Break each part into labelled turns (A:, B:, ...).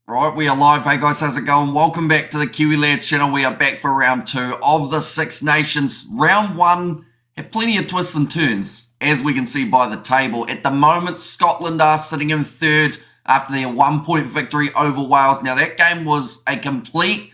A: Right, we are live. Hey guys, how's it going? Welcome back to the Kiwi Lads channel. We are back for round 2 of the Six Nations. Round 1 had plenty of twists and turns, as we can see by the table. At the moment, Scotland are sitting in 3rd after their 1-point victory over Wales. Now, that game was a complete,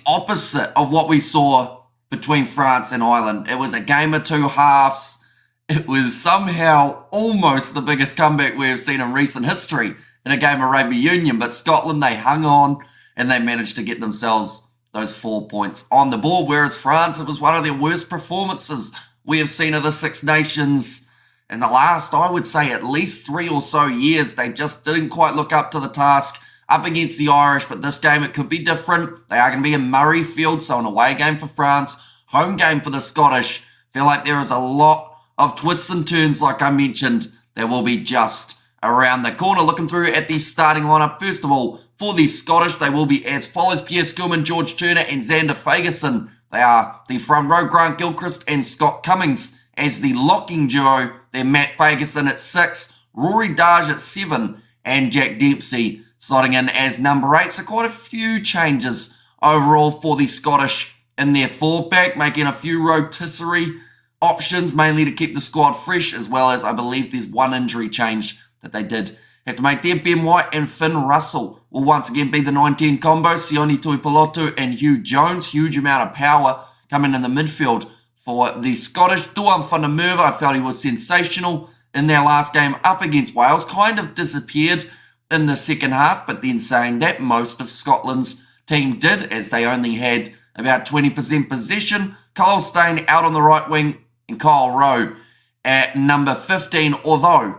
A: opposite of what we saw between France and Ireland. It was a game of two halves. It was somehow almost the biggest comeback we have seen in recent history in a game of rugby union, but Scotland, they hung on and they managed to get themselves those 4 points on the board, whereas France, it was one of their worst performances we have seen of the Six Nations in the last, I would say, at least 3 or so years. They just didn't quite look up to the task up against the Irish, but this game, it could be different. They are going to be in Murrayfield, so an away game for France, home game for the Scottish. I feel like there is a lot of twists and turns, like I mentioned, that will be just around the corner. Looking through at the starting lineup, first of all, for the Scottish, they will be as follows: Pierre Schoolman, George Turner and Xander Fagerson. They are the front row. Grant Gilchrist and Scott Cummings as the locking duo. Then Matt Fagerson at 6, Rory Darge at 7, and Jack Dempsey slotting in as number 8. So quite a few changes overall for the Scottish in their forward pack, making a few rotisserie options, mainly to keep the squad fresh, as well as I believe there's one injury change that they did have to make there. Ben White and Finn Russell will once again be the 19 combo. Sione Tuipulotu and Hugh Jones. Huge amount of power coming in the midfield for the Scottish. Duan van der Merwe, I felt he was sensational in their last game up against Wales. Kind of disappeared in the second half, but then saying that, most of Scotland's team did, as they only had about 20% possession. Kyle Steyn out on the right wing and Kyle Rowe at number 15, although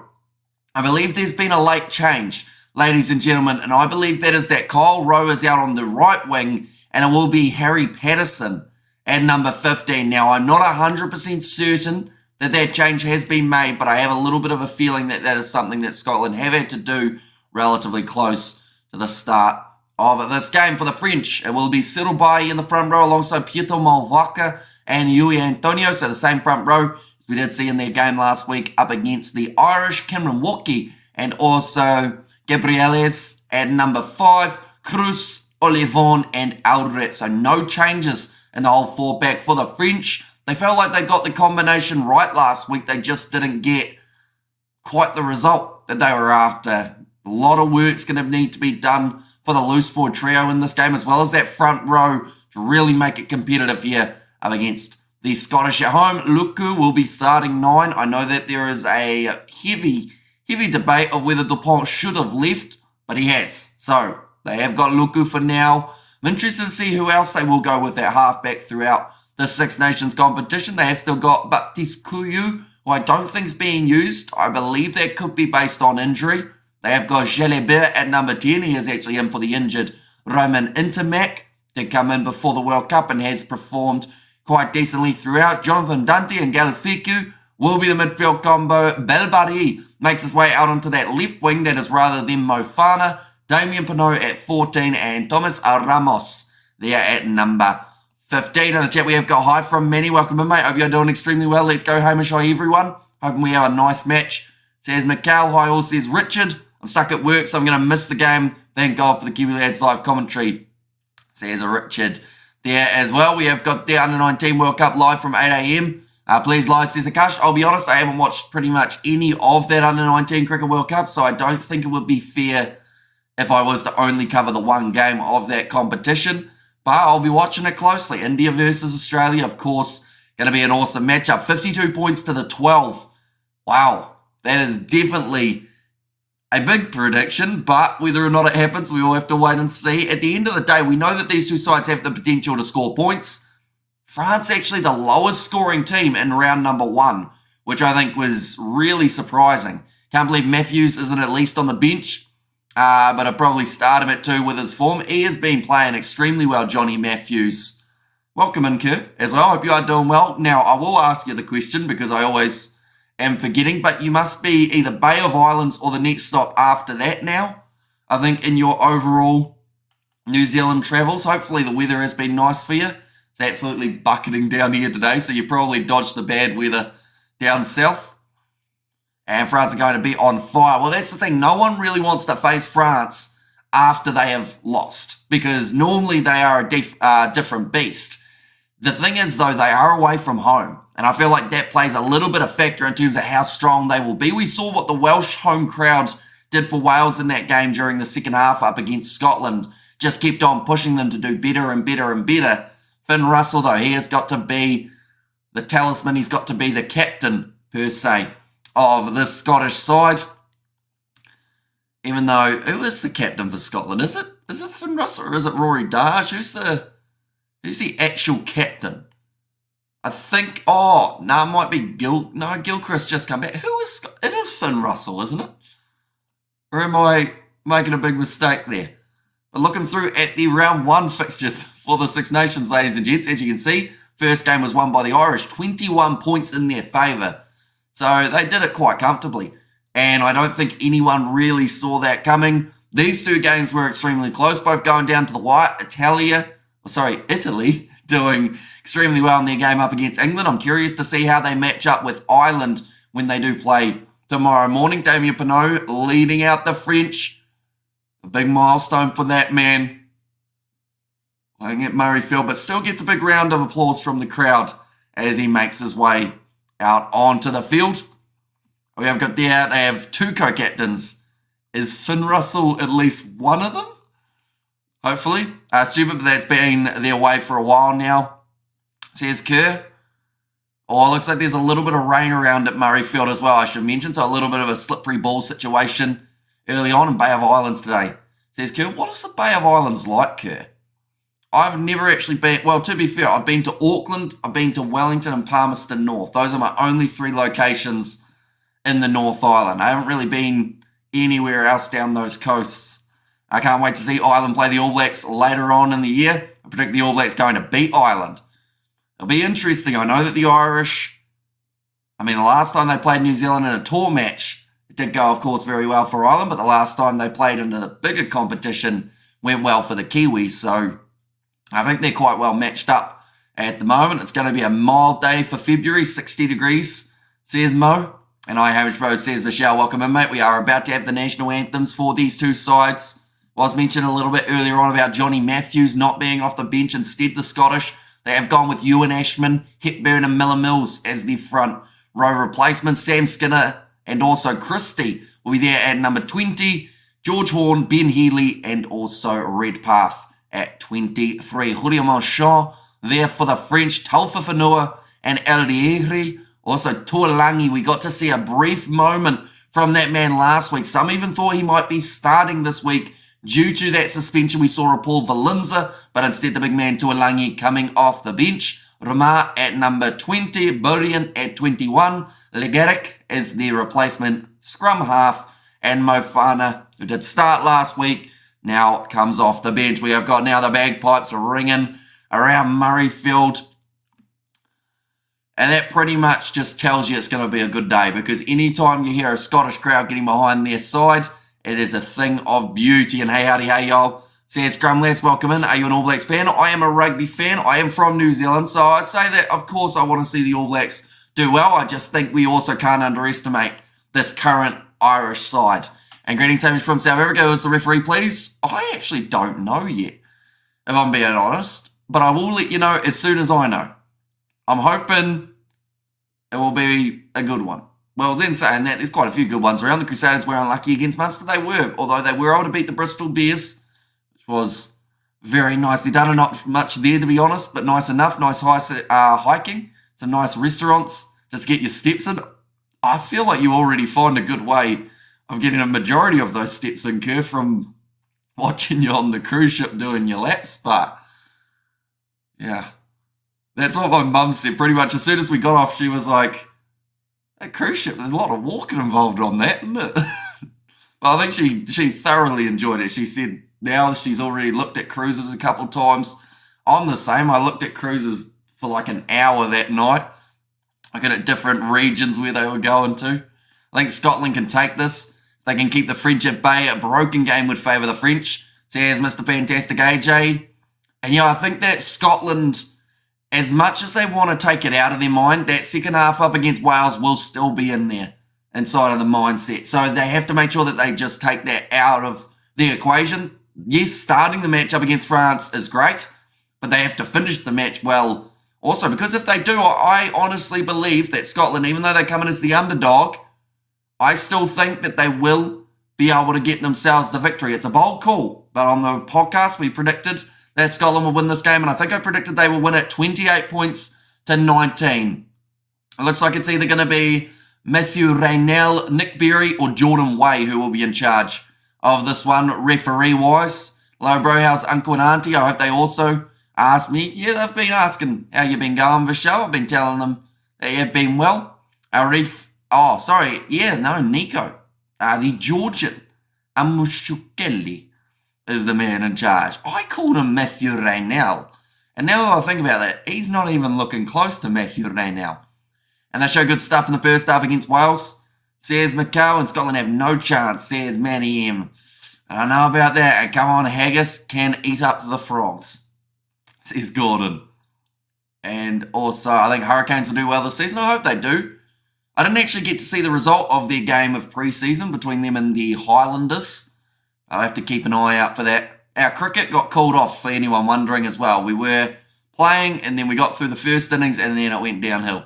A: I believe there's been a late change, ladies and gentlemen, and I believe that is that Kyle Rowe is out on the right wing and it will be Harry Patterson at number 15. Now, I'm not 100% certain that that change has been made, but I have a little bit of a feeling that that is something that Scotland have had to do relatively close to the start of this game. For the French, it will be Cyril Bailly in the front row alongside Pietro Malvaca and Yui Antonio, so the same front row as we did see in their game last week up against the Irish. Cameron Walkie and also Gabrieles at number 5, Cruz, Olivon and Aldred. So no changes in the whole four back for the French. They felt like they got the combination right last week. They just didn't get quite the result that they were after. A lot of work's going to need to be done for the loose ball trio in this game, as well as that front row to really make it competitive here up against the Scottish at home. Luku will be starting 9. I know that there is a heavy debate of whether Dupont should have left, but he has. So they have got Luku for now. I'm interested to see who else they will go with at halfback throughout the Six Nations competition. They have still got Baptiste Couillou, who I don't think is being used. I believe that could be based on injury. They have got Jalabert at number 10. He is actually in for the injured Roman Intermac. Did come in before the World Cup and has performed quite decently throughout. Jonathan Dante and Galfiku will be the midfield combo. Belbari makes his way out onto that left wing. That is rather than Mofana. Damien Pinot at 14 and Thomas Ramos there at number 15. In the chat we have got hi from Manny. Welcome in, mate. Hope you're doing extremely well. Let's go, Hamish. Hi, everyone. Hoping we have a nice match. Says Mikhail. Hi, all. Says Richard. I'm stuck at work, so I'm going to miss the game. Thank God for the Kiwi Lads live commentary. Says Richard there as well. We have got the Under-19 World Cup live from 8 a.m. Please like, says Akash. I'll be honest, I haven't watched pretty much any of that Under-19 Cricket World Cup, so I don't think it would be fair if I was to only cover the one game of that competition. But I'll be watching it closely. India versus Australia, of course, going to be an awesome matchup. 52 points to the 12. Wow, that is definitely a big prediction, but whether or not it happens, we will have to wait and see. At the end of the day, we know that these two sides have the potential to score points. France actually the lowest scoring team in round number 1, which I think was really surprising. Can't believe Matthews isn't at least on the bench, but I'll probably start him at 2 with his form. He has been playing extremely well, Johnny Matthews. Welcome in, Kerr, as well. Hope you are doing well. Now, I will ask you the question because I always am forgetting, but you must be either Bay of Islands or the next stop after that now, I think, in your overall New Zealand travels. Hopefully the weather has been nice for you. It's absolutely bucketing down here today, so you probably dodged the bad weather down south. And France are going to be on fire. Well, that's the thing. No one really wants to face France after they have lost, because normally they are a different beast. The thing is, though, they are away from home, and I feel like that plays a little bit of factor in terms of how strong they will be. We saw what the Welsh home crowd did for Wales in that game during the second half up against Scotland. Just kept on pushing them to do better and better and better. Finn Russell, though, he has got to be the talisman. He's got to be the captain, per se, of this Scottish side. Even though, who is the captain for Scotland? Is it Finn Russell or is it Rory Darge? Who's the actual captain? I think, it might be Gilchrist just come back. It is Finn Russell, isn't it? Or am I making a big mistake there? But looking through at the round 1 fixtures for the Six Nations, ladies and gents, as you can see, first game was won by the Irish, 21 points in their favour. So they did it quite comfortably. And I don't think anyone really saw that coming. These two games were extremely close, both going down to the wire. Italy doing extremely well in their game up against England. I'm curious to see how they match up with Ireland when they do play tomorrow morning. Damien Penaud leading out the French. A big milestone for that man. Playing at Murrayfield, but still gets a big round of applause from the crowd as he makes his way out onto the field. We have got they have 2 co-captains. Is Finn Russell at least one of them? Hopefully. Stupid, but that's been their way for a while now. Says Kerr. Oh, it looks like there's a little bit of rain around at Murrayfield as well, I should mention. So a little bit of a slippery ball situation early on in Bay of Islands today. Says Kerr, what is the Bay of Islands like, Kerr? I've never actually been, well, to be fair, I've been to Auckland, I've been to Wellington and Palmerston North. Those are my only 3 locations in the North Island. I haven't really been anywhere else down those coasts. I can't wait to see Ireland play the All Blacks later on in the year. I predict the All Blacks going to beat Ireland. It'll be interesting. I know that the Irish, the last time they played New Zealand in a tour match, it did go, of course, very well for Ireland, but the last time they played in a bigger competition went well for the Kiwis. So I think they're quite well matched up at the moment. It's going to be a mild day for February, 60 degrees, says Mo. And I, Hamish Bro, says Michelle, welcome in, mate. We are about to have the national anthems for these two sides. Was mentioned a little bit earlier on about Johnny Matthews not being off the bench, instead the Scottish. They have gone with Ewan Ashman, Hepburn and Miller Mills as the front row replacements. Sam Skinner and also Christie will be there at number 20. George Horn, Ben Healy and also Redpath at 23. Julio Monchon there for the French. Taufa Whanua and Eldieri. Also Tuolangi, we got to see a brief moment from that man last week. Some even thought he might be starting this week due to that suspension. We saw a Paul Valimza, but instead the big man Tuolangi coming off the bench. Ramar at number 20, Burian at 21, Legeric is the replacement scrum half, and Mofana, who did start last week, now comes off the bench. We have got now the bagpipes ringing around Murrayfield. And that pretty much just tells you it's going to be a good day, because anytime you hear a Scottish crowd getting behind their side, it is a thing of beauty. And hey, howdy, hey, y'all. Says Scrum Lads, welcome in. Are you an All Blacks fan? I am a rugby fan. I am from New Zealand, so I'd say that, of course, I want to see the All Blacks do well. I just think we also can't underestimate this current Irish side. And greetings, Hamish from South Africa. Who's the referee, please? I actually don't know yet, if I'm being honest. But I will let you know as soon as I know. I'm hoping it will be a good one. Well, then saying that, there's quite a few good ones around. The Crusaders were unlucky against Munster. They were, although they were able to beat the Bristol Bears, which was very nicely done. And not much there, to be honest, but nice enough. Nice hiking, some nice restaurants, just get your steps in. I feel like you already find a good way of getting a majority of those steps in, Kerr, from watching you on the cruise ship doing your laps. But, yeah, that's what my mum said. Pretty much as soon as we got off, she was like, that cruise ship, there's a lot of walking involved on that, isn't it? But I think she thoroughly enjoyed it. She said now she's already looked at cruises a couple of times. I'm the same. I looked at cruises for like an hour that night, looking at different regions where they were going to. I think Scotland can take this. If they can keep the French at bay, a broken game would favour the French, says Mr. Fantastic AJ. And yeah, I think that Scotland, as much as they want to take it out of their mind, that second half up against Wales will still be in there, inside of the mindset. So they have to make sure that they just take that out of the equation. yes, starting the match up against France is great, but they have to finish the match well also, because if they do, I honestly believe that Scotland, even though they come in as the underdog, I still think that they will be able to get themselves the victory. It's a bold call, but on the podcast we predicted that Scotland will win this game, and I think I predicted they will win it 28 points to 19. It looks like it's either going to be Matthew Raynell, Nick Berry, or Jordan Way who will be in charge of this one, referee-wise. Hello, bro. How's Uncle and Auntie? I hope they also asked me. Yeah, they've been asking how you've been going for show. I've been telling them that you've been well. Nico. The Georgian, Amushukeli, is the man in charge. I called him Matthew Raynell. And now that I think about that, he's not even looking close to Matthew Raynell. And they show good stuff in the first half against Wales. Says McCall, and Scotland have no chance, says Manny M. I don't know about that. And come on, Haggis can eat up the frogs, says Gordon. And also, I think Hurricanes will do well this season. I hope they do. I didn't actually get to see the result of their game of pre-season between them and the Highlanders. I'll have to keep an eye out for that. Our cricket got called off, for anyone wondering as well. We were playing, and then we got through the first innings, and then it went downhill.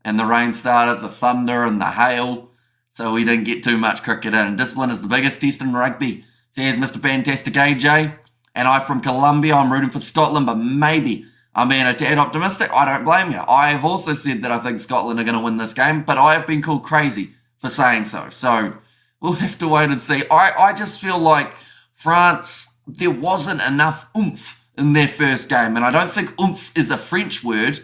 A: And the rain started, the thunder and the hail, so we didn't get too much cricket in. Discipline is the biggest test in rugby, says Mr. Fantastic AJ. And I from Colombia, I'm rooting for Scotland, but maybe I'm being a tad optimistic. I don't blame you. I have also said that I think Scotland are going to win this game, but I have been called crazy for saying so. So we'll have to wait and see. I just feel like France, there wasn't enough oomph in their first game. And I don't think oomph is a French word,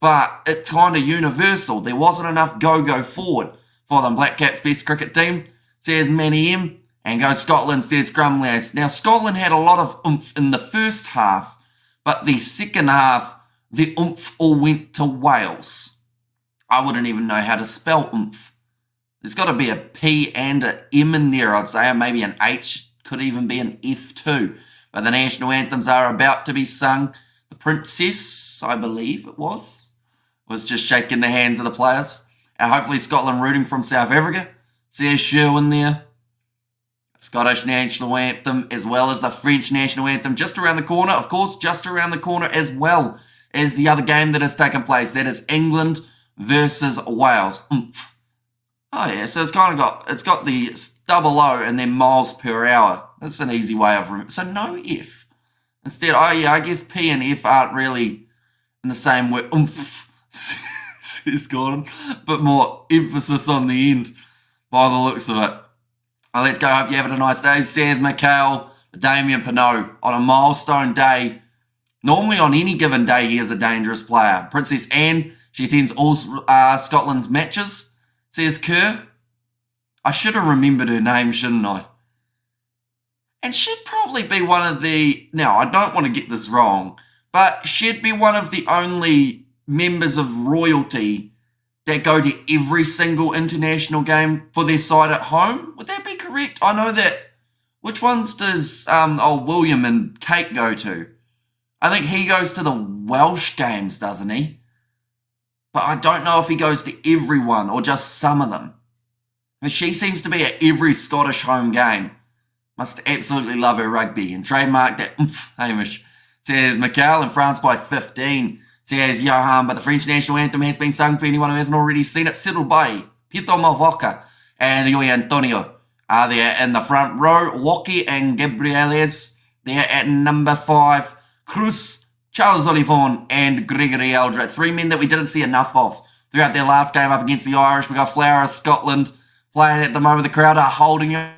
A: but it's kind of universal. There wasn't enough go forward for them. Black Caps best cricket team, says Manny M. And goes Scotland, says Grumlass. Now, Scotland had a lot of oomph in the first half, but the second half, the oomph all went to Wales. I wouldn't even know how to spell oomph. There's got to be a P and an M in there, I'd say, or maybe an H, could even be an F too. But the national anthems are about to be sung. The Princess, I believe it was just shaking the hands of the players. And hopefully Scotland rooting from South Africa. Says Sherwin there. Scottish national anthem as well as the French national anthem just around the corner. Of course, just around the corner as well as the other game that has taken place. That is England versus Wales. Oomph. Oh yeah, so it's got the double O and then miles per hour. That's an easy way of remembering. So no F. Instead, I guess P and F aren't really in the same word. Oomph, says Gordon, but more emphasis on the end by the looks of it. Oh, let's go. Hope you're having a nice day. Says Mikhail, Damien Pinot on a milestone day. Normally on any given day, he is a dangerous player. Princess Anne, she attends all Scotland's matches, says Kerr. I should have remembered her name, shouldn't I? And she'd probably be one of the... Now, I don't want to get this wrong, but she'd be one of the only members of royalty that go to every single international game for their side at home. Would that be correct? I know that. Which ones does William and Kate go to? I think he goes to the Welsh games, doesn't he? But I don't know if he goes to everyone or just some of them. But she seems to be at every Scottish home game. Must absolutely love her rugby. And trademark that Hamish. Says Mikhail in France by 15. Says Johan, but the French national anthem has been sung for anyone who hasn't already seen it. Settled by Pito Mavoca and Yoi Antonio are there in the front row. Waki and Gabrieles there at number 5. Cruz, Charles Olivon and Gregory Eldred. 3 men that we didn't see enough of throughout their last game up against the Irish. We got Flower of Scotland playing at the moment. The crowd are holding it.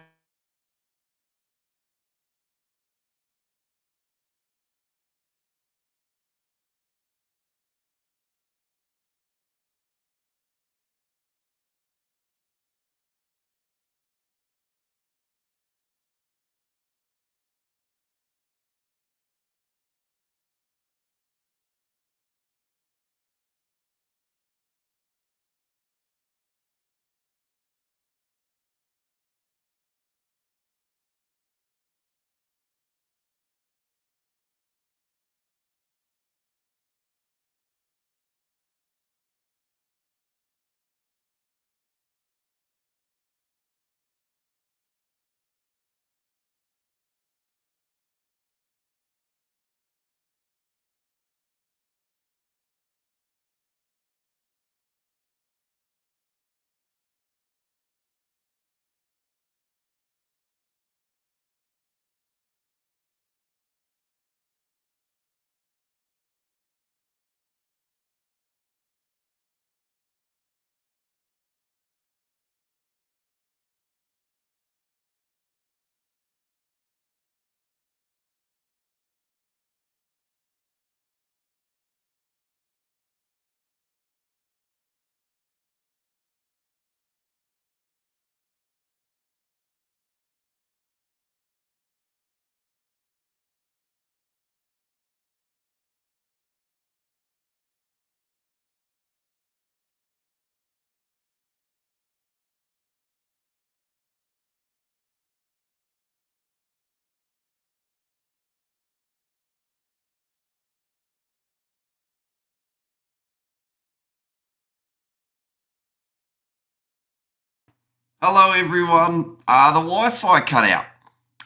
A: Hello everyone. The Wi-Fi cut out.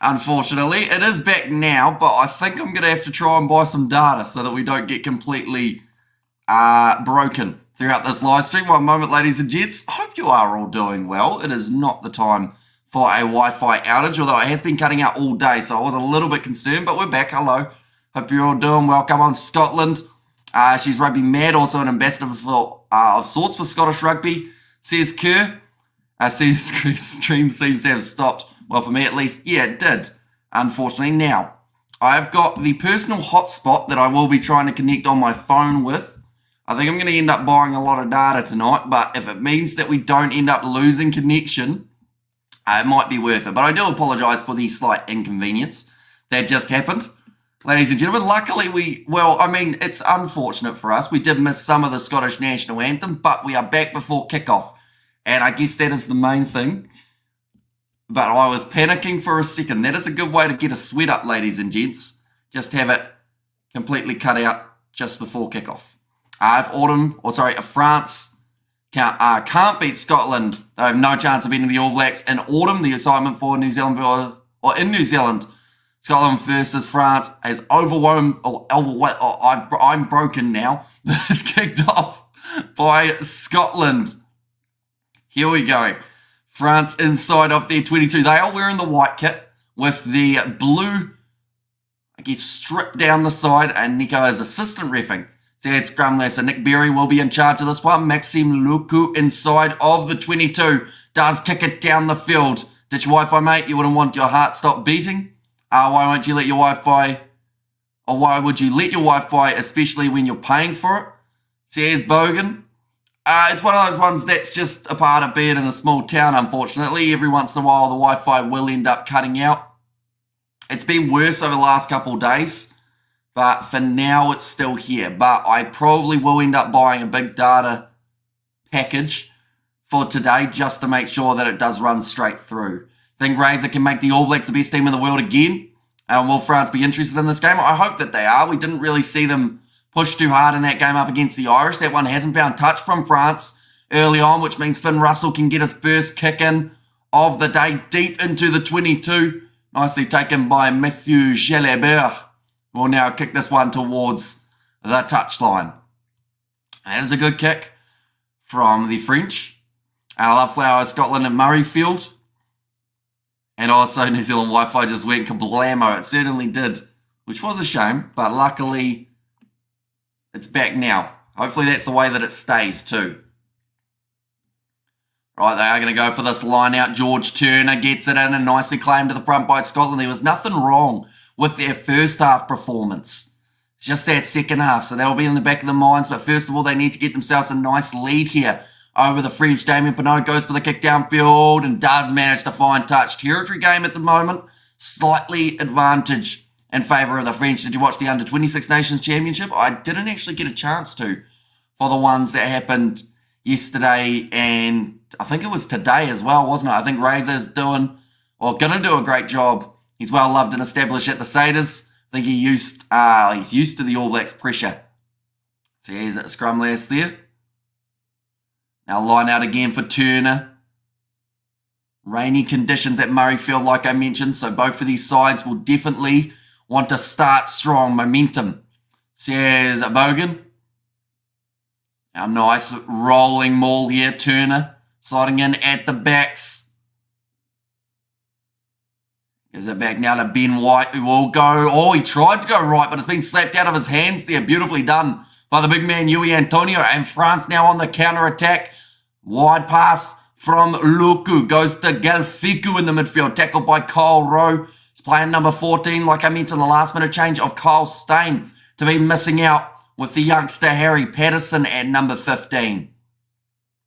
A: Unfortunately, it is back now, but I think I'm going to have to try and buy some data so that we don't get completely broken throughout this live stream. One moment, ladies and gents. I hope you are all doing well. It is not the time for a Wi-Fi outage, although it has been cutting out all day, so I was a little bit concerned, but we're back. Hello. Hope you're all doing well. Come on, Scotland. She's rugby mad, also an ambassador of sorts for Scottish Rugby, says Kerr. I see the stream seems to have stopped. Well, for me at least. Yeah, it did. Unfortunately, now I've got the personal hotspot that I will be trying to connect on my phone with. I think I'm going to end up buying a lot of data tonight, but if it means that we don't end up losing connection, it might be worth it. But I do apologise for the slight inconvenience that just happened. Ladies and gentlemen, luckily it's unfortunate for us. We did miss some of the Scottish national anthem, but we are back before kickoff. And I guess that is the main thing. But I was panicking for a second. That is a good way to get a sweat up, ladies and gents. Just have it completely cut out just before kickoff. If France can't beat Scotland, they have no chance of beating the All Blacks in autumn. The assignment for New Zealand, or in New Zealand, Scotland versus France is overwhelmed. I'm broken now. It's kicked off by Scotland. Here we go. France inside of their 22. They are wearing the white kit with the blue, stripped down the side, and Nico is assistant reffing. So it's scrum there. So Nick Berry will be in charge of this one. Maxime Luku inside of the 22 does kick it down the field. Ditch your Wi-Fi, mate. You wouldn't want your heart stop beating. Why won't you let your Wi-Fi, or why would you let your Wi-Fi, especially when you're paying for it? Says Bogan. It's one of those ones that's just a part of being in a small town, unfortunately. Every once in a while, the Wi-Fi will end up cutting out. It's been worse over the last couple of days, but for now, it's still here. But I probably will end up buying a big data package for today just to make sure that it does run straight through. I think Razor can make the All Blacks the best team in the world again. Will France be interested in this game? I hope that they are. We didn't really see them push too hard in that game up against the Irish. That one hasn't found touch from France early on, which means Finn Russell can get his first kick in of the day deep into the 22. Nicely taken by Mathieu Jalabert. Will now kick this one towards the touchline. That is a good kick from the French. And I love Flower Scotland and Murrayfield. And also New Zealand Wi-Fi just went kablamo. It certainly did, which was a shame, but luckily it's back now. Hopefully that's the way that it stays too. Right, they are going to go for this line out. George Turner gets it in and nicely claimed to the front by Scotland. There was nothing wrong with their first half performance. It's just that second half, so that'll be in the back of the minds. But first of all, they need to get themselves a nice lead here over the French. Damien Penaud goes for the kick downfield and does manage to find touch. Territory game at the moment, slightly advantage in favour of the French. Did you watch the Under-26 Nations Championship? I didn't actually get a chance to for the ones that happened yesterday, and I think it was today as well, wasn't it? I think Razor's going to do a great job. He's well loved and established at the Satyrs. I think he's used to the All Blacks pressure. So here's a scrum last there. Now line out again for Turner. Rainy conditions at Murrayfield, like I mentioned, so both of these sides will definitely want to start strong. Momentum, says Bogan. Now nice rolling maul here. Turner sliding in at the backs. Gives it back now to Ben White, who will go. Oh, he tried to go right, but it's been slapped out of his hands there. Beautifully done by the big man, Yui Antonio. And France now on the counter-attack. Wide pass from Luku. Goes to Galfiku in the midfield. Tackled by Kyle Rowe. He's playing number 14, like I mentioned, the last-minute change of Kyle Steyn to be missing out with the youngster Harry Patterson at number 15.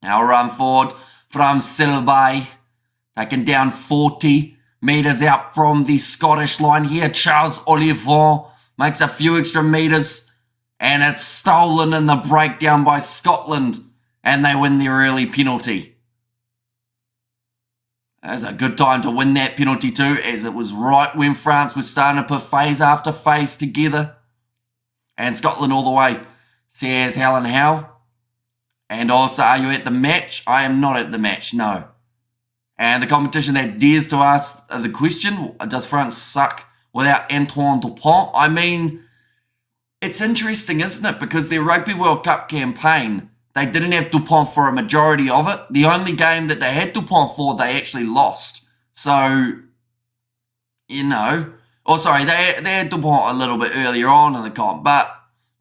A: Now run forward from Silvay. Taken down 40 metres out from the Scottish line here. Charles Olivon makes a few extra metres, and it's stolen in the breakdown by Scotland, and they win their early penalty. That's a good time to win that penalty too, as it was right when France was starting to put phase after phase together. And Scotland all the way, says Helen Howe. And also, are you at the match? I am not at the match, no. And the competition that dares to ask the question, does France suck without Antoine Dupont? I mean, it's interesting, isn't it? Because their Rugby World Cup campaign, they didn't have Dupont for a majority of it. The only game that they had Dupont for, they actually lost. So, you know, sorry, they had Dupont a little bit earlier on in the comp, but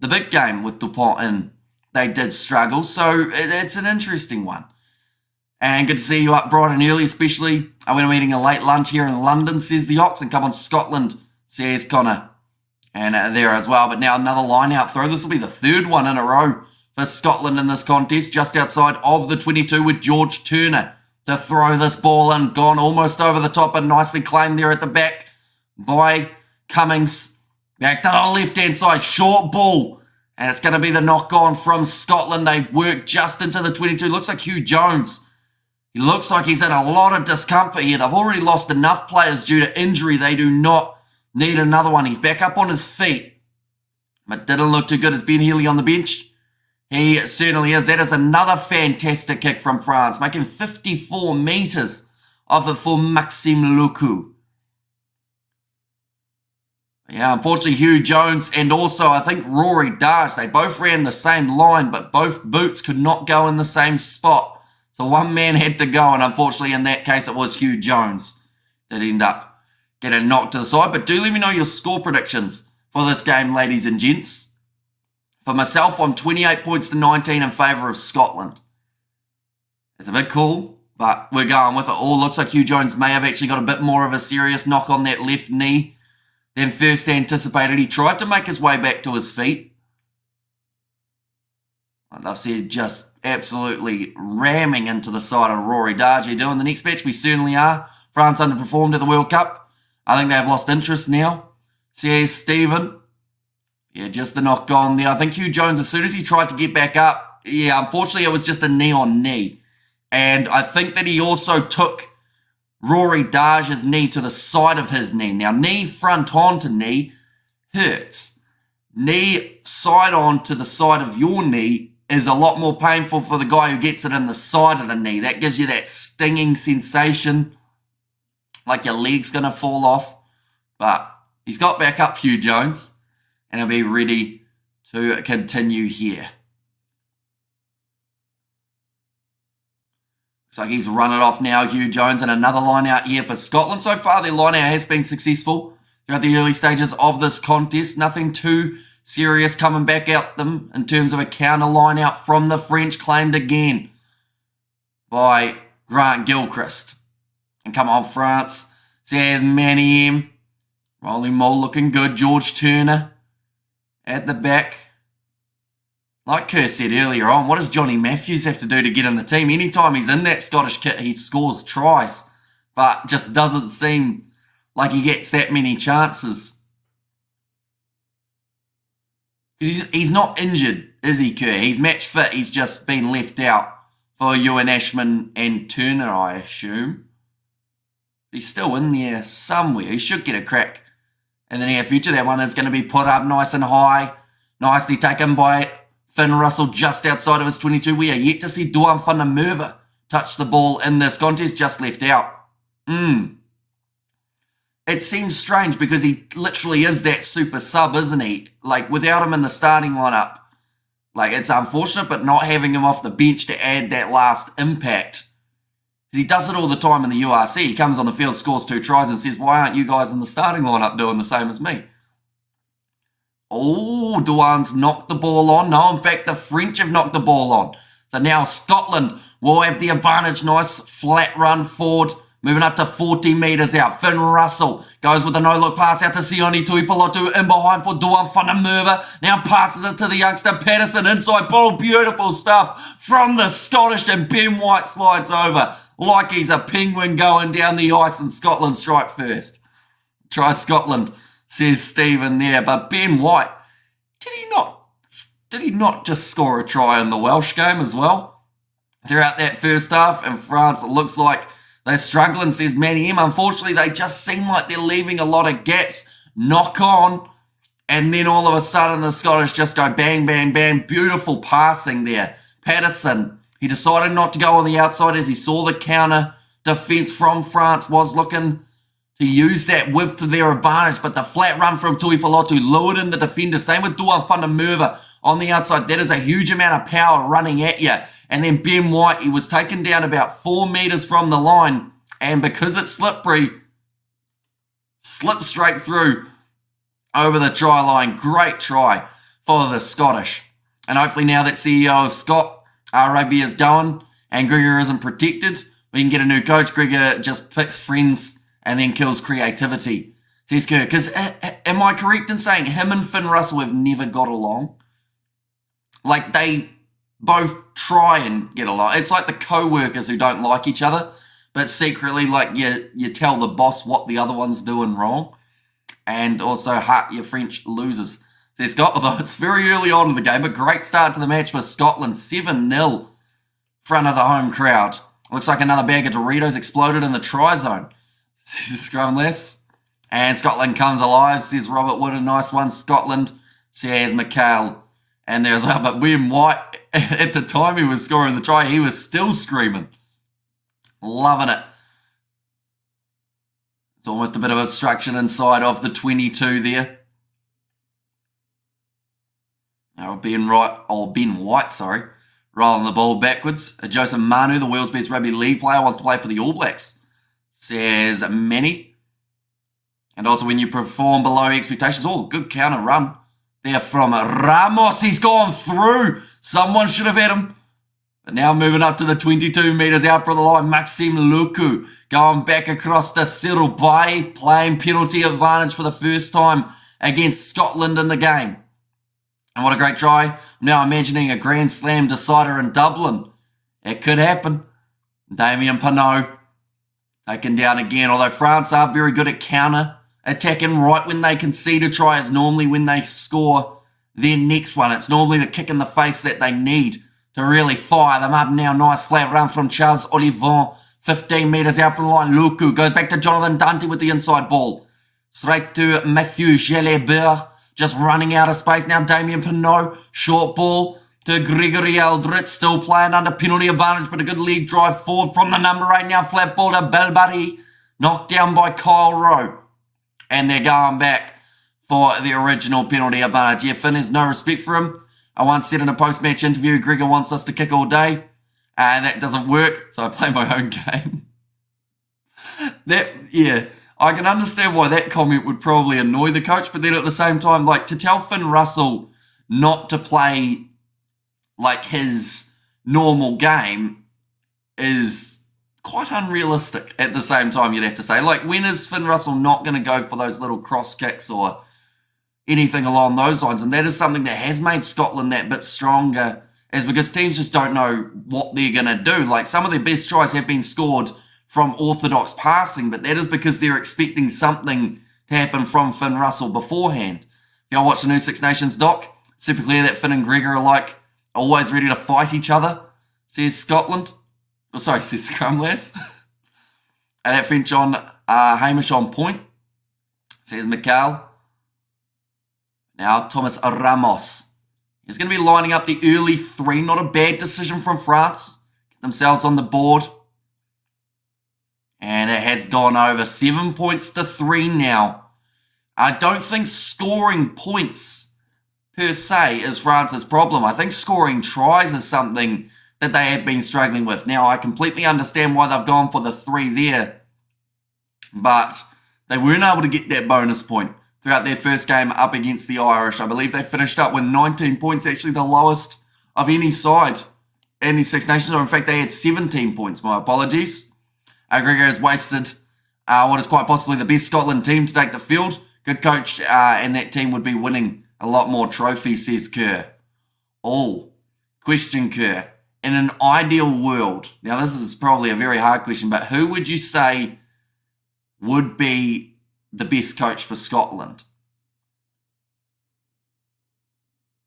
A: the big game with Dupont in, they did struggle. So it's an interesting one. And good to see you up bright and early, especially when I'm eating a late lunch here in London, says the Ox, and come on Scotland, says Connor. And there as well. But now another line-out throw. This will be the third one in a row for Scotland in this contest, just outside of the 22 with George Turner to throw this ball in. Gone almost over the top and nicely claimed there at the back by Cummings. Back to the left-hand side, short ball. And it's going to be the knock-on from Scotland. They work just into the 22. Looks like Hugh Jones. He looks like he's in a lot of discomfort here. They've already lost enough players due to injury. They do not need another one. He's back up on his feet. But didn't look too good as Ben Healy on the bench. He certainly is. That is another fantastic kick from France, making 54 metres of it for Maxime Lucu. Yeah, unfortunately, Hugh Jones and also, I think, Rory Darge, they both ran the same line, but both boots could not go in the same spot. So one man had to go, and unfortunately, in that case, it was Hugh Jones that ended up getting knocked to the side. But do let me know your score predictions for this game, ladies and gents. For myself, I'm 28 points to 19 in favour of Scotland. It's a bit cool, but we're going with it all. Looks like Hugh Jones may have actually got a bit more of a serious knock on that left knee than first anticipated. He tried to make his way back to his feet. Like I've said, just absolutely ramming into the side of Rory Darge. Doing the next match, we certainly are. France underperformed at the World Cup. I think they've lost interest now. Says Stephen. Yeah, just the knock on there. I think Hugh Jones, as soon as he tried to get back up, yeah, unfortunately it was just a knee on knee. And I think that he also took Rory Darge's knee to the side of his knee. Now, knee front on to knee hurts. Knee side on to the side of your knee is a lot more painful for the guy who gets it in the side of the knee. That gives you that stinging sensation, like your leg's going to fall off. But he's got back up, Hugh Jones, and he'll be ready to continue here. Looks like he's run it off now, Hugh Jones, and another line out here for Scotland. So far, their line out has been successful throughout the early stages of this contest. Nothing too serious coming back at them in terms of a counter line out from the French, claimed again by Grant Gilchrist. And come on, France. Says Manny M. Rolling Mole looking good. George Turner at the back. Like Kerr said earlier on, what does Johnny Matthews have to do to get in the team? Anytime he's in that Scottish kit, he scores tries, but just doesn't seem like he gets that many chances. He's not injured, is he, Kerr? He's match fit. He's just been left out for Ewan Ashman and Turner, I assume. He's still in there somewhere. He should get a crack in the near future. That one is going to be put up nice and high. Nicely taken by Finn Russell just outside of his 22. We are yet to see Duan van der Merwe touch the ball in this contest. Just left out. It seems strange because he literally is that super sub, isn't he? Like, without him in the starting lineup, like, it's unfortunate, but not having him off the bench to add that last impact. Because he does it all the time in the URC. He comes on the field, scores 2 tries, and says, why aren't you guys in the starting lineup doing the same as me? Oh, Duan's knocked the ball on. No, in fact, the French have knocked the ball on. So now Scotland will have the advantage. Nice flat run forward. Moving up to 40 metres out. Finn Russell goes with a no-look pass out to Sione Tuipulotu in behind for Duan van der Merwe. Now passes it to the youngster Patterson. Inside ball. Beautiful stuff from the Scottish, and Ben White slides over like he's a penguin going down the ice, and Scotland strike first. Try Scotland, says Stephen there. But Ben White, did he not just score a try in the Welsh game as well? Throughout that first half, and France, it looks like they're struggling, says Manny M. Unfortunately, they just seem like they're leaving a lot of gaps. Knock on. And then all of a sudden, the Scottish just go bang, bang, bang. Beautiful passing there. Patterson, he decided not to go on the outside as he saw the counter defence from France was looking to use that width to their advantage, but the flat run from Tui Pilotu lured in the defender. Same with Duan van der Merwe on the outside. That is a huge amount of power running at you. And then Ben White, he was taken down about 4 metres from the line, and because it's slippery, slipped straight through over the try line. Great try for the Scottish. And hopefully now that CEO of Scott Rugby is going and Grigor isn't protected, we can get a new coach. Grigor just picks friends and then kills creativity, says Kerr. Because am I correct in saying him and Finn Russell have never got along? Like, they both try and get along. It's like the co-workers who don't like each other, but secretly, like, you tell the boss what the other one's doing wrong. And also heart your French losers, says Scott. Although it's very early on in the game, a great start to the match for Scotland. 7-0 front of the home crowd. Looks like another bag of Doritos exploded in the try zone, says Scrumless. And Scotland comes alive, says Robert Wood. A nice one, Scotland, says McHale. And there's but William White, at the time he was scoring the try, he was still screaming. Loving it. It's almost a bit of obstruction inside of the 22 there. Now Ben White, rolling the ball backwards. Joseph Manu, the world's best rugby league player, wants to play for the All Blacks, says Manny. And also when you perform below expectations, good counter run there from Ramos. He's gone through. Someone should have had him. But now moving up to the 22 metres out from the line, Maxime Luku going back across the Cyril Bay, playing penalty advantage for the first time against Scotland in the game. And what a great try. I'm now imagining a Grand Slam decider in Dublin. It could happen. Damien Penaud taken down again, although France are very good at counter attacking right when they concede a try is normally when they score their next one. It's normally the kick in the face that they need to really fire them up. Now nice flat run from Charles Olivon, 15 metres out from the line. Luku goes back to Jonathan Dante with the inside ball. Straight to Mathieu Jalabert, just running out of space. Now Damien Penaud, short ball to Gregory Eldritch, still playing under penalty advantage, but a good lead drive forward from the number 8. Now flat ball to Belbari, knocked down by Kyle Rowe. And they're going back for the original penalty advantage. Yeah, Finn has no respect for him. I once said in a post-match interview, Gregor wants us to kick all day. And that doesn't work, so I play my own game. I can understand why that comment would probably annoy the coach, but then at the same time, like, to tell Finn Russell not to play like his normal game is quite unrealistic at the same time, you'd have to say. Like, when is Finn Russell not going to go for those little cross kicks or anything along those lines? And that is something that has made Scotland that bit stronger, is because teams just don't know what they're going to do. Like, some of their best tries have been scored from orthodox passing, but that is because they're expecting something to happen from Finn Russell beforehand. If y'all watch the new Six Nations doc, it's super clear that Finn and Gregor are like always ready to fight each other, says Scotland. Says Scrumless. And that French on Hamish on point, says McHale. Now Thomas Ramos. He's going to be lining up the early 3. Not a bad decision from France. Get themselves on the board. And it has gone over 7 points to 3 now. I don't think scoring points per se is France's problem. I think scoring tries is something that they have been struggling with. Now, I completely understand why they've gone for the 3 there, but they weren't able to get that bonus point throughout their first game up against the Irish. I believe they finished up with 19 points, actually the lowest of any side in the Six Nations, or in fact, they had 17 points. My apologies. Gregor has wasted what is quite possibly the best Scotland team to take the field. Good coach, and that team would be winning a lot more trophies, says Kerr. Question, Kerr. In an ideal world, now this is probably a very hard question, but who would you say would be the best coach for Scotland?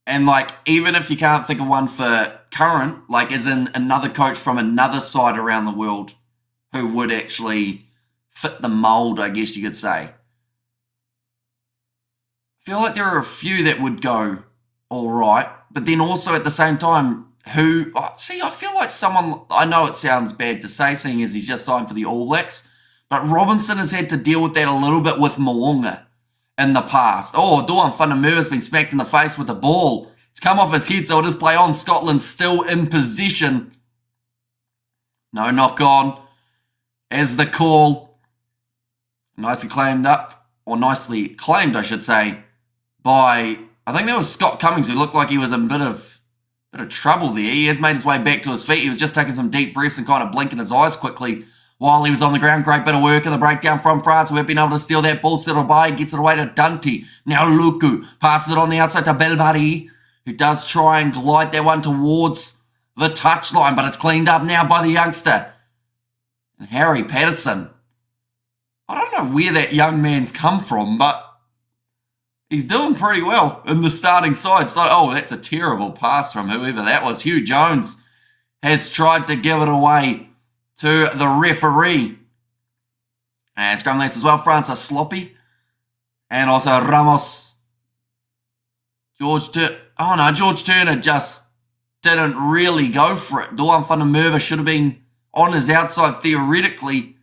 A: And like, even if you can't think of one for current, like as in another coach from another side around the world who would actually fit the mould, I guess you could say. I feel like there are a few that would go all right, but then also at the same time, who, see, I feel like someone, I know it sounds bad to say, seeing as he's just signed for the All Blacks, but Robinson has had to deal with that a little bit with Mo'unga in the past. Oh, Duan Whanamura has been smacked in the face with the ball. It's come off his head, so it is play on. Scotland still in possession. No knock on. As the call, nicely claimed, I should say, by, I think that was Scott Cummings, who looked like he was in a bit of trouble there. He has made his way back to his feet. He was just taking some deep breaths and kind of blinking his eyes quickly while he was on the ground. Great bit of work in the breakdown from France, who have been able to steal that ball, settle by, gets it away to Dante. Now Luku passes it on the outside to Belbari, who does try and glide that one towards the touchline, but it's cleaned up now by the youngster. And Harry Patterson. I don't know where that young man's come from, but he's doing pretty well in the starting side. So, oh, that's a terrible pass from whoever that was. Hugh Jones has tried to give it away to the referee. And scrum lace as well. France are sloppy. And also Ramos. George Turner just didn't really go for it. Duan Whanamura should have been on his outside theoretically,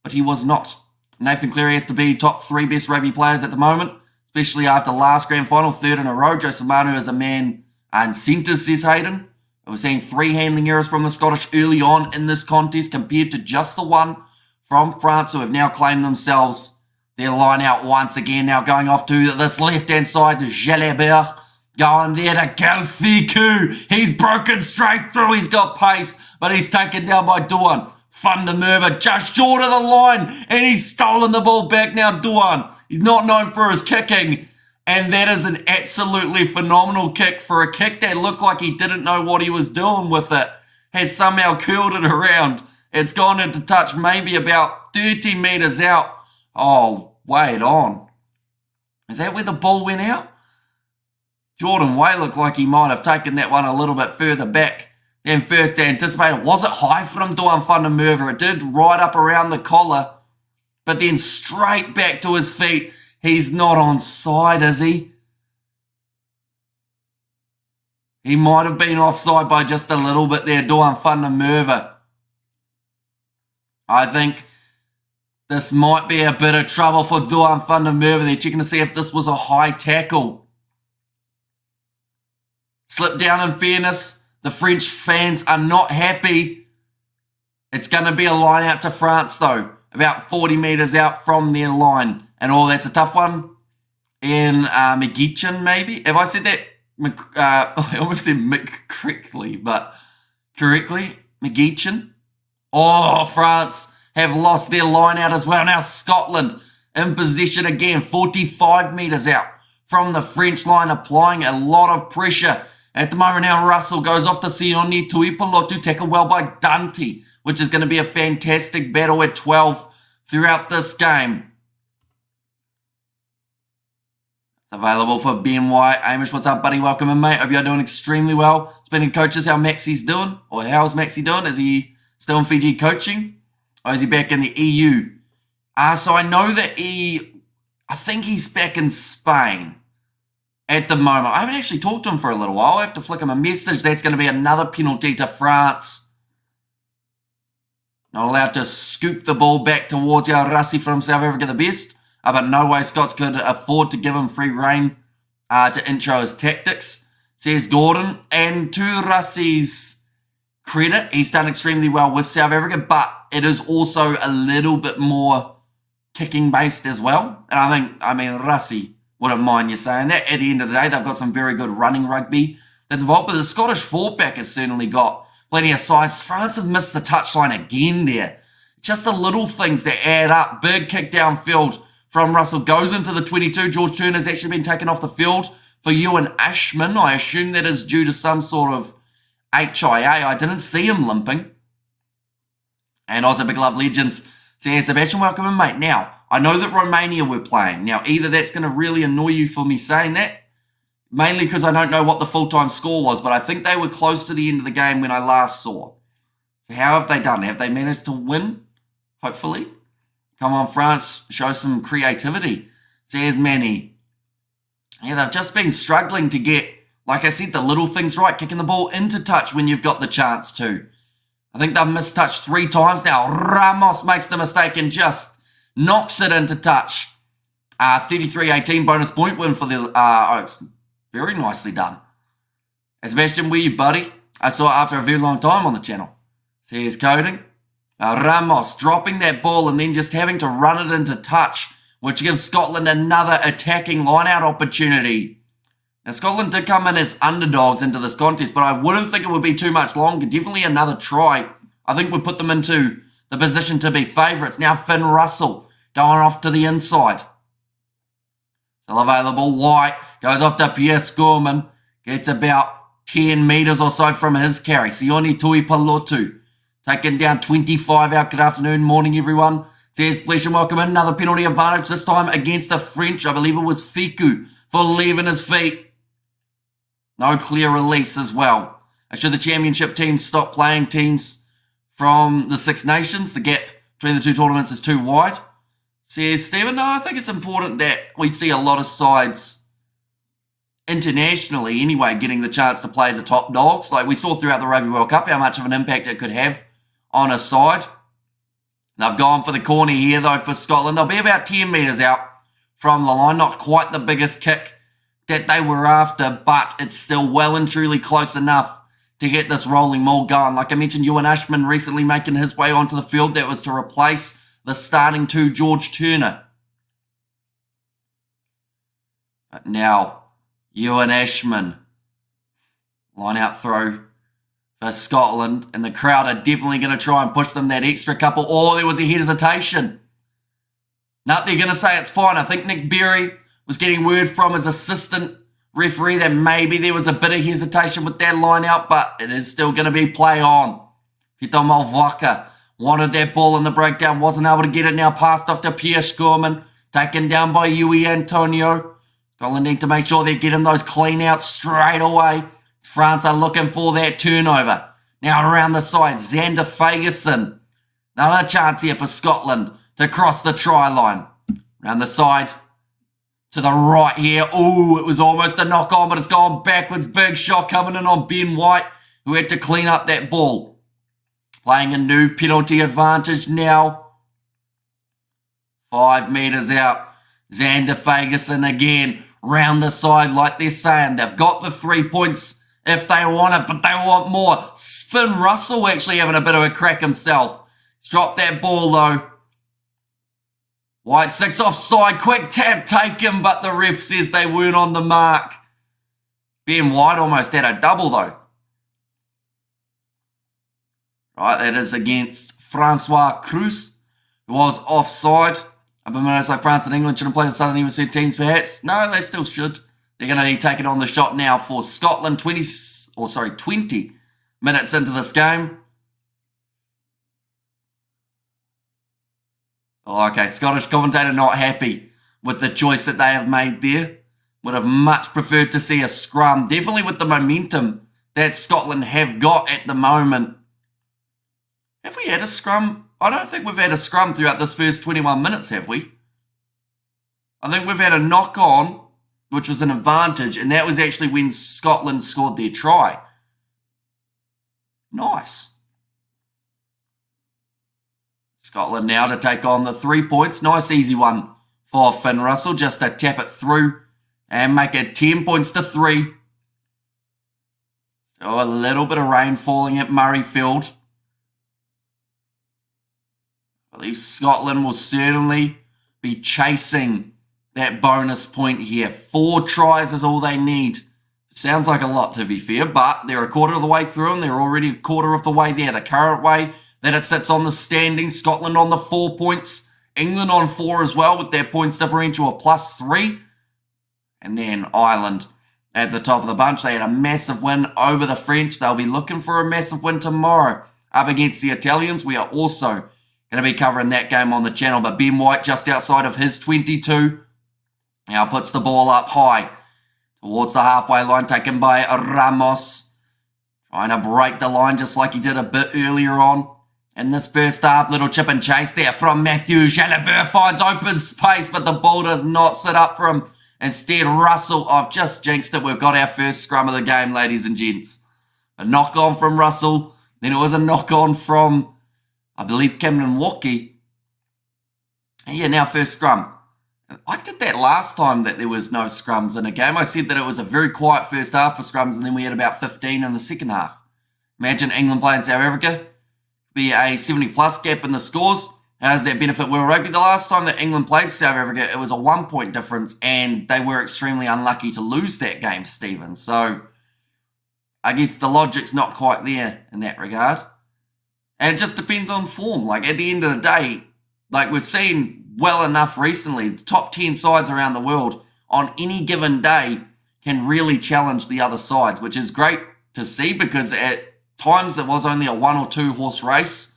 A: but he was not. Nathan Cleary has to be top 3 best rugby players at the moment, especially after last grand final, 3rd in a row. Joseph Manu is a man and centres, says Hayden. We're seeing 3 handling errors from the Scottish early on in this contest compared to just the one from France, who have now claimed themselves their line out once again. Now going off to this left-hand side to Jalabert. Going there to Galthiku. He's broken straight through. He's got pace, but he's taken down by Duan Whanamura just short of the line, and he's stolen the ball back now. Duan, he's not known for his kicking, and that is an absolutely phenomenal kick. For a kick that looked like he didn't know what he was doing with it, has somehow curled it around. It's gone into touch maybe about 30 metres out. Oh, wait on. Is that where the ball went out? Jordan Way looked like he might have taken that one a little bit further back than first anticipated. Was it high from Duan Whanamura? It did right up around the collar, but then straight back to his feet. He's not onside, is he? He might have been offside by just a little bit there, Duan Whanamura. I think this might be a bit of trouble for Duan Whanamura. They're checking to see if this was a high tackle. Slip down in fairness. The French fans are not happy. It's going to be a line out to France, though. About 40 metres out from their line. And that's a tough one. In McGeechan, maybe? Have I said that? I almost said correctly, but correctly? McGeechan? Oh, France have lost their line out as well. Now Scotland in possession again. 45 metres out from the French line, applying a lot of pressure. At the moment now, Russell goes off to Sione Tuipolotu, tackled well by Dante, which is going to be a fantastic battle at 12 throughout this game. It's available for Ben White. Amish, what's up, buddy? Welcome in, mate. Hope you're doing extremely well. Speaking of coaches, how Maxi's doing? Or how's Maxi doing? Is he still in Fiji coaching? Or is he back in the EU? So I know that I think he's back in Spain at the moment. I haven't actually talked to him for a little while. I have to flick him a message. That's going to be another penalty to France. Not allowed to scoop the ball back towards Rassi from South Africa the best. But no way Scots could afford to give him free rein to intro his tactics, says Gordon. And to Rassi's credit, he's done extremely well with South Africa, but it is also a little bit more kicking based as well. And I mean, Rassi wouldn't mind you saying that. At the end of the day, they've got some very good running rugby that's involved, but the Scottish fullback has certainly got plenty of size. France have missed the touchline again there. Just the little things that add up. Big kick downfield from Russell goes into the 22. George Turner has actually been taken off the field for Ewan Ashman. I assume that is due to some sort of HIA. I didn't see him limping. And also Big Love Legends says, Sebastian, welcome in, mate. Now, I know that Romania were playing. Now, either that's going to really annoy you for me saying that, mainly because I don't know what the full-time score was, but I think they were close to the end of the game when I last saw. So how have they done? Have they managed to win? Hopefully. Come on, France, show some creativity, says Manny. Yeah, they've just been struggling to get like I said, the little things right, kicking the ball into touch when you've got the chance to. I think they've missed touch 3 times now. Ramos makes the mistake and just knocks it into touch. 33-18 bonus point win for the Oaks. Very nicely done. Sebastian, where you, buddy? I saw it after a very long time on the channel. See his coding. Ramos dropping that ball and then just having to run it into touch, which gives Scotland another attacking line-out opportunity. Now, Scotland did come in as underdogs into this contest, but I wouldn't think it would be too much longer. Definitely another try. I think would put them into the position to be favourites. Now, Finn Russell going off to the inside. Still available. White goes off to Pierce Gorman. Gets about 10 metres or so from his carry. Sione Tuipulotu taken down 25 out. Good afternoon, morning, everyone. Says Flesh and welcome in. Another penalty advantage, this time against the French. I believe it was Fiku for leaving his feet. No clear release as well. Should the championship teams stop playing teams from the Six Nations? The gap between the two tournaments is too wide. Says Stephen, no, I think it's important that we see a lot of sides internationally anyway getting the chance to play the top dogs. Like we saw throughout the Rugby World Cup how much of an impact it could have on a side. They've gone for the corner here though for Scotland. They'll be about 10 metres out from the line. Not quite the biggest kick that they were after, but it's still well and truly close enough to get this rolling maul going. Like I mentioned, Ewan Ashman recently making his way onto the field. That was to replace the starting 2, George Turner. But now, Ewan Ashman, line out throw for Scotland, and the crowd are definitely going to try and push them that extra couple. Oh, there was a hesitation. No, they're going to say it's fine. I think Nick Berry was getting word from his assistant referee that maybe there was a bit of hesitation with that line out, but it is still going to be play on. Pito Malvaka wanted that ball in the breakdown, wasn't able to get it, now passed off to Pierce Gorman, taken down by Yui Antonio. Scotland need to make sure they're getting those clean outs straight away. France are looking for that turnover. Now around the side, Xander Fagerson. Another chance here for Scotland to cross the try line. Around the side, to the right here. Oh, it was almost a knock on, but it's gone backwards. Big shot coming in on Ben White, who had to clean up that ball. Playing a new penalty advantage now. 5 metres out. Xander Fagerson again. Round the side like they're saying. They've got the 3 points if they want it, but they want more. Finn Russell actually having a bit of a crack himself. He's dropped that ball though. White 6 offside, quick tap taken, but the ref says they weren't on the mark. Ben White almost had a double though. Right, that is against Francois Cruz, who was offside. I've been minutes like France and England shouldn't play the Southern Hemisphere teams perhaps. No, they still should. They're going to be taking on the shot now for Scotland, 20 minutes into this game. Oh, okay, Scottish commentator not happy with the choice that they have made there. Would have much preferred to see a scrum. Definitely with the momentum that Scotland have got at the moment. Have we had a scrum? I don't think we've had a scrum throughout this first 21 minutes, have we? I think we've had a knock-on, which was an advantage, and that was actually when Scotland scored their try. Nice. Scotland now to take on the 3 points. Nice easy one for Finn Russell, just to tap it through and make it 10 points to 3. Still a little bit of rain falling at Murrayfield. I believe Scotland will certainly be chasing that bonus point here. 4 tries is all they need. Sounds like a lot to be fair, but they're a quarter of the way through and they're already a quarter of the way there. The current way that it sits on the standings, Scotland on the 4 points, England on 4 as well with their points differential of +3. And then Ireland at the top of the bunch. They had a massive win over the French. They'll be looking for a massive win tomorrow up against the Italians. We are also going to be covering that game on the channel. But Ben White just outside of his 22. Now puts the ball up high towards the halfway line, taken by Ramos. Trying to break the line just like he did a bit earlier on. In this first half, little chip and chase there from Matthew Jalabert. Finds open space, but the ball does not sit up for him. Instead, Russell, I've just jinxed it. We've got our first scrum of the game, ladies and gents. A knock on from Russell. Then it was a knock on from, I believe, Camden Walkie. And yeah, now first scrum. I did that last time that there was no scrums in a game. I said that it was a very quiet first half for scrums, and then we had about 15 in the second half. Imagine England playing South Africa. Be a 70-plus gap in the scores. How does that benefit World Rugby? The last time that England played South Africa, it was a 1-point difference, and they were extremely unlucky to lose that game, Stephen. So I guess the logic's not quite there in that regard. And it just depends on form. Like, at the end of the day, like we've seen well enough recently, the top 10 sides around the world on any given day can really challenge the other sides, which is great to see because at times it was only a 1 or 2 horse race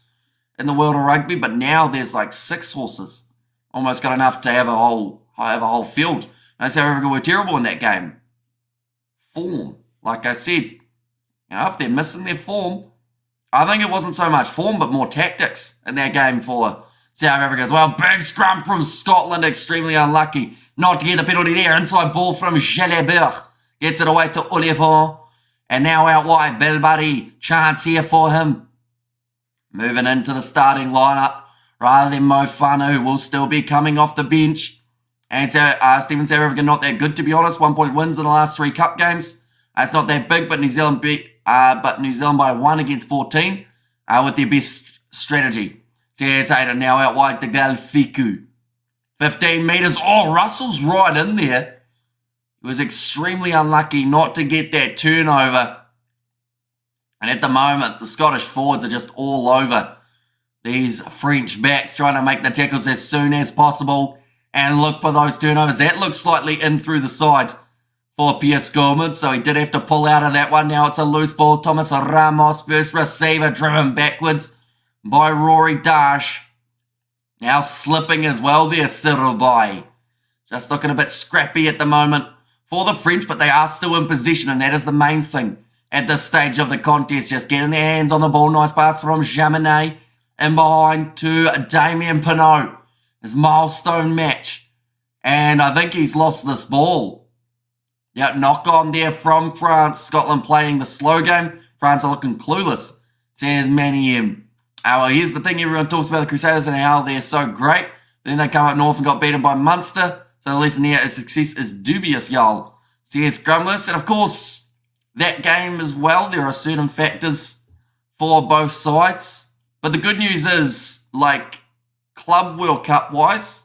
A: in the world of rugby, but now there's like 6 horses. Almost got enough to have a whole field. And South Africa were terrible in that game. Form, like I said, if they're missing their form, I think it wasn't so much form, but more tactics in that game for South Africa as well. Big scrum from Scotland, extremely unlucky not to get the penalty there. Inside ball from Jalabert. Gets it away to Oliver. And now out wide, Bilbari. Chance here for him. Moving into the starting lineup rather than Mofana, who will still be coming off the bench. And so Stephen, South Africa not that good, to be honest. 1 point wins in the last 3 cup games. It's not that big, but New Zealand by 1 against 14 with their best strategy. CSA now out wide to Galfiku. 15 metres. Oh, Russell's right in there. He was extremely unlucky not to get that turnover. And at the moment, the Scottish forwards are just all over these French backs, trying to make the tackles as soon as possible and look for those turnovers. That looks slightly in through the side for Pierre Skolman, so he did have to pull out of that one. Now it's a loose ball. Thomas Ramos, first receiver, driven backwards by Rory Dash. Now slipping as well there, Sirubai. Just looking a bit scrappy at the moment for the French, but they are still in position, and that is the main thing at this stage of the contest. Just getting their hands on the ball. Nice pass from Jaminet in behind to Damien Pinot. His milestone match. And I think he's lost this ball. Yeah, knock on there from France. Scotland playing the slow game. France are looking clueless, says Manny M. Well, here's the thing, everyone talks about the Crusaders and how they're so great. Then they come up north and got beaten by Munster. So the lesson there is success is dubious, y'all. Says Grumless. And of course, that game as well, there are certain factors for both sides. But the good news is, like, Club World Cup wise,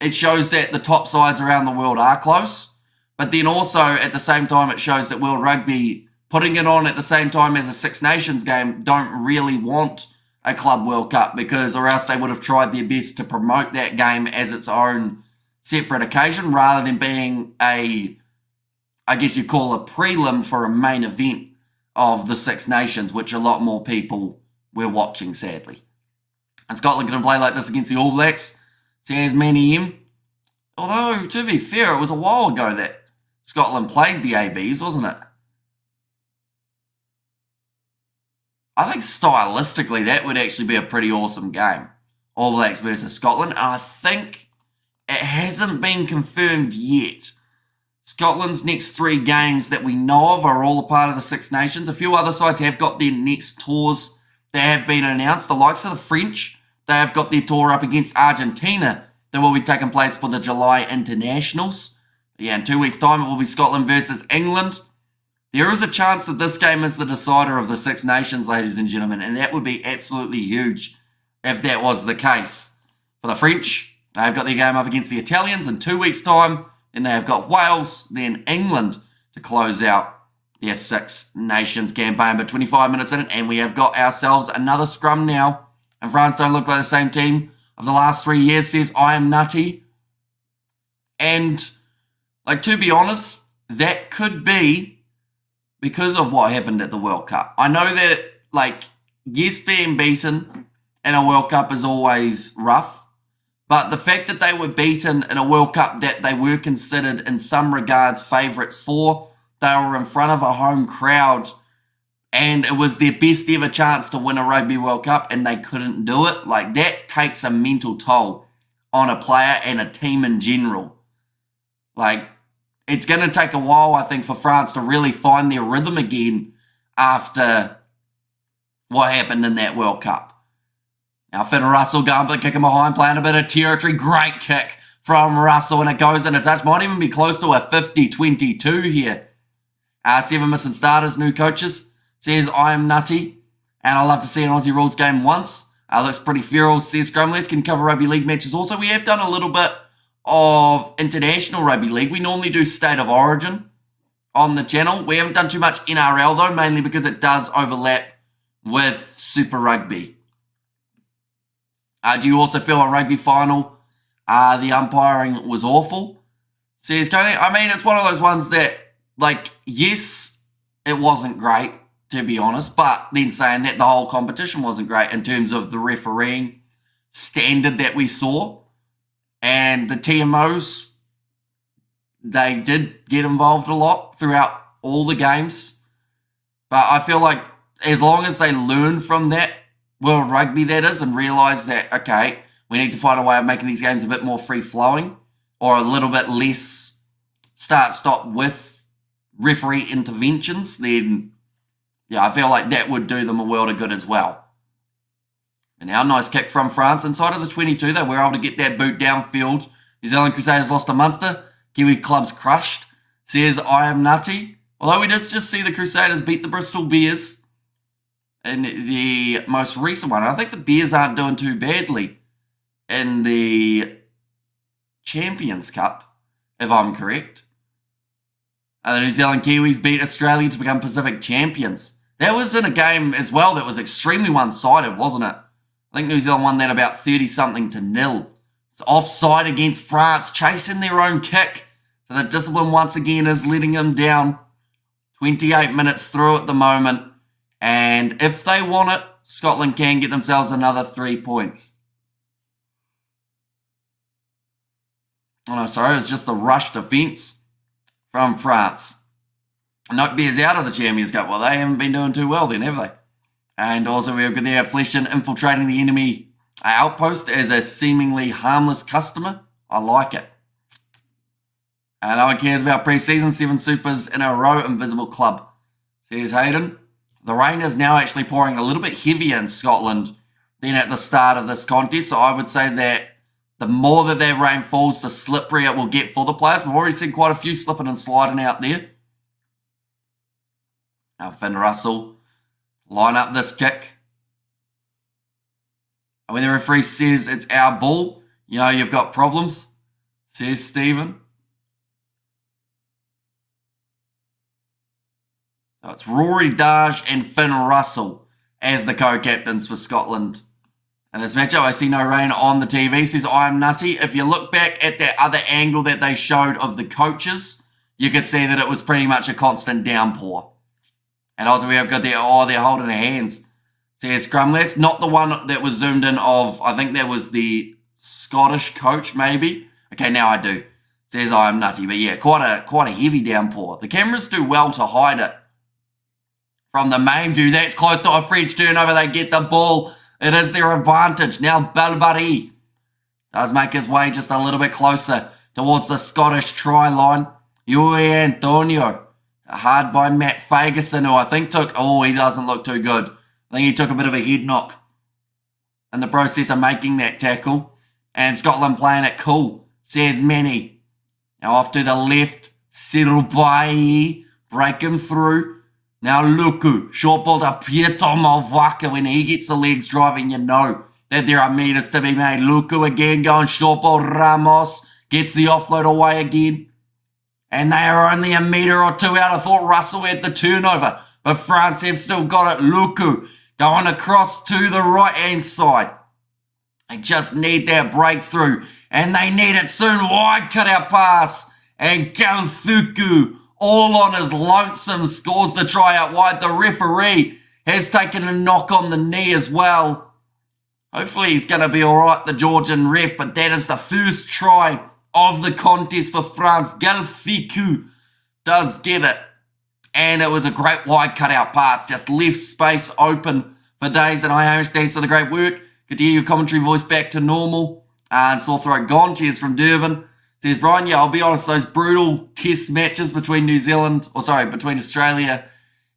A: it shows that the top sides around the world are close. But then also, at the same time, it shows that World Rugby, putting it on at the same time as a Six Nations game, don't really want a Club World Cup, because or else they would have tried their best to promote that game as its own separate occasion rather than being a, I guess you call a prelim for a main event of the Six Nations, which a lot more people were watching, sadly. And Scotland can play like this against the All Blacks, says Manny M. Although, to be fair, it was a while ago that Scotland played the ABs, wasn't it? I think stylistically that would actually be a pretty awesome game. All Blacks versus Scotland. And I think it hasn't been confirmed yet. Scotland's next 3 games that we know of are all a part of the Six Nations. A few other sides have got their next tours that have been announced. The likes of the French, they have got their tour up against Argentina that will be taking place for the July internationals. Yeah, in 2 weeks' time it will be Scotland versus England. There is a chance that this game is the decider of the Six Nations, ladies and gentlemen, and that would be absolutely huge if that was the case. For the French, they've got their game up against the Italians in 2 weeks' time. Then they have got Wales, then England to close out their Six Nations campaign. But 25 minutes in, and we have got ourselves another scrum now. And France don't look like the same team of the last 3 years, says I am nutty. And, like, to be honest, that could be because of what happened at the World Cup. I know that, like, yes, being beaten in a World Cup is always rough, but the fact that they were beaten in a World Cup that they were considered in some regards favourites for, they were in front of a home crowd, and it was their best ever chance to win a Rugby World Cup, and they couldn't do it. Like, that takes a mental toll on a player and a team in general. Like, it's going to take a while, I think, for France to really find their rhythm again after what happened in that World Cup. Now, Finn Russell going for the kick in behind, playing a bit of territory. Great kick from Russell, and it goes in a touch. Might even be close to a 50-22 here. 7 missing starters, new coaches. Says, I am nutty, and I love to see an Aussie rules game once. Looks pretty feral, says Scrumless. Can cover rugby league matches also. We have done a little bit of international rugby league. We normally do state of origin on the channel. We haven't done too much NRL though, mainly because it does overlap with Super Rugby. Do you also feel on rugby final the umpiring was awful? Says Tony. I mean, it's one of those ones that, like, yes, it wasn't great, to be honest, but then saying that the whole competition wasn't great in terms of the refereeing standard that we saw. And the TMOs, they did get involved a lot throughout all the games. But I feel like as long as they learn from that, World Rugby that is, and realise that, okay, we need to find a way of making these games a bit more free-flowing or a little bit less start-stop with referee interventions, then, yeah, I feel like that would do them a world of good as well. And now, nice kick from France. Inside of the 22, they were able to get that boot downfield. New Zealand Crusaders lost to Munster. Kiwi clubs crushed. Says, I am nutty. Although we did just see the Crusaders beat the Bristol Bears in the most recent one. I think the Bears aren't doing too badly in the Champions Cup, if I'm correct. The New Zealand Kiwis beat Australia to become Pacific champions. That was in a game as well that was extremely one-sided, wasn't it? I think New Zealand won that about 30-something to 0. It's offside against France, chasing their own kick. So the discipline once again is letting them down. 28 minutes through at the moment. And if they want it, Scotland can get themselves another 3 points. Oh no, sorry, it's just a rush defence from France. Note Bears out of the Champions Cup. Well, they haven't been doing too well then, have they? And also we've got there Fleshton infiltrating the enemy outpost as a seemingly harmless customer. I like it. And no one cares about pre-season. 7 supers in a row, invisible club. Says Hayden. The rain is now actually pouring a little bit heavier in Scotland than at the start of this contest. So I would say that the more that rain falls, the slipperier it will get for the players. We've already seen quite a few slipping and sliding out there. Now Finn Russell line up this kick. And when the referee says it's our ball, you know you've got problems, says Stephen. So it's Rory Darge and Finn Russell as the co-captains for Scotland. And this matchup, I see no rain on the TV, says I am nutty. If you look back at that other angle that they showed of the coaches, you could see that it was pretty much a constant downpour. And also we have got there, they're holding their hands. Says Scrum. That's not the one that was zoomed in of, I think that was the Scottish coach, maybe. Okay, now I do. Says I am nutty. But yeah, quite a heavy downpour. The cameras do well to hide it. From the main view, that's close to a French turnover. They get the ball. It is their advantage. Now Balbari does make his way just a little bit closer towards the Scottish try line. Yuri Antonio, hard by Matt Fagerson, who I think he doesn't look too good. I think he took a bit of a head knock in the process of making that tackle. And Scotland playing it cool, says Manny. Now off to the left, Sirubai breaking through. Now Luku, short ball to Pietro Malvaca. When he gets the legs driving, you know that there are meters to be made. Luku again going short ball. Ramos gets the offload away again. And they are only a metre or two out. I thought Russell had the turnover, but France have still got it. Luku going across to the right-hand side. They just need that breakthrough, and they need it soon. Wide cut-out pass, and Galfuku, all on his lonesome, scores the try out wide. The referee has taken a knock on the knee as well. Hopefully he's going to be all right, the Georgian ref, but that is the first try of the contest for France. Galfuku does get it. And it was a great wide cut-out pass. Just left space open for Days. And I Hamish, thanks for the great work. Good to hear your commentary voice back to normal. And sore throat gone. Cheers from Durban. Says Brian, yeah, I'll be honest, those brutal test matches between between Australia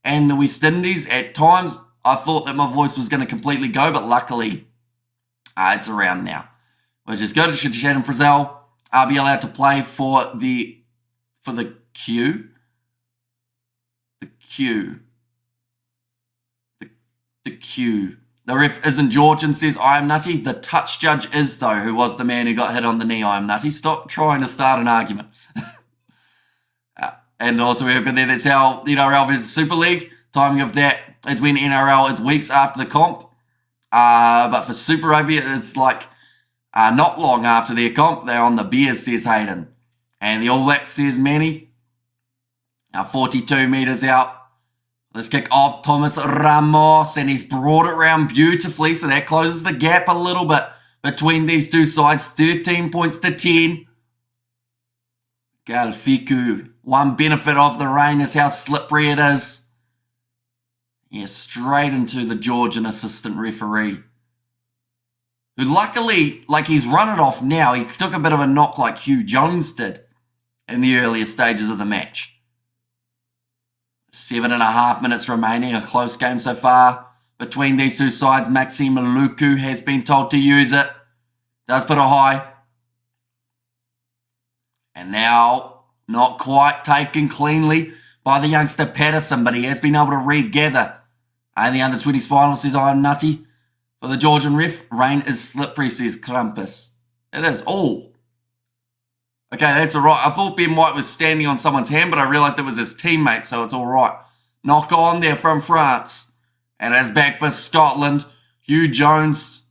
A: and the West Indies, at times I thought that my voice was going to completely go, but luckily it's around now, which is good. Should Shannon Frizzell be allowed to play for the Q? The Q. The ref isn't Georgian, says I am nutty. The touch judge is, though, who was the man who got hit on the knee. I am nutty. Stop trying to start an argument. And also we have got there, that's how NRL versus Super League. Timing of that is when NRL is weeks after the comp. But for Super Rugby, it's like not long after their comp. They're on the beers, says Hayden. And the All Blacks, says Manny. 42 metres out. Let's kick off Thomas Ramos, and he's brought it around beautifully, so that closes the gap a little bit between these two sides. 13 points to 10. Galfiku. One benefit of the rain is how slippery it is. Yeah, straight into the Georgian assistant referee, who luckily, he's run it off now. He took a bit of a knock like Hugh Jones did in the earlier stages of the match. 7.5 minutes remaining, a close game so far between these two sides. Maxime Luku has been told to use it. Does put a high. And now, not quite taken cleanly by the youngster Patterson, but he has been able to regather. And the under-20s final, says I am nutty. For the Georgian ref, rain is slippery, says Krampus. It is. Oh. Okay, that's all right. I thought Ben White was standing on someone's hand, but I realised it was his teammate, so it's all right. Knock on there from France. And it's back for Scotland. Hugh Jones.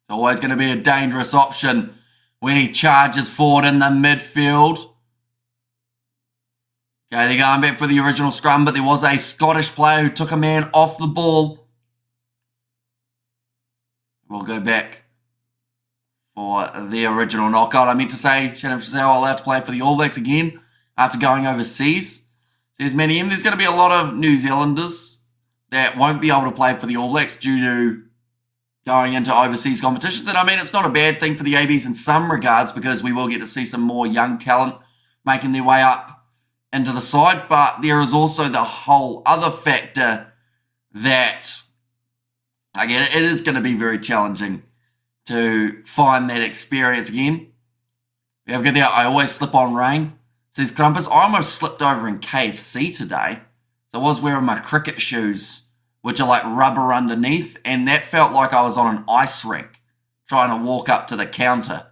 A: It's always going to be a dangerous option when he charges forward in the midfield. Okay, they're going back for the original scrum, but there was a Scottish player who took a man off the ball. We'll go back for the original knockout. I meant to say, Shannon Frizzell allowed to play for the All Blacks again after going overseas. Says Manny M, there's going to be a lot of New Zealanders that won't be able to play for the All Blacks due to going into overseas competitions. And I mean, it's not a bad thing for the ABs in some regards, because we will get to see some more young talent making their way up into the side. But there is also the whole other factor that, again, it is going to be very challenging to find that experience again. We have got there, I always slip on rain, says Crumpus. I almost slipped over in KFC today. So I was wearing my cricket shoes, which are like rubber underneath, and that felt like I was on an ice rink trying to walk up to the counter.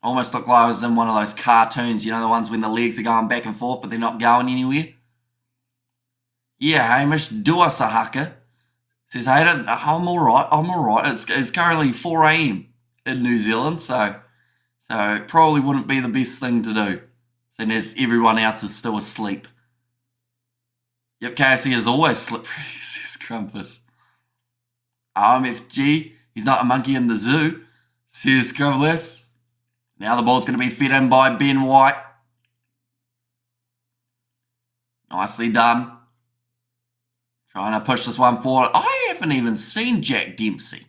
A: Almost looked like I was in one of those cartoons, you know, the ones when the legs are going back and forth, but they're not going anywhere. Yeah, Hamish, do us a haka. Says, Hayden, I'm all right. It's currently 4 a.m. in New Zealand, so it probably wouldn't be the best thing to do, seeing as everyone else is still asleep. Yep, KFC is always slippery, says Crumpus. RMFG, he's not a monkey in the zoo, says Scrubbless. Now the ball's going to be fed in by Ben White. Nicely done. Trying to push this one forward. I haven't even seen Jack Dempsey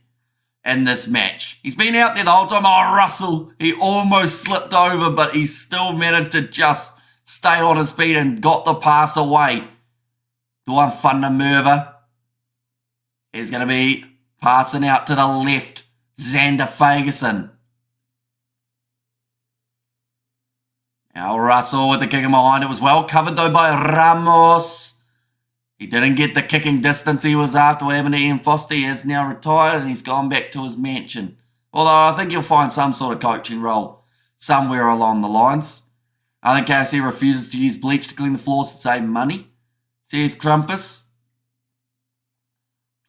A: in this match. He's been out there the whole time. Oh, Russell, he almost slipped over, but he still managed to just stay on his feet and got the pass away. Duan Fundermerva is going to be passing out to the left. Xander Fagerson. Now Russell with the kick in behind. It was well covered though by Ramos. He didn't get the kicking distance he was after. What happened to Ian Foster? He is now retired and he's gone back to his mansion. Although I think he'll find some sort of coaching role somewhere along the lines. I think KFC refuses to use bleach to clean the floors to save money, says Crumpus.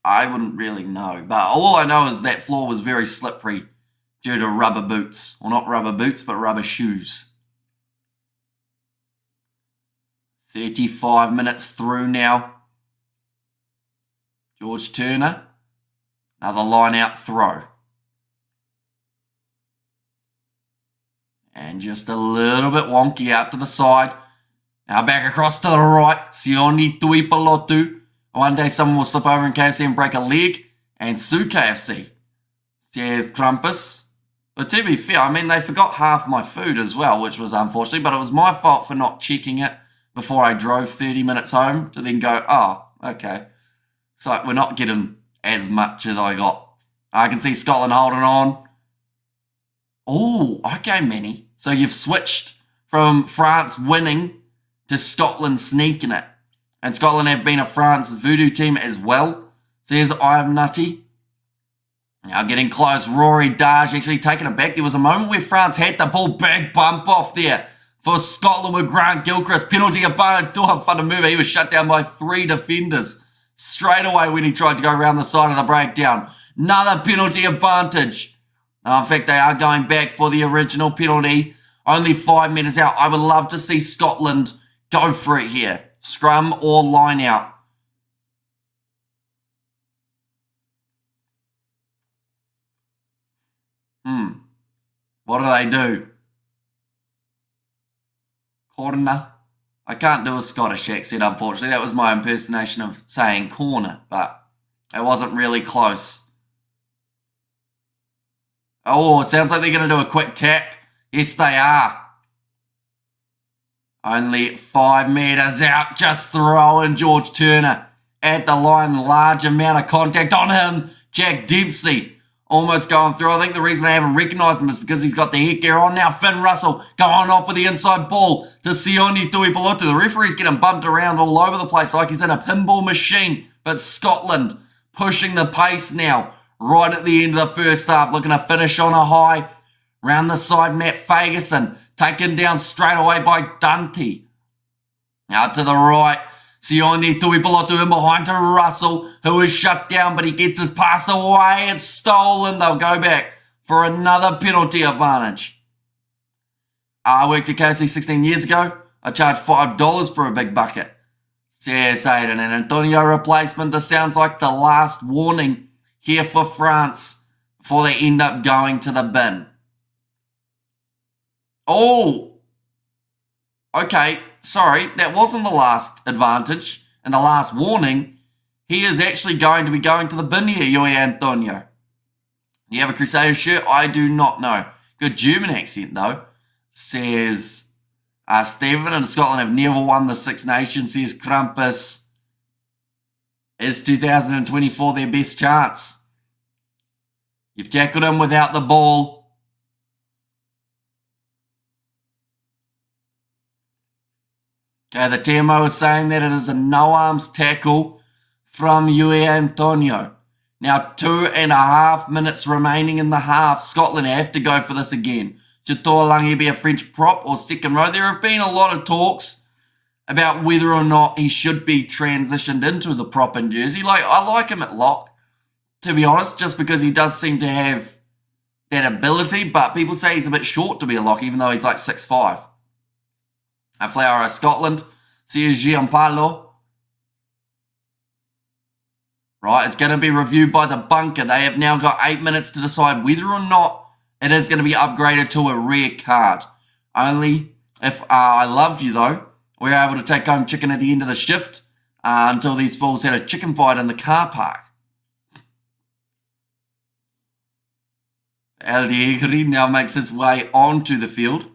A: I wouldn't really know, but all I know is that floor was very slippery due to rubber boots. Well, not rubber boots, but rubber shoes. 35 minutes through now. George Turner, another line-out throw. And just a little bit wonky out to the side. Now back across to the right. Sione Tuipalotu. One day someone will slip over in KFC and break a leg. And sue KFC, says Crumpus. But to be fair, I mean, they forgot half my food as well, which was unfortunate, but it was my fault for not checking it before I drove 30 minutes home to then go, oh, okay. So we're not getting as much as I got. I can see Scotland holding on. Oh, okay, Manny. So you've switched from France winning to Scotland sneaking it. And Scotland have been a France voodoo team as well. Says I am nutty. Now getting close, Rory Darge actually taking it back. There was a moment where France had the ball, big bump off there for Scotland with Grant Gilchrist. Penalty advantage, Whanamura. He was shut down by 3 defenders straight away when he tried to go around the side of the breakdown. Another penalty advantage. In fact, they are going back for the original penalty. Only 5 metres out. I would love to see Scotland go for it here. Scrum or line out. What do? Corner. I can't do a Scottish accent, unfortunately. That was my impersonation of saying corner, but it wasn't really close. Oh, it sounds like they're going to do a quick tap. Yes, they are. Only 5 metres out. Just throwing George Turner at the line. Large amount of contact on him. Jack Dempsey almost going through. I think the reason I haven't recognised him is because he's got the headgear on now. Finn Russell going off with the inside ball to Sione Tuipulotu. The referee's getting bumped around all over the place like he's in a pinball machine. But Scotland pushing the pace now right at the end of the first half. Looking to finish on a high. Round the side, Matt Fagerson taken down straight away by Dante. Out to the right. Sione Tuipulotu in behind to Russell, who is shut down, but he gets his pass away. It's stolen. They'll go back for another penalty advantage. I worked at KFC 16 years ago. I charged $5 for a big bucket. Says Aiden, an Antonio replacement. This sounds like the last warning here for France before they end up going to the bin. Oh, okay. Sorry, that wasn't the last advantage and the last warning. He is actually going to be going to the bin here, Yui Antonio. Do you have a Crusader shirt? I do not know. Good German accent, though. Says Stephen, and Scotland have never won the Six Nations. Says Krampus. Is 2024 their best chance? You've tackled him without the ball. Okay, the TMO is saying that it is a no-arms tackle from Yui Antonio. Now, 2.5 minutes remaining in the half. Scotland have to go for this again. Should Tuolangi be a French prop or second row? There have been a lot of talks about whether or not he should be transitioned into the prop in jersey. I like him at lock, to be honest, just because he does seem to have that ability, but people say he's a bit short to be a lock, even though he's like 6'5". A flower of Scotland. See Gianpaolo. Right, it's going to be reviewed by the bunker. They have now got 8 minutes to decide whether or not it is going to be upgraded to a rare card. Only if I loved you, though, we're able to take home chicken at the end of the shift until these fools had a chicken fight in the car park. El Diegri now makes his way onto the field.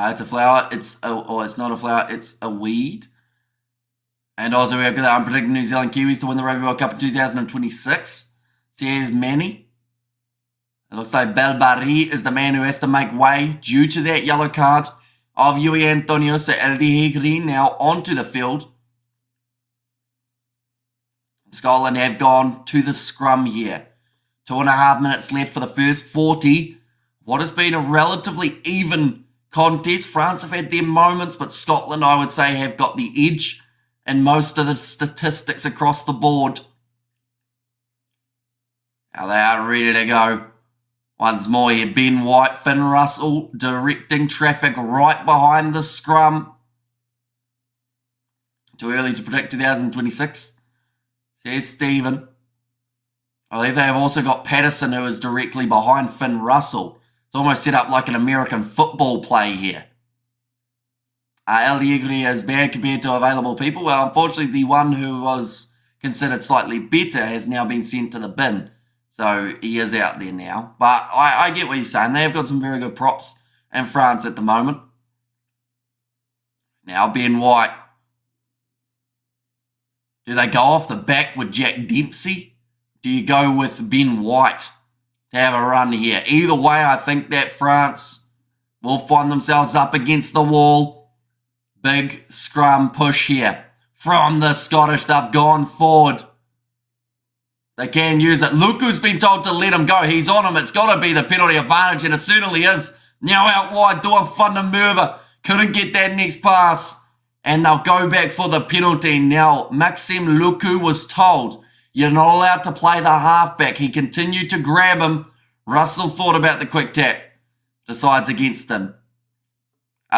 A: It's a flower. It's not a flower. It's a weed. And also we have got I'm predicting New Zealand Kiwis to win the Rugby World Cup in 2026. So here's Manny. It looks like Belbari is the man who has to make way due to that yellow card of Yui Antonio. So El Diegri now onto the field. Scotland have gone to the scrum here. 2.5 minutes left for the first 40. What has been a relatively even contest. France have had their moments, but Scotland, I would say, have got the edge in most of the statistics across the board. Now they are ready to go. Once more here, Ben White, Finn Russell directing traffic right behind the scrum. Too early to predict 2026. Says Stephen. I believe they have also got Patterson, who is directly behind Finn Russell. It's almost set up like an American football play here. El Diegri is bad compared to available people. Well, unfortunately, the one who was considered slightly better, has now been sent to the bin. So he is out there now. But I get what you're saying. They have got some very good props in France at the moment. Now, Ben White. Do they go off the back with Jack Dempsey? Do you go with Ben White to have a run here? Either way, I think that France will find themselves up against the wall. Big scrum push here from the Scottish. They've gone forward. They can use it. Luku's been told to let him go. He's on him. It's got to be the penalty advantage, and it certainly is. Now out wide, doing fun to Murva. Couldn't get that next pass. And they'll go back for the penalty. Now, Maxime Luku was told, you're not allowed to play the halfback. He continued to grab him. Russell thought about the quick tap. Decides against him.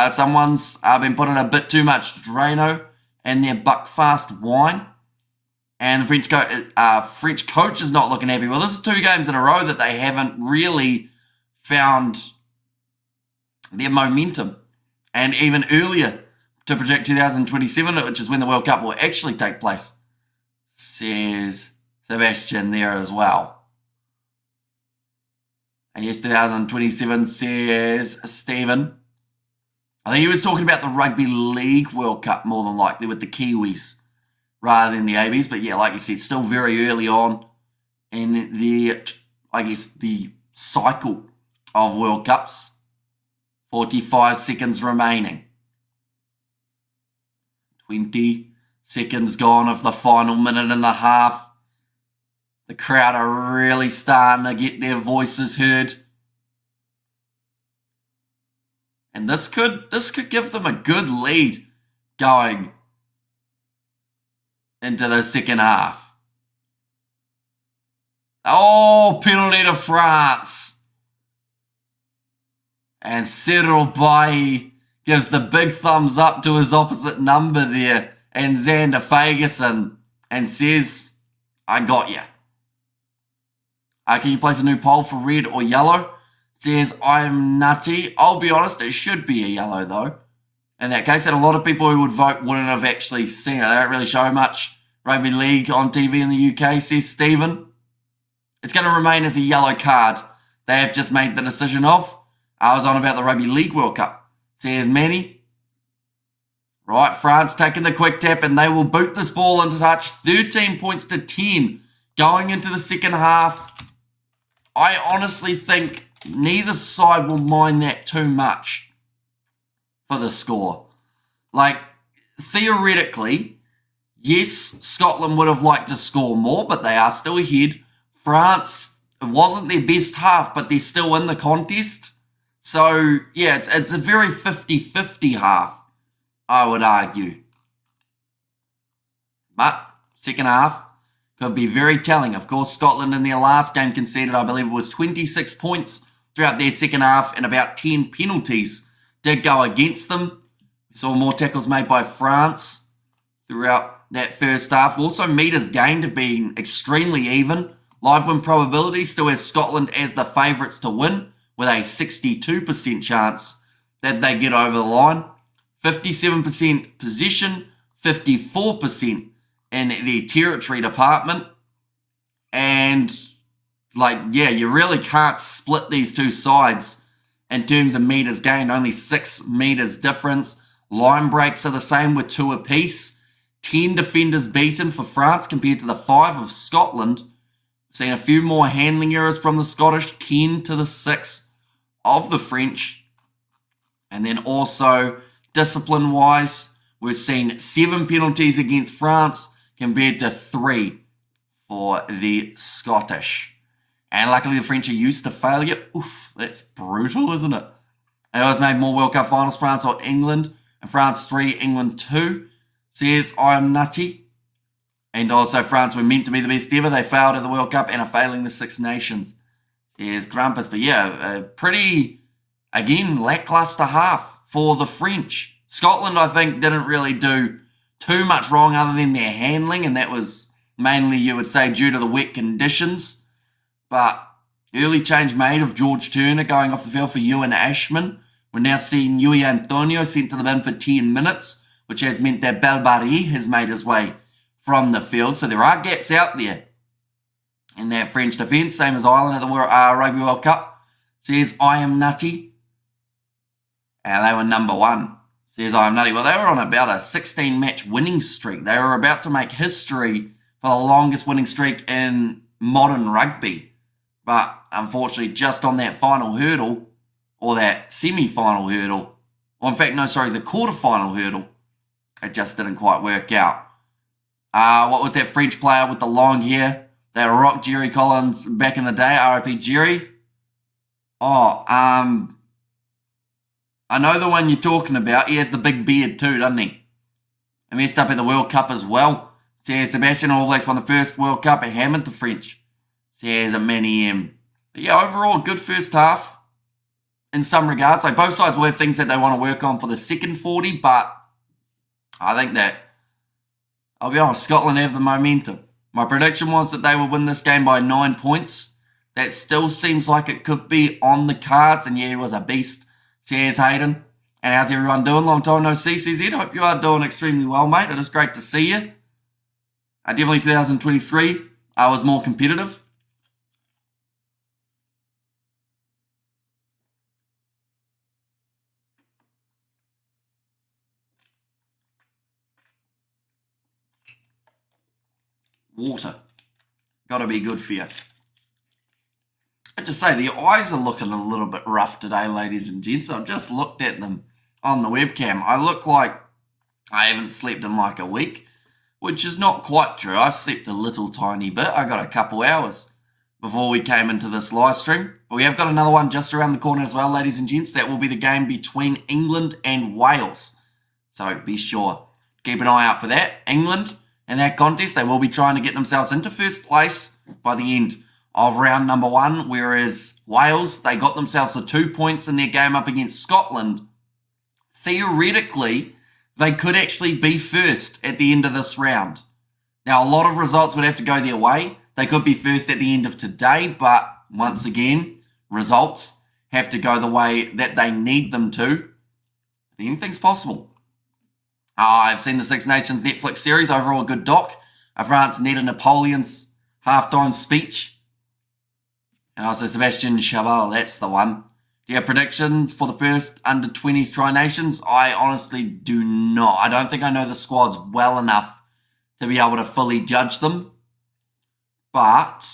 A: Someone's been putting a bit too much Drano in their Buckfast wine. And the French coach is not looking happy. Well, this is 2 games in a row that they haven't really found their momentum. And even earlier to predict 2027, which is when the World Cup will actually take place, says Sebastian there as well. And yes, 2027 says Stephen. I think he was talking about the Rugby League World Cup more than likely with the Kiwis rather than the ABs. But yeah, like you said, still very early on in the cycle of World Cups. 45 seconds remaining. 20 seconds gone of the final minute and a half. The crowd are really starting to get their voices heard. And this could give them a good lead going into the second half. Oh, penalty to France. And Cyril Bailly gives the big thumbs up to his opposite number there and Xander Fagerson and says, I got you. Can you place a new poll for red or yellow? Says, I'm nutty. I'll be honest, it should be a yellow though. In that case, and a lot of people who would vote wouldn't have actually seen it. They don't really show much rugby league on TV in the UK, says Stephen. It's going to remain as a yellow card. They have just made the decision of. I was on about the Rugby League World Cup. Says Manny. Right, France taking the quick tap and they will boot this ball into touch. 13 points to 10 going into the second half. I honestly think neither side will mind that too much for the score. Like, theoretically, yes, Scotland would have liked to score more, but they are still ahead. France, it wasn't their best half, but they're still in the contest. So, yeah, it's a very 50-50 half, I would argue. But, second half could be very telling. Of course, Scotland in their last game conceded, I believe it was 26 points throughout their second half, and about 10 penalties did go against them. We saw more tackles made by France throughout that first half. Also, metres gained have been extremely even. Live win probability still has Scotland as the favourites to win, with a 62% chance that they get over the line. 57% possession, 54% in the territory department. And, you really can't split these two sides in terms of metres gained. Only 6 metres difference. Line breaks are the same with 2 apiece. 10 defenders beaten for France compared to the 5 of Scotland. We've seen a few more handling errors from the Scottish, 10 to the 6 of the French. And then also, discipline-wise, we've seen 7 penalties against France compared to 3 for the Scottish. And luckily the French are used to failure. Oof, that's brutal, isn't it? And it was made more World Cup finals, France or England. And France 3, England 2. Says, I am nutty. And also France were meant to be the best ever. They failed at the World Cup and are failing the Six Nations. Says Grumpus. But yeah, a pretty, again, lackluster half for the French. Scotland, I think, didn't really do too much wrong other than their handling. And that was mainly, you would say, due to the wet conditions. But early change made of George Turner going off the field for Ewan Ashman. We're now seeing Yui Antonio sent to the bin for 10 minutes, which has meant that Belbari has made his way from the field. So there are gaps out there in that French defence, same as Ireland at the Rugby World Cup. Says I am nutty. And they were number 1. Says I am nutty. Well, they were on about a 16-match winning streak. They were about to make history for the longest winning streak in modern rugby. But unfortunately, just on that final hurdle, or that semi-final hurdle, or in fact, no, sorry, the quarter-final hurdle, it just didn't quite work out. What was that French player with the long hair that rocked Jerry Collins back in the day? R.I.P. Jerry. I know the one you're talking about. He has the big beard too, doesn't he? He messed up at the World Cup as well. Says Sebastian All Blacks won the first World Cup and hammered the French. Says a many M. But yeah, overall, good first half in some regards. Like both sides were things that they want to work on for the second 40, but I think that, I'll be honest, Scotland have the momentum. My prediction was that they would win this game by 9 points. That still seems like it could be on the cards, and yeah, he was a beast. Says Hayden. And how's everyone doing? Long time no see, CZ. Hope you are doing extremely well, mate. It is great to see you. Definitely 2023, I was more competitive. Water. Gotta be good for you. I just say, the eyes are looking a little bit rough today, ladies and gents. I've just looked at them on the webcam. I look like I haven't slept in like a week, which is not quite true. I slept a little tiny bit. I got a couple hours before we came into this live stream. But we have got another one just around the corner as well, ladies and gents. That will be the game between England and Wales. So be sure, keep an eye out for that. England, in that contest, they will be trying to get themselves into first place by the end of round number 1, whereas Wales, they got themselves the 2 points in their game up against Scotland. Theoretically, they could actually be first at the end of this round. Now, a lot of results would have to go their way. They could be first at the end of today, but once again, results have to go the way that they need them to. Anything's possible. I've seen the Six Nations Netflix series, overall a good doc. France needed Napoleon's halftime speech. And also Sebastian Chaval, that's the one. Do you have predictions for the first under-20s Tri-Nations? I honestly do not. I don't think I know the squads well enough to be able to fully judge them. But,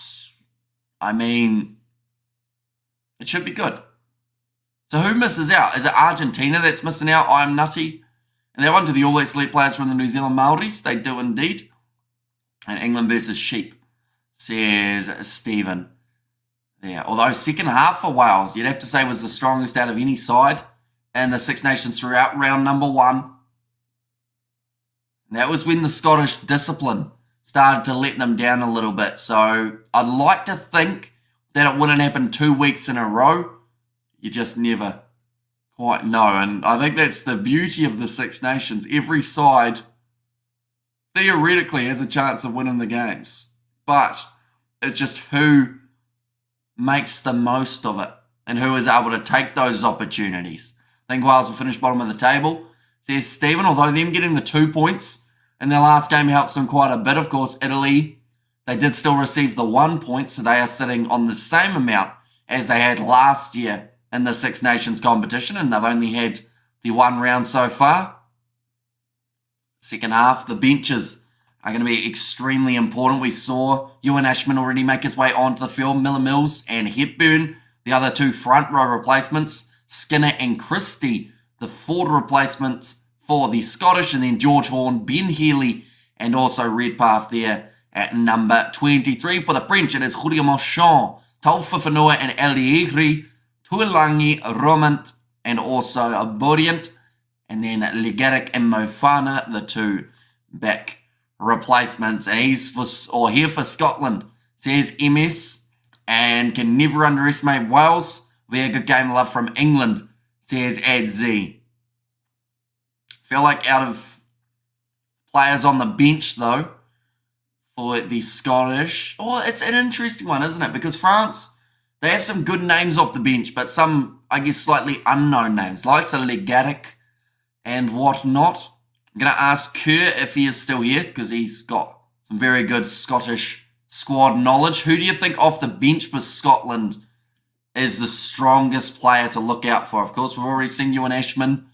A: I mean, it should be good. So who misses out? Is it Argentina that's missing out? I'm nutty. And that one to the All Blacks select players from the New Zealand Maoris. They do indeed. And England versus Sheep, says Stephen. Yeah, although second half for Wales, you'd have to say was the strongest out of any side in the Six Nations throughout round number 1. And that was when the Scottish discipline started to let them down a little bit. So I'd like to think that it wouldn't happen 2 weeks in a row. You just never quite know. And I think that's the beauty of the Six Nations. Every side theoretically has a chance of winning the games. But it's just who makes the most of it and who is able to take those opportunities. I think Wales will finish bottom of the table. Says Stephen, although them getting the 2 points in their last game helps them quite a bit. Of course, Italy, they did still receive the 1 point, so they are sitting on the same amount as they had last year in the Six Nations competition, and they've only had the 1 round so far. Second half, the benches are going to be extremely important. We saw Ewan Ashman already make his way onto the field. Miller Mills and Hepburn, the other 2 front row replacements. Skinner and Christie, the forward replacements for the Scottish. And then George Horn, Ben Healy, and also Redpath there at number 23. For the French, it is Julio Monchamp, Taufafanua and Elieri, Tuilangi, Romant, and also Bodient. And then Legaric and Mofana, the 2 back replacements. And he's here for Scotland, says MS, and can never underestimate Wales. Be a good game of love from England, says Ad Z. Feel like out of players on the bench though for the Scottish, it's an interesting one, isn't it? Because France, they have some good names off the bench, but some, I guess, slightly unknown names, like Legaric and whatnot. I'm going to ask Kerr if he is still here, because he's got some very good Scottish squad knowledge. Who do you think off the bench for Scotland is the strongest player to look out for? Of course, we've already seen Ewan Ashman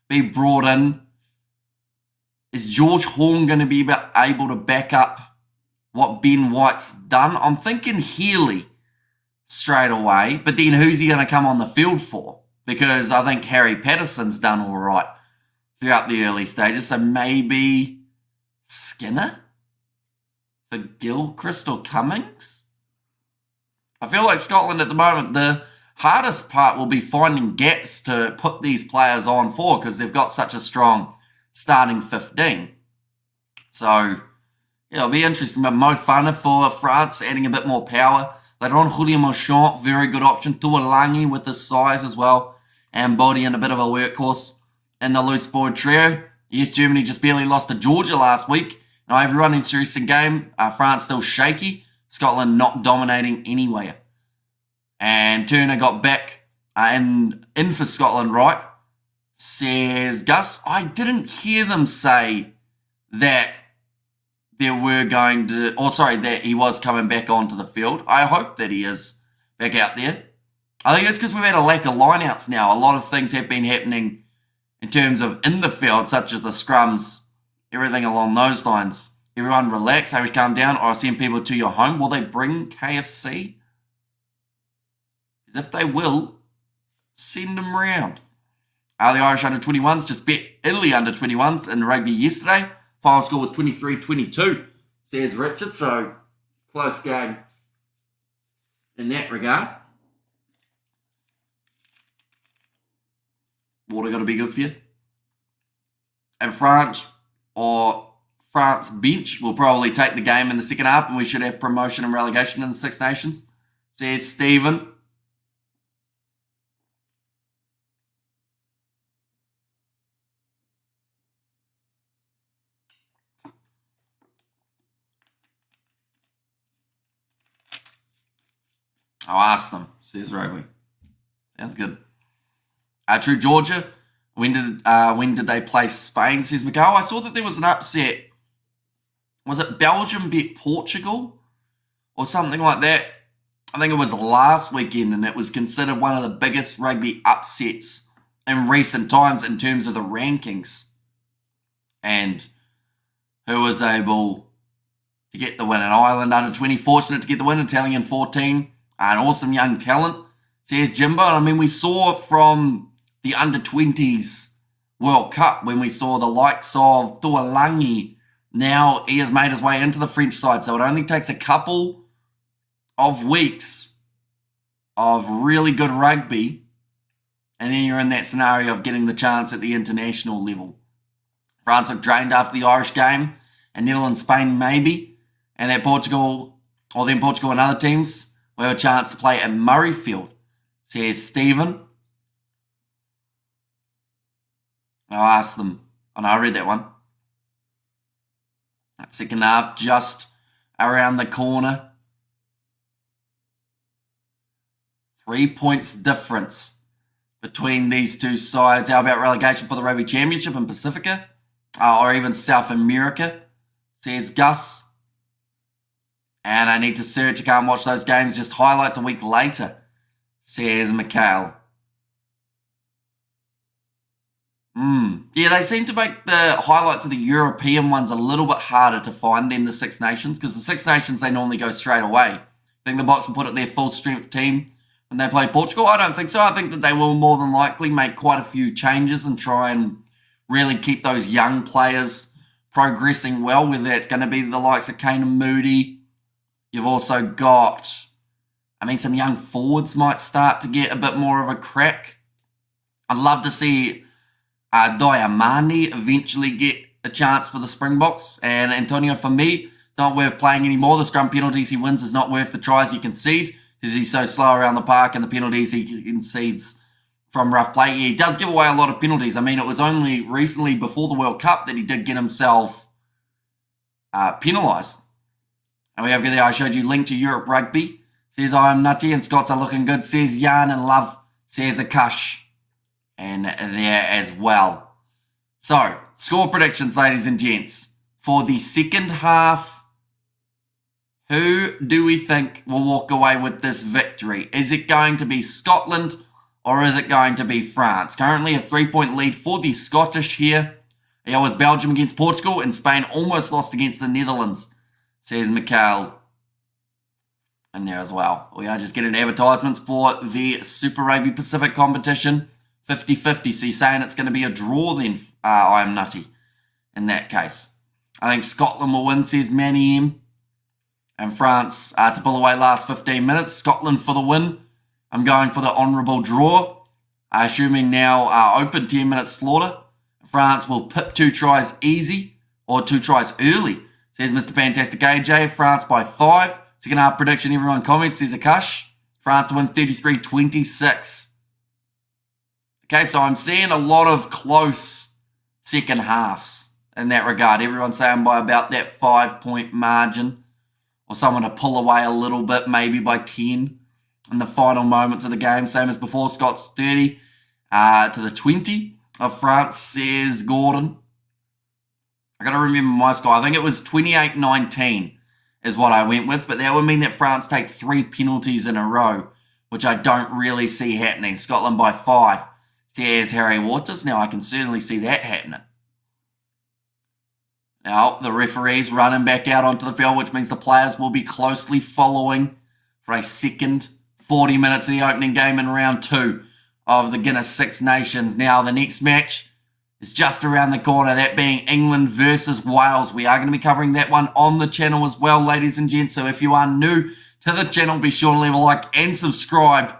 A: be brought in. Is George Horn going to be able to back up what Ben White's done? I'm thinking Healy straight away, but then who's he going to come on the field for? Because I think Harry Patterson's done all right throughout the early stages, so maybe Skinner for Gilchrist or Cummings? I feel like Scotland at the moment, the hardest part will be finding gaps to put these players on for because they've got such a strong starting 15. So, yeah, it'll be interesting. But Mo Fana for France, adding a bit more power. Later on, Julien Mauchamp, very good option. Tuolangi with his size as well. And Bodie in a bit of a workhorse in the loose board trio. Yes, Germany just barely lost to Georgia last week. Now, everyone interesting game. France still shaky. Scotland not dominating anywhere. And Turner got back in for Scotland, right? Says Gus, I didn't hear them say that that he was coming back onto the field. I hope that he is back out there. I think it's because we've had a lack of lineouts now. A lot of things have been happening in terms of in the field, such as the scrums, everything along those lines. Everyone relax, have you calm down, or send people to your home. Will they bring KFC? Because if they will, send them round. The Irish under-21s just beat Italy under-21s in rugby yesterday. Final score was 23-22, says Richard. So, close game in that regard. Water got to be good for you. And France bench will probably take the game in the second half, and we should have promotion and relegation in the Six Nations, says Stephen. I'll ask them, says Rugby. Sounds good. True Georgia. When did they play Spain, says Miguel? I saw that there was an upset. Was it Belgium beat Portugal? Or something like that? I think it was last weekend, and it was considered one of the biggest rugby upsets in recent times in terms of the rankings. And who was able to get the win? In Ireland under 20, fortunate to get the win. Italian 14. An awesome young talent, says Jimbo. I mean, we saw from the under-20s World Cup when we saw the likes of Tuolangi. Now he has made his way into the French side, so it only takes a couple of weeks of really good rugby, and then you're in that scenario of getting the chance at the international level. France looked drained after the Irish game, and Netherlands, Spain maybe, and that Portugal and other teams will have a chance to play at Murrayfield, says Stephen. I'll ask them. Oh no, I read that one. That second half just around the corner. 3 points difference between these two sides. How about relegation for the Rugby Championship in Pacifica? Or even South America, says Gus. And I need to search. I can't watch those games. Just highlights a week later, says Mikhail. Yeah, they seem to make the highlights of the European ones a little bit harder to find than the Six Nations, because the Six Nations, they normally go straight away. I think the Box will put it their full strength team when they play Portugal. I don't think so. I think that they will more than likely make quite a few changes and try and really keep those young players progressing well, whether that's going to be the likes of Kane and Moody. You've also got, some young forwards might start to get a bit more of a crack. I'd love to see Diamani eventually get a chance for the Springboks. And Antonio, for me, not worth playing anymore. The scrum penalties he wins is not worth the tries he concedes because he's so slow around the park, and the penalties he concedes from rough play. Yeah, he does give away a lot of penalties. It was only recently before the World Cup that he did get himself penalised. And we have there, I showed you link to Europe Rugby. Says I'm nutty and Scots are looking good. Says Jan and Love. Says Akash. And there as well. So, score predictions, ladies and gents. For the second half Who do we think will walk away with this victory? Is it going to be Scotland or is it going to be France? Currently a 3-point lead for the Scottish here. It was Belgium against Portugal and Spain almost lost against the Netherlands, says Mikhail. And there as well. We are just getting advertisements for the Super Rugby Pacific competition. 50-50. So you're saying it's going to be a draw then? I am nutty in that case. I think Scotland will win, says Manny M. And France to pull away last 15 minutes. Scotland for the win. I'm going for the honourable draw. Assuming now open 10 minutes slaughter. France will pip 2 tries easy or 2 tries early, says Mr. Fantastic AJ. France by 5. Second half prediction, everyone comments, says Akash. France to win 33-26. Okay, so I'm seeing a lot of close second halves in that regard. Everyone's saying by about that 5-point margin. Or someone to pull away a little bit, maybe by 10 in the final moments of the game. Same as before, Scott's 30 to the 20 of France, says Gordon. I got to remember my score. I think it was 28-19 is what I went with, but that would mean that France take 3 penalties in a row, which I don't really see happening. Scotland by 5, says Harry Waters. Now, I can certainly see that happening. Now, the referee's running back out onto the field, which means the players will be closely following for a second 40 minutes of the opening game in round 2 of the Guinness Six Nations. Now, the next match is just around the corner, that being England versus Wales. We are going to be covering that one on the channel as well, ladies and gents. So if you are new to the channel, be sure to leave a like and subscribe.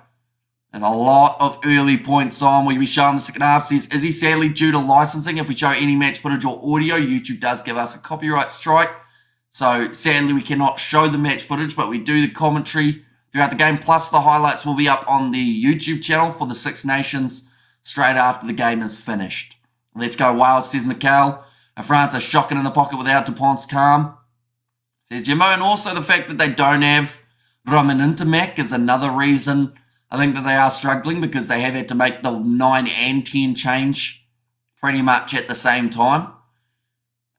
A: And a lot of early points on. We'll be showing the second half. Says, is he sadly due to licensing? If we show any match footage or audio, YouTube does give us a copyright strike. So sadly, we cannot show the match footage, but we do the commentary throughout the game. Plus, the highlights will be up on the YouTube channel for the Six Nations straight after the game is finished. Let's go Wales, says Mikhail. France are shocking in the pocket without Dupont's calm, says Jimbo. And also the fact that they don't have Roman Intermac is another reason I think that they are struggling, because they have had to make the 9 and 10 change pretty much at the same time.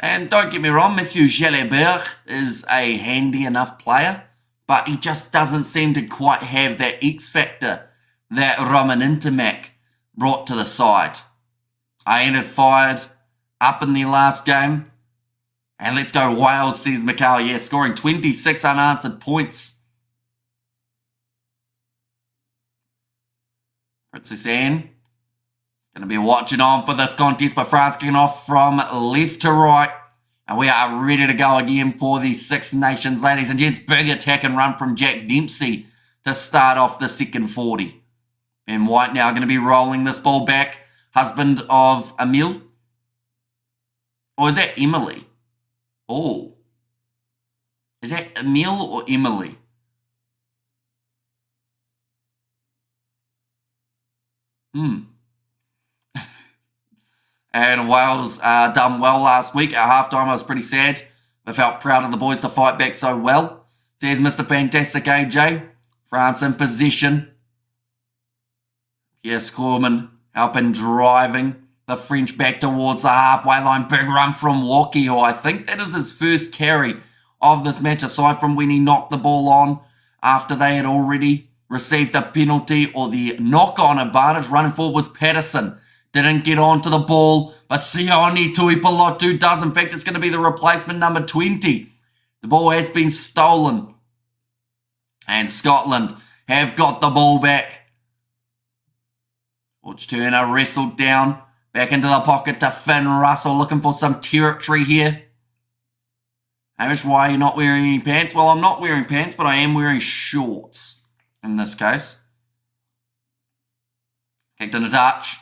A: And don't get me wrong, Mathieu Jalibert is a handy enough player, but he just doesn't seem to quite have that X factor that Roman Intermac brought to the side. I ended fired up in the last game. And let's go Wales, says Mikhail. Yeah, scoring 26 unanswered points. Princess Anne is going to be watching on for this contest, but France kicking off from left to right. And we are ready to go again for the Six Nations, ladies and gents. Big attack and run from Jack Dempsey to start off the second 40. Ben White now going to be rolling this ball back. Husband of Emile. Or is that Emily? Oh. Is that Emile or Emily? And Wales done well last week. At halftime, I was pretty sad. I felt proud of the boys to fight back so well. There's Mr. Fantastic AJ. France in possession. Yes, Corman helping driving the French back towards the halfway line. Big run from Walkie, who I think that is his first carry of this match, aside from when he knocked the ball on after they had already received a penalty or the knock-on advantage. Running forward was Patterson. Didn't get onto the ball, but Sione Tuipulotu does. In fact, it's going to be the replacement number 20. The ball has been stolen. And Scotland have got the ball back. George Turner wrestled down. Back into the pocket to Finn Russell, looking for some territory here. Hamish, why are you not wearing any pants? Well, I'm not wearing pants, but I am wearing shorts in this case. Kicked in a touch.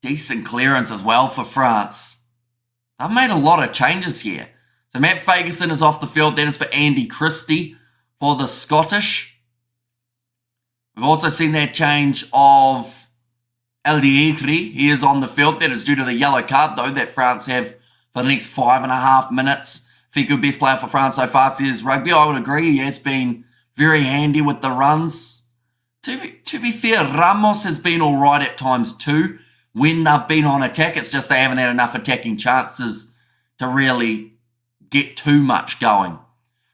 A: Decent clearance as well for France. They've made a lot of changes here. So Matt Fagerson is off the field. That is for Andy Christie for the Scottish. We've also seen that change of El Diegri. He is on the field. That is due to the yellow card, though, that France have for the next 5.5 minutes. Fiku, best player for France so far, says Rugby. I would agree. He has been very handy with the runs. To be fair, Ramos has been all right at times too. When they've been on attack, it's just they haven't had enough attacking chances to really get too much going.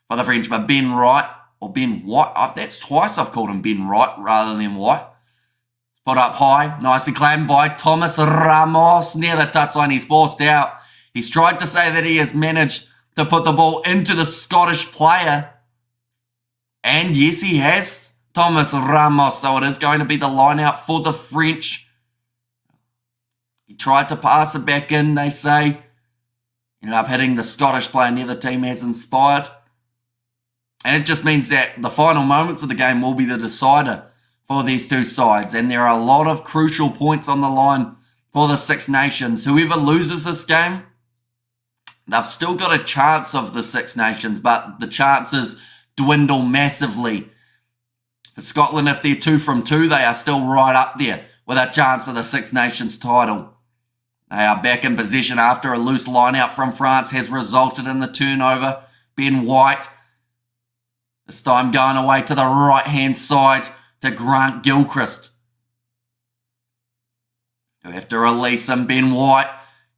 A: for the French, but Ben Wright, or Ben White, that's twice I've called him Ben Wright rather than White. Put up high, nicely claimed by Thomas Ramos near the touchline. He's forced out. He's tried to say that he has managed to put the ball into the Scottish player. And yes, he has, Thomas Ramos. So it is going to be the line out for the French. He tried to pass it back in, they say. Ended up hitting the Scottish player near the team as inspired. And it just means that the final moments of the game will be the decider for these two sides. And there are a lot of crucial points on the line for the Six Nations. Whoever loses this game, they've still got a chance of the Six Nations, but the chances dwindle massively. For Scotland, if they're 2 from 2, they are still right up there with a chance of the Six Nations title. They are back in possession after a loose line-out from France has resulted in the turnover. Ben White, this time going away to the right-hand side to Grant Gilchrist. You have to release him. Ben White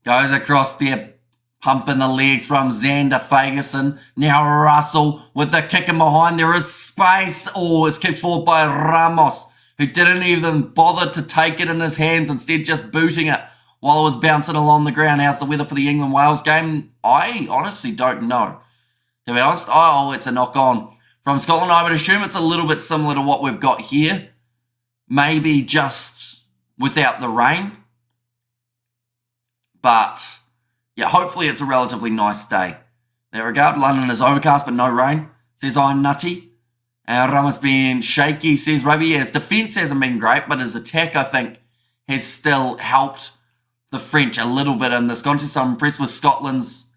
A: goes across there, pumping the legs from Xander Fagerson. Now Russell with the kick in behind. There is space. Oh, it's kicked forward by Ramos, who didn't even bother to take it in his hands, instead just booting it while it was bouncing along the ground. How's the weather for the England-Wales game? I honestly don't know. To be honest, oh, it's a knock-on from Scotland. I would assume it's a little bit similar to what we've got here. Maybe just without the rain. But yeah, hopefully it's a relatively nice day. In that regard, London is overcast but no rain, says I'm nutty. Ramos being shaky, says Rugby. His defence hasn't been great, but his attack, I think, has still helped the French a little bit in this contest. So I'm impressed with Scotland's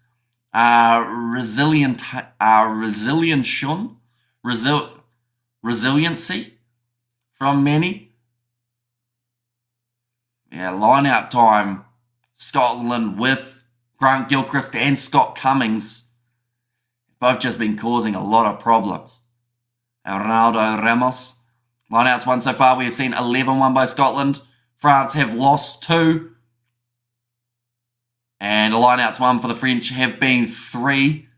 A: resiliency from many. Yeah, line out time. Scotland with Grant Gilchrist and Scott Cummings both just been causing a lot of problems. Ronaldo Ramos. Lineouts won so far. We have seen 11 won by Scotland. France have lost 2. And the lineouts won for the French have been 3.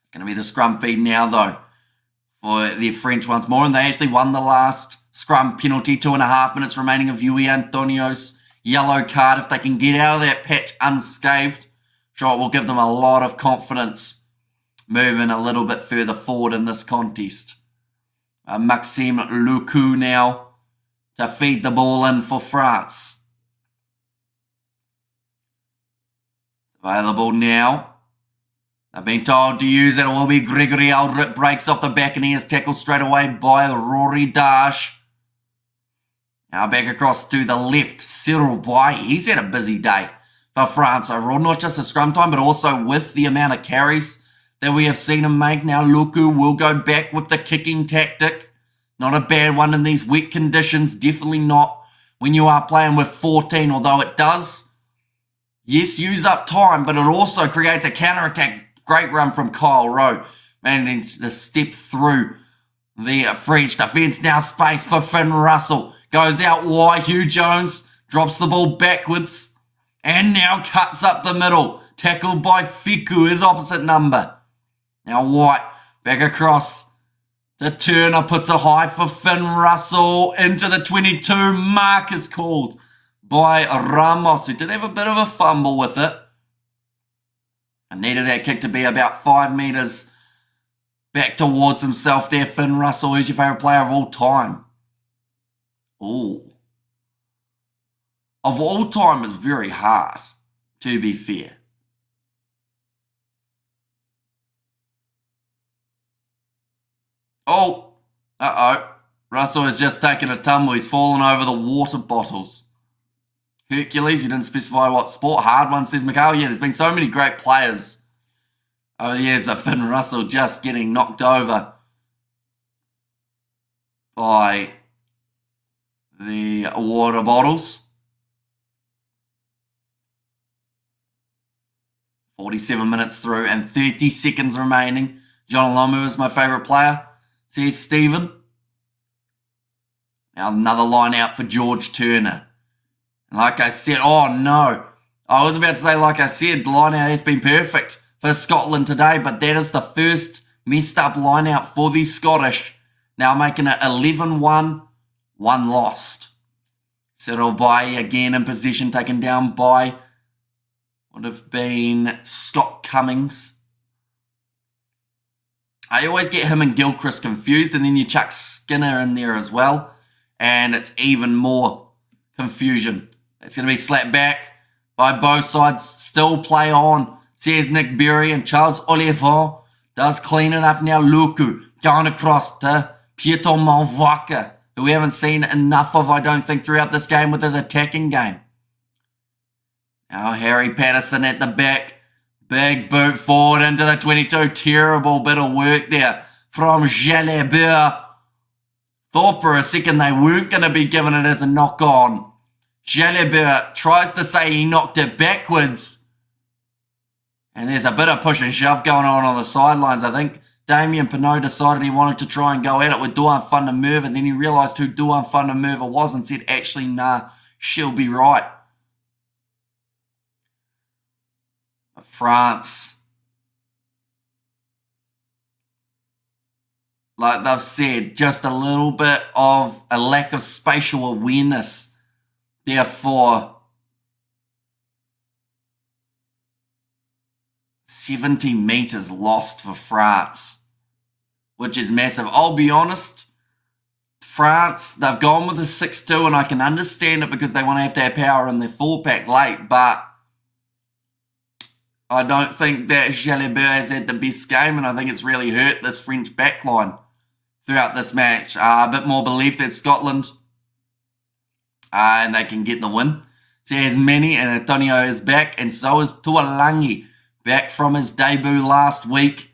A: It's going to be the scrum feed now, though, for the French once more. And they actually won the last scrum penalty. 2.5 minutes remaining of Yui Antonio's yellow card. If they can get out of that patch unscathed, sure, it will give them a lot of confidence moving a little bit further forward in this contest. Maxime Lucu now to feed the ball in for France. Available now. They've been told to use it. It will be Gregory Aldrich. Breaks off the back and he is tackled straight away by Rory Dash. Now back across to the left. Cyril Boy. He's had a busy day for France overall. Not just a scrum time, but also with the amount of carries that we have seen him make. Now Luku will go back with the kicking tactic. Not a bad one in these wet conditions. Definitely not when you are playing with 14, although it does, yes, use up time, but it also creates a counter-attack. Great run from Kyle Rowe, managing to step through the French defence. Now space for Finn Russell. Goes out wide. Hugh Jones drops the ball backwards and now cuts up the middle. Tackled by Fiku, his opposite number. Now White back across to Turner. Puts a high for Finn Russell into the 22. Mark is called by Ramos, who did have a bit of a fumble with it. And needed that kick to be about 5 metres back towards himself there. Finn Russell, who's your favourite player of all time? Ooh. Of all time is very hard, to be fair. Oh, Russell has just taken a tumble. He's fallen over the water bottles. Hercules, you didn't specify what sport. Hard one, says Mikhail. Yeah, there's been so many great players over the years, but Finn Russell just getting knocked over by the water bottles. 47 minutes through and 30 seconds remaining. John Lomu is my favourite player, says Stephen. Now another line out for George Turner. And like I said, oh no. I was about to say, like I said, the line out has been perfect for Scotland today, but that is the first messed up line out for the Scottish. Now making it 11-1, 1 lost. Cyril Bailly again in possession, taken down by would have been Scott Cummings. I always get him and Gilchrist confused, and then you chuck Skinner in there as well, and it's even more confusion. It's going to be slapped back by both sides. Still play on, says Nick Berry, and Charles Oliver does clean it up now. Luku going across to Pietro Malvaka, who we haven't seen enough of, I don't think, throughout this game with his attacking game. Now Harry Patterson at the back. Big boot forward into the 22. Terrible bit of work there from Jalabert. Thought for a second they weren't going to be giving it as a knock-on. Jalabert tries to say he knocked it backwards. And there's a bit of push and shove going on the sidelines. I think Damien Pinot decided he wanted to try and go at it with Duan van der Merwe, and then he realised who Duan van der Merwe was and said, actually, nah, she'll be right. But France, like they've said, just a little bit of a lack of spatial awareness. Therefore, 70 metres lost for France, which is massive. I'll be honest, France, they've gone with a 6-2, and I can understand it because they want to have that power in their full-pack late, but I don't think that Jalabert has had the best game, and I think it's really hurt this French backline throughout this match. A bit more belief that Scotland, and they can get the win. So here's Manny, and Antonio is back, and so is Tuolangi, back from his debut last week.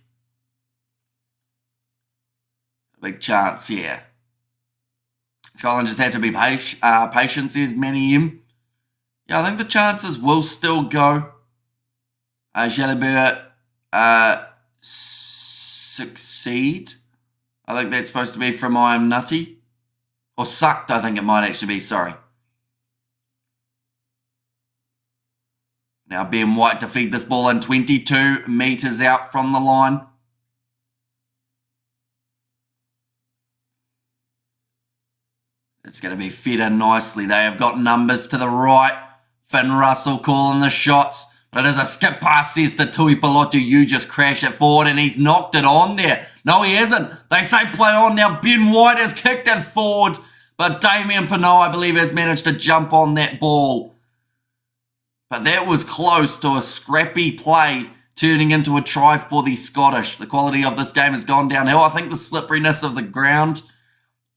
A: Big chance here. Scotland just have to be patient, says Manny M. Yeah, I think the chances will still go. Jalabert succeed. I think that's supposed to be from I Am Nutty. Or sucked, I think it might actually be, sorry. Now Ben White to feed this ball in 22 metres out from the line. It's going to be fed in nicely. They have got numbers to the right. Finn Russell calling the shots. But as a skip pass says to Tui Pilotu, you just crash it forward, and he's knocked it on there. No, he hasn't. They say play on now. Ben White has kicked it forward, but Damien Pinot, I believe, has managed to jump on that ball. But that was close to a scrappy play, turning into a try for the Scottish. The quality of this game has gone downhill. I think the slipperiness of the ground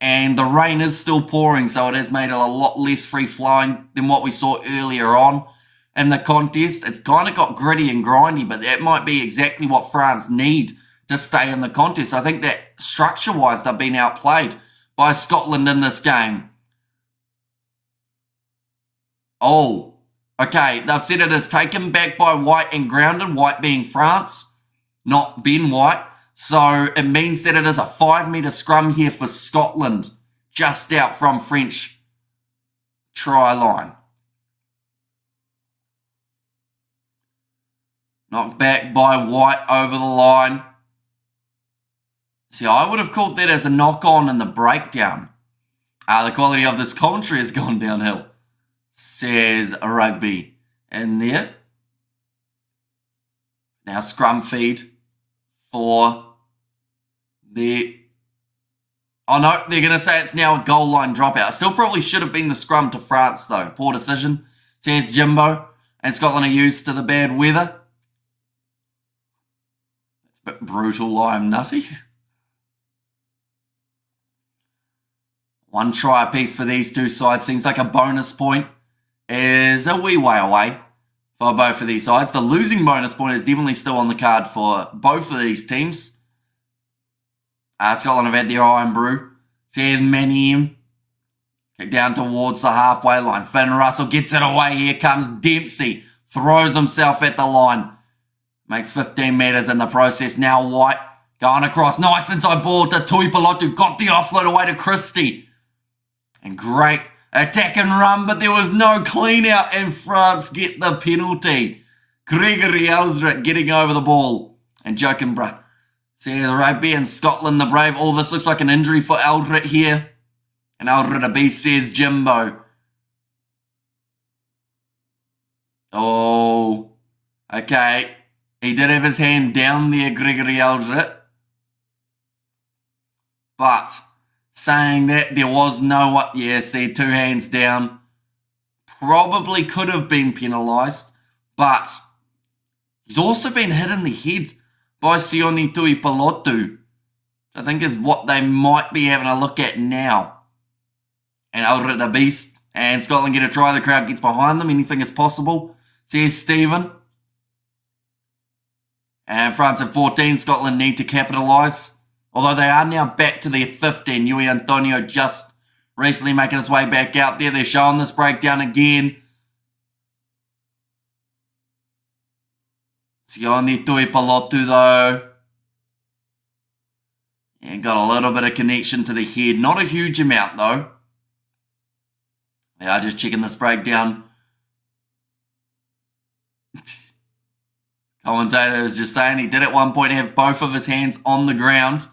A: and the rain is still pouring, so it has made it a lot less free-flowing than what we saw earlier on in the contest. It's kind of got gritty and grindy, but that might be exactly what France need to stay in the contest. I think that structure-wise, they've been outplayed by Scotland in this game. Oh, okay. They've said it is taken back by White and grounded, White being France, not Ben White. So it means that it is a 5-metre scrum here for Scotland, just out from French try line. Knocked back by White over the line. See, I would have called that as a knock-on in the breakdown. The quality of this commentary has gone downhill, says a Rugby in there. Now scrum feed for the... Oh no, they're going to say it's now a goal line dropout. Still probably should have been the scrum to France though. Poor decision, says Jimbo. And Scotland are used to the bad weather. It's a bit brutal, I am nutty. One try apiece for these two sides. Seems like a bonus point is a wee way away for both of these sides. The losing bonus point is definitely still on the card for both of these teams. Scotland have had their iron brew. Says Manny. Kick down towards the halfway line. Finn Russell gets it away. Here comes Dempsey. Throws himself at the line. Makes 15 metres in the process. Now White going across. Nice inside ball to Tui Pilotu. Got the offload away to Christie. And great attack and run, but there was no clean out, and France get the penalty. Gregory Eldred getting over the ball. And joking, bruh. See the rugby and Scotland the Brave. All this looks like an injury for Eldred here. And Eldred a beast, says Jimbo. Oh, okay. He did have his hand down there, Gregory Eldred. But saying that, there was no what. Yeah, see, 2 hands down. Probably could have been penalised. But he's also been hit in the head by Sione Tuipulotu. I think is what they might be having a look at now. And Eldred a beast. And Scotland get a try. The crowd gets behind them. Anything is possible. Says Stephen. And France at 14. Scotland need to capitalise. Although they are now back to their 15. Yui Antonio just recently making his way back out there. They're showing this breakdown again. Sione Tuipulotu though. And got a little bit of connection to the head. Not a huge amount though. They are just checking this breakdown. Commentator is just saying he did at one point have both of his hands on the ground.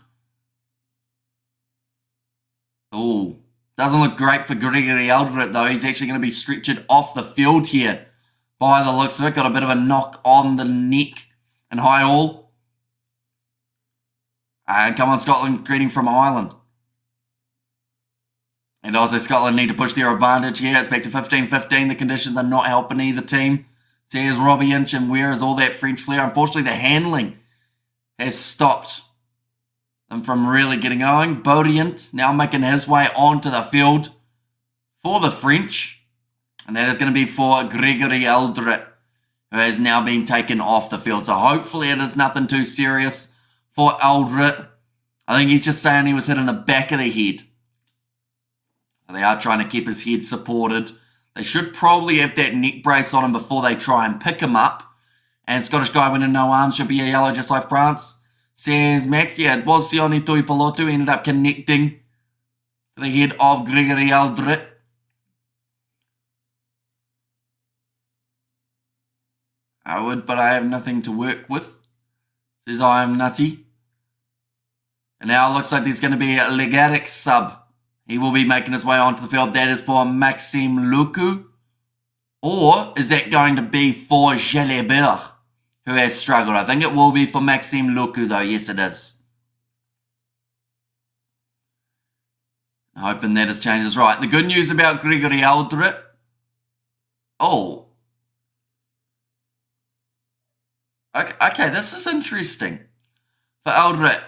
A: Oh, doesn't look great for Gregory Eldred though. He's actually going to be stretchered off the field here by the looks of it. Got a bit of a knock on the neck and high all. And come on, Scotland, greeting from Ireland. And also Scotland need to push their advantage here. It's back to 15-15. The conditions are not helping either team. Says Robbie Inch, and where is all that French flair? Unfortunately, the handling has stopped them from really getting going. Bodient now making his way onto the field for the French. And that is going to be for Gregory Eldred, who has now been taken off the field. So hopefully it is nothing too serious for Eldred. I think he's just saying he was hit in the back of the head. So they are trying to keep his head supported. They should probably have that neck brace on him before they try and pick him up. And Scottish guy winning no arms should be a yellow just like France. Says Max, yeah, it was Sione Tuipulotu, ended up connecting to the head of Gregory Eldred. I would, but I have nothing to work with. Says I am nutty. And now it looks like there's going to be a Legaric sub. He will be making his way onto the field. That is for Maxime Luku. Or is that going to be for Jalabert, who has struggled? I think it will be for Maxime Luku, though. Yes, it is. Hoping that has changed. Right. The good news about Gregory Eldred. Oh. Okay, this is interesting. For Eldred,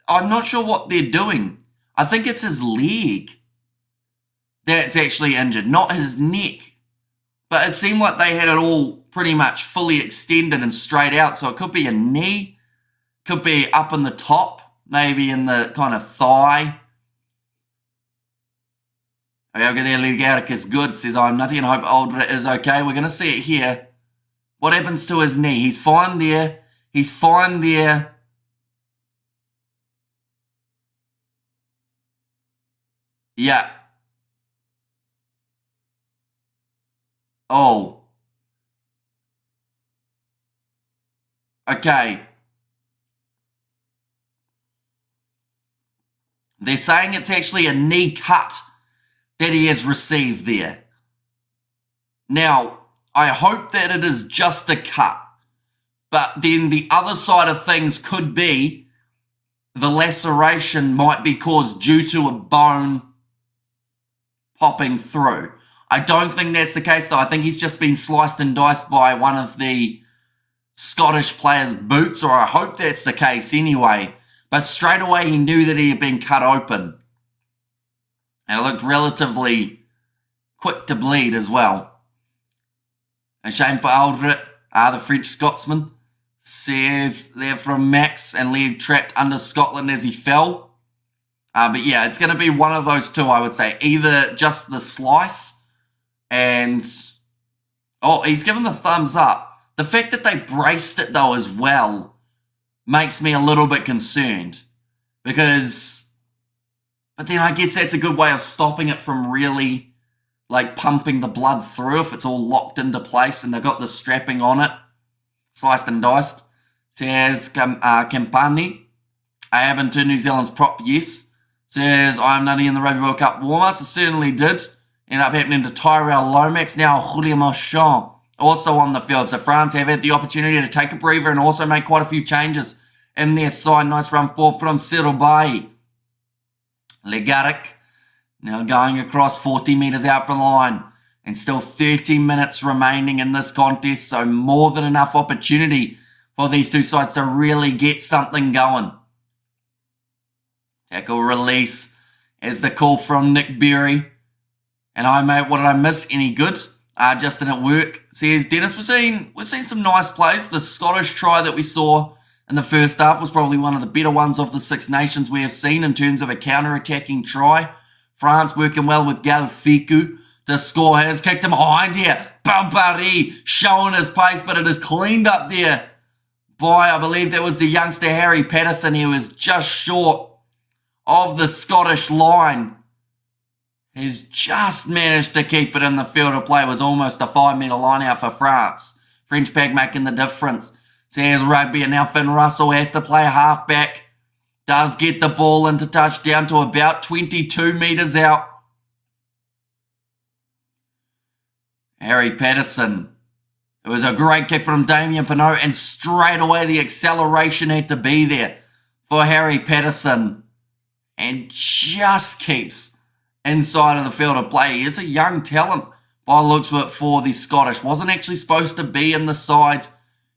A: I'm not sure what they're doing. I think it's his leg that's actually injured, not his neck. But it seemed like they had it all pretty much fully extended and straight out. So it could be a knee, could be up in the top, maybe in the kind of thigh. Okay, there, Legaric is good, says I'm nutty, and I hope Eldred is okay. We're going to see it here. What happens to his knee? He's fine there. He's fine there. Yeah. Oh. Okay. They're saying it's actually a knee cut that he has received there. Now, I hope that it is just a cut. But then the other side of things could be the laceration might be caused due to a bone popping through. I don't think that's the case, though. I think he's just been sliced and diced by one of the Scottish players' boots, or I hope that's the case anyway. But straight away he knew that he had been cut open. And it looked relatively quick to bleed as well. A shame for Eldred, the French Scotsman. Says there from Max, and leg trapped under Scotland as he fell. But yeah, it's going to be one of those two, I would say. Either just the slice and... Oh, he's given the thumbs up. The fact that they braced it, though, as well makes me a little bit concerned. Because... But then I guess that's a good way of stopping it from really, like, pumping the blood through if it's all locked into place and they've got the strapping on it. sliced and diced. Says Campani. I haven't turned New Zealand's prop, yes. Says I'm nutty in the Rugby World Cup warm-ups. It certainly did. Ended up happening to Tyrell Lomax. Now Julio Marchand also on the field. So France have had the opportunity to take a breather and also make quite a few changes in their side. Nice run forward from Serobai. Legaric now going across 40 metres out from the line. And still 30 minutes remaining in this contest. So more than enough opportunity for these two sides to really get something going. Tackle release is the call from Nick Berry. And I, mate, what did I miss? Any good? Just didn't work. Says Dennis, we've seen some nice plays. The Scottish try that we saw in the first half was probably one of the better ones of the Six Nations we have seen in terms of a counter-attacking try. France working well with Galfiku to score. Has kicked him behind here. Barbarie showing his pace, but it is cleaned up there by, I believe that was the youngster Harry Patterson. He was just short of the Scottish line. He's just managed to keep it in the field of play. It was almost a 5-metre line out for France. French pack making the difference. Says Rugby, and now Finn Russell has to play halfback. Does get the ball into touchdown to about 22 metres out. Harry Patterson. It was a great kick from Damien Penaud, and straight away the acceleration had to be there for Harry Patterson. And just keeps inside of the field of play. He is a young talent by the looks of it for the Scottish. Wasn't actually supposed to be in the side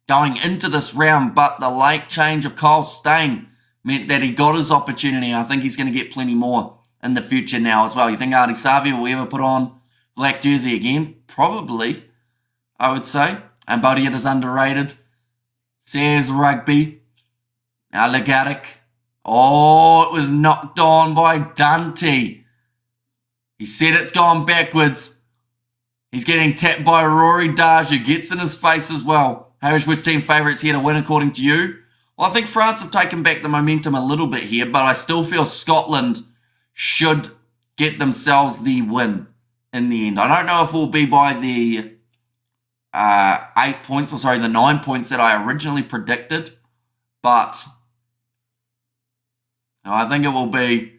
A: going into this round, but the late change of Kyle Steyn meant that he got his opportunity. I think he's going to get plenty more in the future now as well. You think Ardie Savia will ever put on black jersey again? Probably, I would say. And Bodiet is underrated. Says Rugby. Now Legaric. Oh, it was knocked on by Dante. He said it's gone backwards. He's getting tapped by Rory Darge, who gets in his face as well. Hamish, which team favourites here to win according to you? Well, I think France have taken back the momentum a little bit here, but I still feel Scotland should get themselves the win in the end. I don't know if it will be by the 9 points that I originally predicted, but I think it will be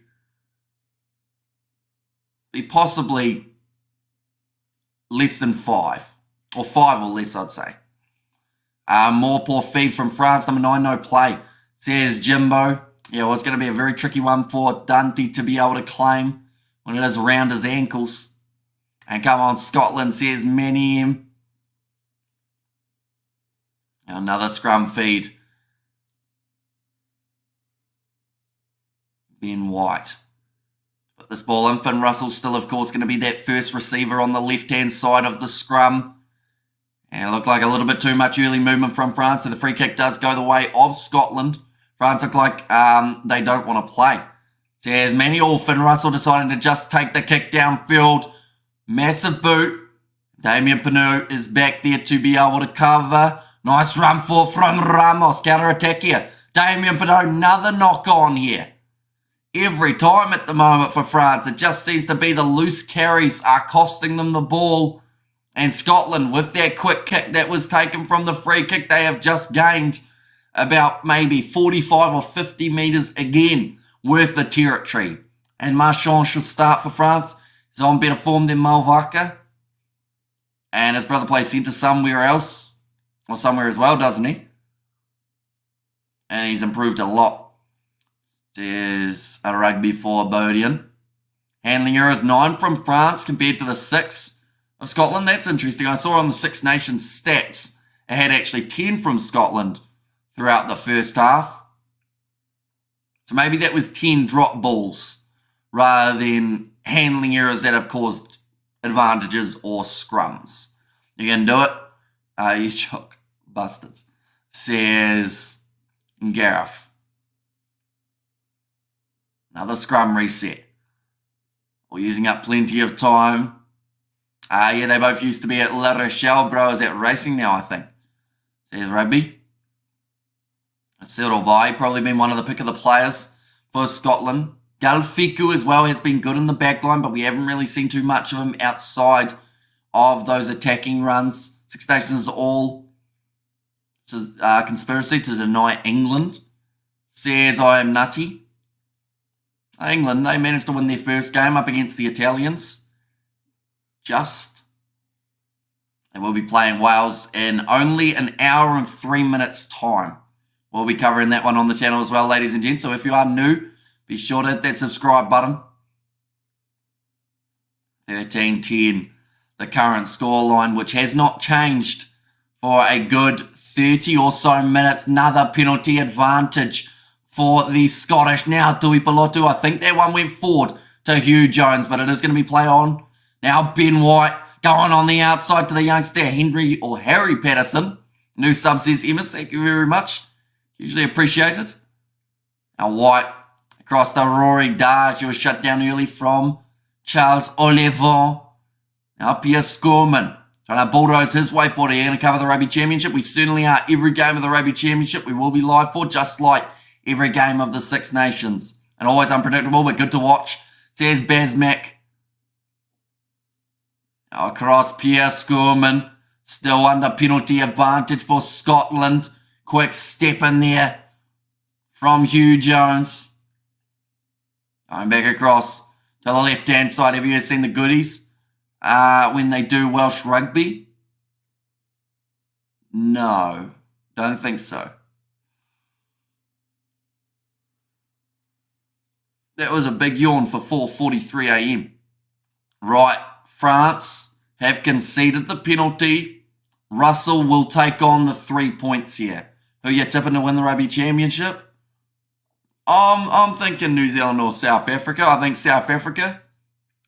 A: possibly less than 5. Or 5 or less, I'd say. More poor feed from France. Number 9, no play. Says Jimbo. Yeah, well, it's going to be a very tricky one for Dante to be able to claim when it is around his ankles. And come on, Scotland, says Maniem. Another scrum feed. Ben White. Put this ball in. Finn Russell still, of course, going to be that first receiver on the left-hand side of the scrum. And it looked like a little bit too much early movement from France, so the free kick does go the way of Scotland. France look like they don't want to play. Says Manny or Finn Russell deciding to just take the kick downfield. Massive boot. Damien Penaud is back there to be able to cover. Nice run for from Ramos. Counter-attack here. Damien Penaud, another knock on here. Every time at the moment for France, it just seems to be the loose carries are costing them the ball. And Scotland, with that quick kick that was taken from the free kick, they have just gained about maybe 45 or 50 metres again worth the territory. And Marchand should start for France. He's on better form than Malvaca. And his brother plays centre somewhere else. Or somewhere as well, doesn't he? And he's improved a lot. There's a rugby for Bodian. Handling errors 9 from France compared to the 6 of Scotland. That's interesting. I saw on the Six Nations stats, it had actually 10 from Scotland throughout the first half. So maybe that was 10 drop balls rather than handling errors that have caused advantages or scrums. You can do it? You choke bastards. Says Gareth. Another scrum reset. We're using up plenty of time. Yeah, they both used to be at La Rochelle. Bro is at Racing now, I think. Says Rugby. Settled by. Probably been one of the pick of the players for Scotland. Galfiku as well has been good in the back line, but we haven't really seen too much of him outside of those attacking runs. Six Nations all conspiracy to deny England. Says I am nutty. England, they managed to win their first game up against the Italians. They will be playing Wales in only an hour and 3 minutes time. We'll be covering that one on the channel as well, ladies and gents. So if you are new, be sure to hit that subscribe button. 13-10, the current scoreline, which has not changed for a good 30 or so minutes. Another penalty advantage for the Scottish. Now, Tui Pilotu, I think that one went forward to Hugh Jones, but it is going to be play on. Now, Ben White going on the outside to the youngster, Harry Patterson. New sub says, Emma, thank you very much. Usually appreciated. Now, White across to Rory Darge, who was shut down early from Charles Olivon. Now, Pierre Scorman trying to bulldoze his way forward. Are you going to cover the Rugby Championship? We certainly are. Every game of the Rugby Championship we will be live for, just like every game of the Six Nations. And always unpredictable, but good to watch. Says Bazmac. Now across Pierre Scorman. Still under penalty advantage for Scotland. Quick step in there from Hugh Jones. Going back across to the left-hand side. Have you ever seen the goodies when they do Welsh rugby? No, don't think so. That was a big yawn for 4:43 a.m. Right, France have conceded the penalty. Russell will take on the 3 points here. Who you tipping to win the Rugby Championship? I'm thinking New Zealand or South Africa. I think South Africa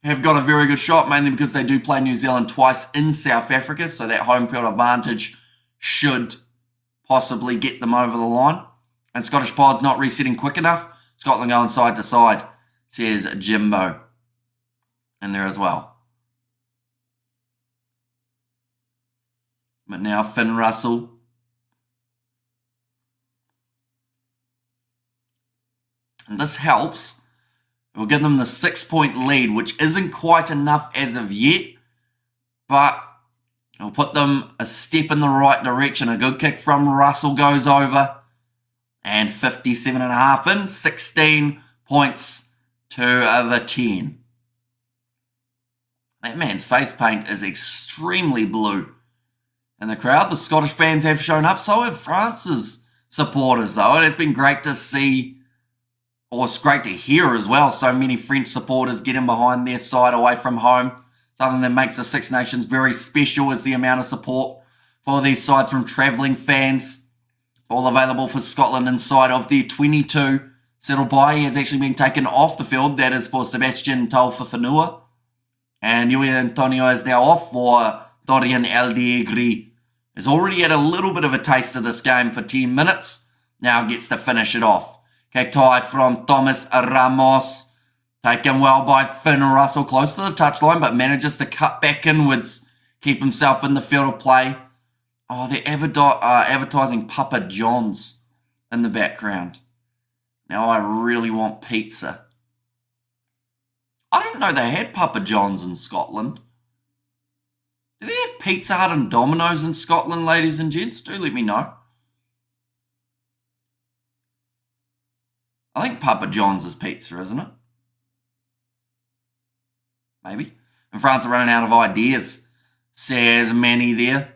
A: have got a very good shot, mainly because they do play New Zealand twice in South Africa, so that home field advantage should possibly get them over the line. And Scottish Pod's not resetting quick enough. Scotland going side to side, says Jimbo. In there as well. But now Finn Russell. And this helps. It will give them the 6-point lead, which isn't quite enough as of yet. But it'll put them a step in the right direction. A good kick from Russell goes over. And 57.5 in, 16 points to the 10. That man's face paint is extremely blue. And the crowd, the Scottish fans have shown up. So have France's supporters, though. It's been great to see, or it's great to hear as well, so many French supporters getting behind their side away from home. Something that makes the Six Nations very special is the amount of support for these sides from travelling fans. All available for Scotland inside of their 22. Settled by has actually been taken off the field. That is for Sebastian Taufafanua. And Yui Antonio is now off for Dorian Aldiegri. Has already had a little bit of a taste of this game for 10 minutes. Now gets to finish it off. Kick-tie from Thomas Ramos. Taken well by Finn Russell. Close to the touchline, but manages to cut back inwards. Keep himself in the field of play. Oh, they're advertising Papa John's in the background. Now I really want pizza. I didn't know they had Papa John's in Scotland. Do they have Pizza Hut and Domino's in Scotland, ladies and gents? Do let me know. I think Papa John's is pizza, isn't it? Maybe. And France are running out of ideas, says Manny there.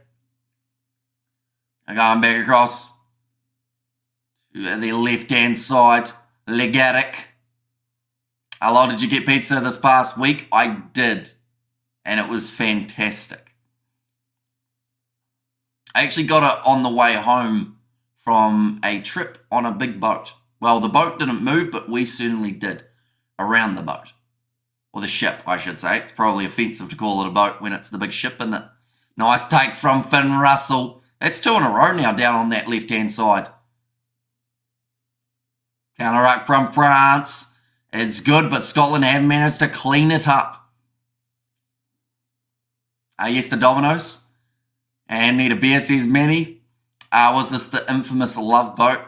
A: Going back across to the left-hand side. Legaric. How long did you get pizza this past week? I did. And it was fantastic. I actually got it on the way home from a trip on a big boat. Well, the boat didn't move, but we certainly did. Around the boat. Or the ship, I should say. It's probably offensive to call it a boat when it's the big ship, isn't it? Nice take from Finn Russell. That's 2 in a row now down on that left-hand side. Counter-ruck from France. It's good, but Scotland have managed to clean it up. Yes, the Dominoes. And need a beer, says Manny. Was this the infamous love boat?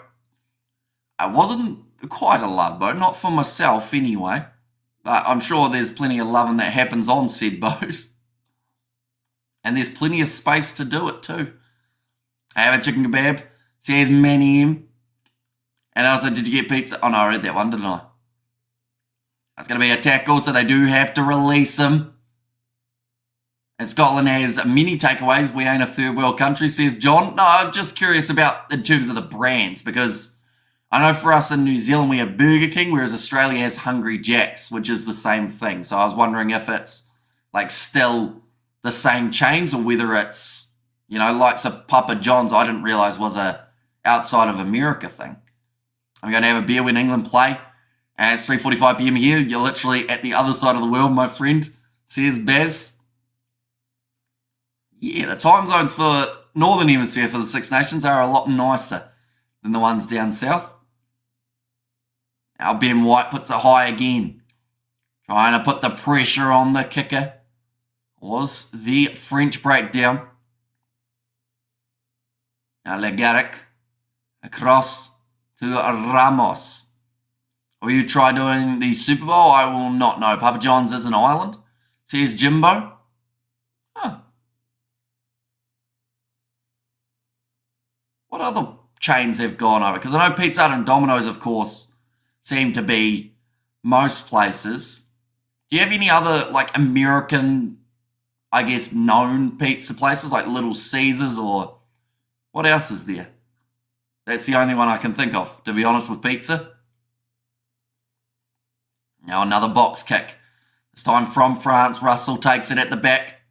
A: It wasn't quite a love boat, not for myself anyway. But I'm sure there's plenty of loving that happens on said boat. And there's plenty of space to do it too. I have a chicken kebab, says Manny M. And also, did you get pizza? Oh no, I read that one, didn't I? That's going to be a tackle, so they do have to release him. And Scotland has many takeaways. We ain't a third world country, says John. No, I'm just curious about in terms of the brands, because I know for us in New Zealand we have Burger King, whereas Australia has Hungry Jack's, which is the same thing. So I was wondering if it's like still the same chains or whether it's, you know, likes of Papa John's, I didn't realise was a outside of America thing. I'm going to have a beer when England play. And it's 3:45 p.m. here. You're literally at the other side of the world, my friend, says Baz. Yeah, the time zones for Northern Hemisphere for the Six Nations are a lot nicer than the ones down south. Now Ben White puts it high again. Trying to put the pressure on the kicker. Was the French breakdown. Now Legaric across to Ramos. Will you try doing the Super Bowl? I will not know. Papa John's is an island, says Jimbo. Huh. What other chains have gone over? Because I know Pizza Hut and Domino's, of course, seem to be most places. Do you have any other, like, American, I guess, known pizza places, like Little Caesars, or what else is there? That's the only one I can think of, to be honest, with pizza. Now another box kick. This time from France. Russell takes it at the back.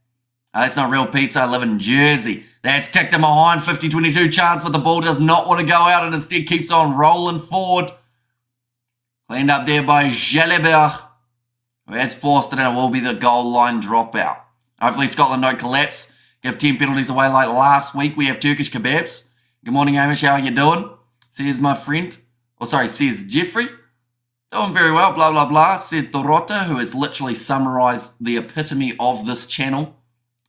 A: That's not real pizza. I live in Jersey. That's kicked him behind. 50-22 chance, but the ball does not want to go out and instead keeps on rolling forward. Cleaned up there by Jalibert, who has forced it, and it will be the goal line dropout. Hopefully Scotland don't collapse. Give 10 penalties away like last week. We have Turkish kebabs. Good morning, Amish. How are you doing? Says my friend. Says Jeffrey. Doing very well, blah, blah, blah, says Dorota, who has literally summarised the epitome of this channel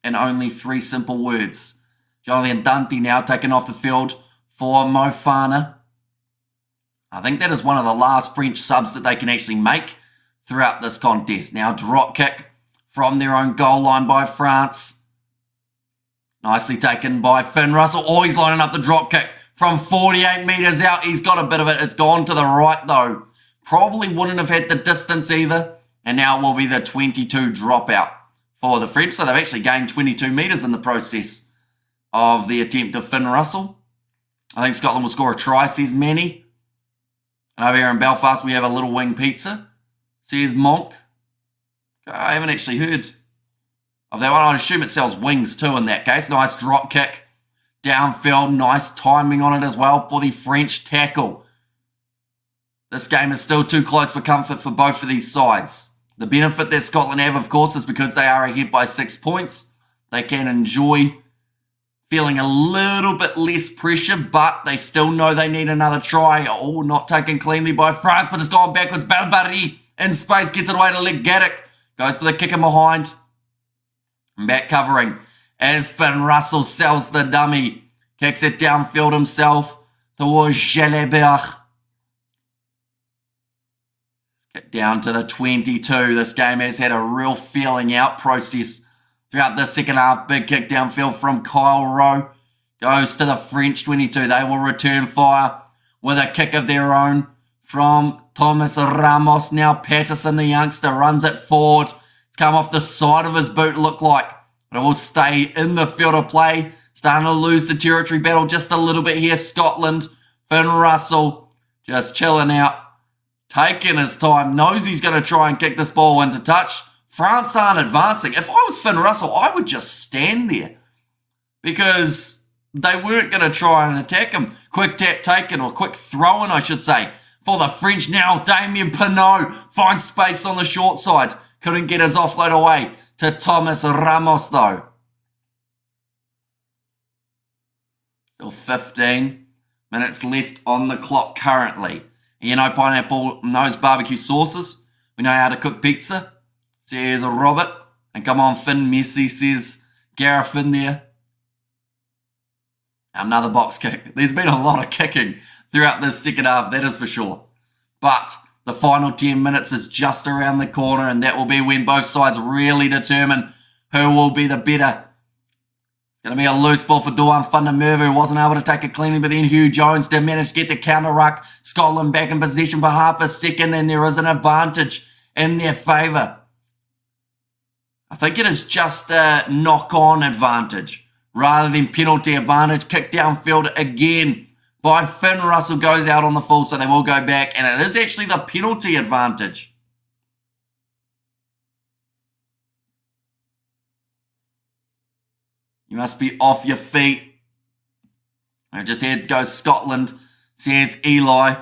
A: in only 3 simple words. Jonathan Dante now taken off the field for Mofana. I think that is one of the last French subs that they can actually make throughout this contest. Now drop kick from their own goal line by France. Nicely taken by Finn Russell. Oh, he's lining up the drop kick from 48 metres out. He's got a bit of it. It's gone to the right though. Probably wouldn't have had the distance either. And now it will be the 22 dropout for the French. So they've actually gained 22 metres in the process of the attempt of Finn Russell. I think Scotland will score a try, says Manny. And over here in Belfast, we have a little wing pizza, says Monk. I haven't actually heard of that one. I assume it sells wings too in that case. Nice drop kick downfield. Nice timing on it as well for the French tackle. This game is still too close for comfort for both of these sides. The benefit that Scotland have, of course, is because they are ahead by 6 points. They can enjoy feeling a little bit less pressure, but they still know they need another try. Oh, not taken cleanly by France, but it's gone backwards. Barbarie in space, gets it away to Legaric. Goes for the kick in behind. Back covering as Finn Russell sells the dummy. Kicks it downfield himself towards Jalibert. Get down to the 22. This game has had a real feeling out process throughout the second half. Big kick downfield from Kyle Rowe. Goes to the French 22. They will return fire with a kick of their own from Thomas Ramos. Now Patterson, the youngster, runs it forward. It's come off the side of his boot, look like. But it will stay in the field of play. Starting to lose the territory battle just a little bit here. Scotland. Finn Russell just chilling out. Taking his time, knows he's going to try and kick this ball into touch. France aren't advancing. If I was Finn Russell, I would just stand there because they weren't going to try and attack him. Quick tap taken, or quick throw in, I should say, for the French now. Damien Pinot finds space on the short side. Couldn't get his offload away to Thomas Ramos, though. Still 15 minutes left on the clock currently. You know, Pineapple knows barbecue sauces. We know how to cook pizza, says Robert. And come on, Finn Messi, says Gareth in there. Another box kick. There's been a lot of kicking throughout this second half, that is for sure. But the final 10 minutes is just around the corner, and that will be when both sides really determine who will be the better Going to be a loose ball for Duan van der Merwe, who wasn't able to take it cleanly, but then Hugh Jones did manage to get the counter ruck. Scotland back in position for half a second, and there is an advantage in their favour. I think it is just a knock-on advantage rather than penalty advantage. Kick downfield again by Finn Russell, goes out on the full, so they will go back, and it is actually the penalty advantage. You must be off your feet. Just here goes Scotland, says Eli.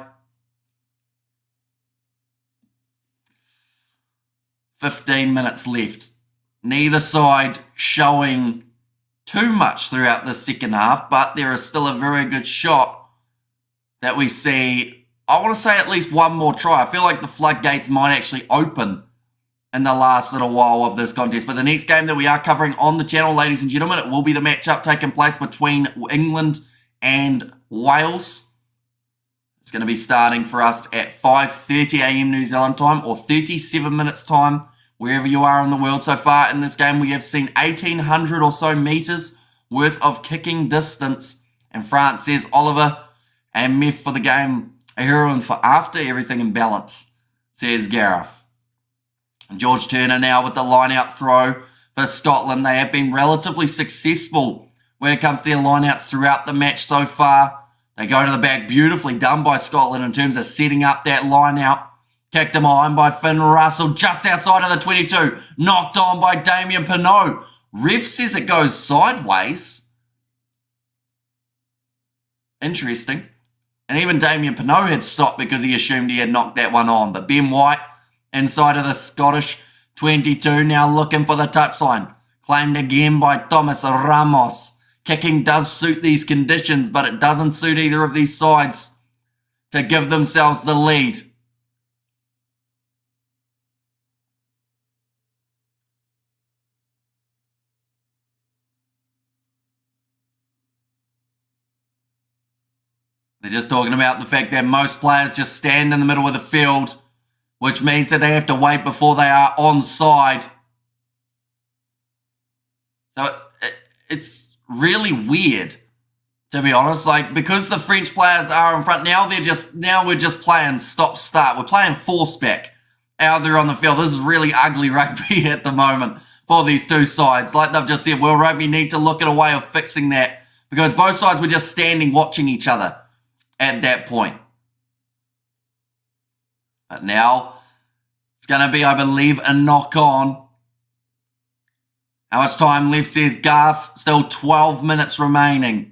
A: 15 minutes left. Neither side showing too much throughout the second half, but there is still a very good shot that we see. I want to say at least one more try. I feel like the floodgates might actually open in the last little while of this contest. But the next game that we are covering on the channel, ladies and gentlemen, it will be the matchup taking place between England and Wales. It's going to be starting for us at 5:30 a.m. New Zealand time, or 37 minutes time, wherever you are in the world. So far in this game, we have seen 1,800 or so metres worth of kicking distance. And France says Oliver and Meth for the game, a heroine for after, everything in balance, says Gareth. And George Turner now with the line-out throw for Scotland. They have been relatively successful when it comes to their line-outs throughout the match so far. They go to the back, beautifully done by Scotland in terms of setting up that line-out. Kicked him behind by Finn Russell, just outside of the 22. Knocked on by Damien Penaud. Ref says it goes sideways. Interesting. And even Damien Penaud had stopped because he assumed he had knocked that one on. But Ben White, inside of the Scottish 22, now looking for the touchline. Claimed again by Thomas Ramos. Kicking does suit these conditions, but it doesn't suit either of these sides to give themselves the lead. They're just talking about the fact that most players just stand in the middle of the field, which means that they have to wait before they are onside. So it's really weird, to be honest. Like, because the French players are in front now, we're just playing stop-start. We're playing force-back out there on the field. This is really ugly rugby at the moment for these two sides. Like they've just said, World Rugby need to look at a way of fixing that, because both sides were just standing watching each other at that point. But now it's going to be, I believe, a knock-on. How much time left, says Garth? Still 12 minutes remaining.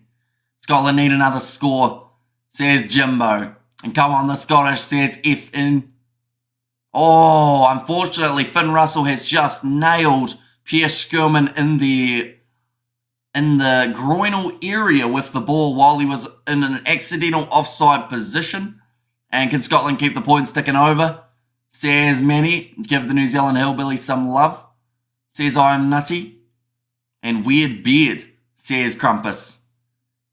A: Scotland need another score, says Jimbo. And come on, the Scottish, says F in. Oh, unfortunately, Finn Russell has just nailed Pierre Skurman in the groinal area with the ball while he was in an accidental offside position. And can Scotland keep the points ticking over? Says Manny. Give the New Zealand Hillbilly some love. Says I'm nutty. And weird beard, says Crumpus.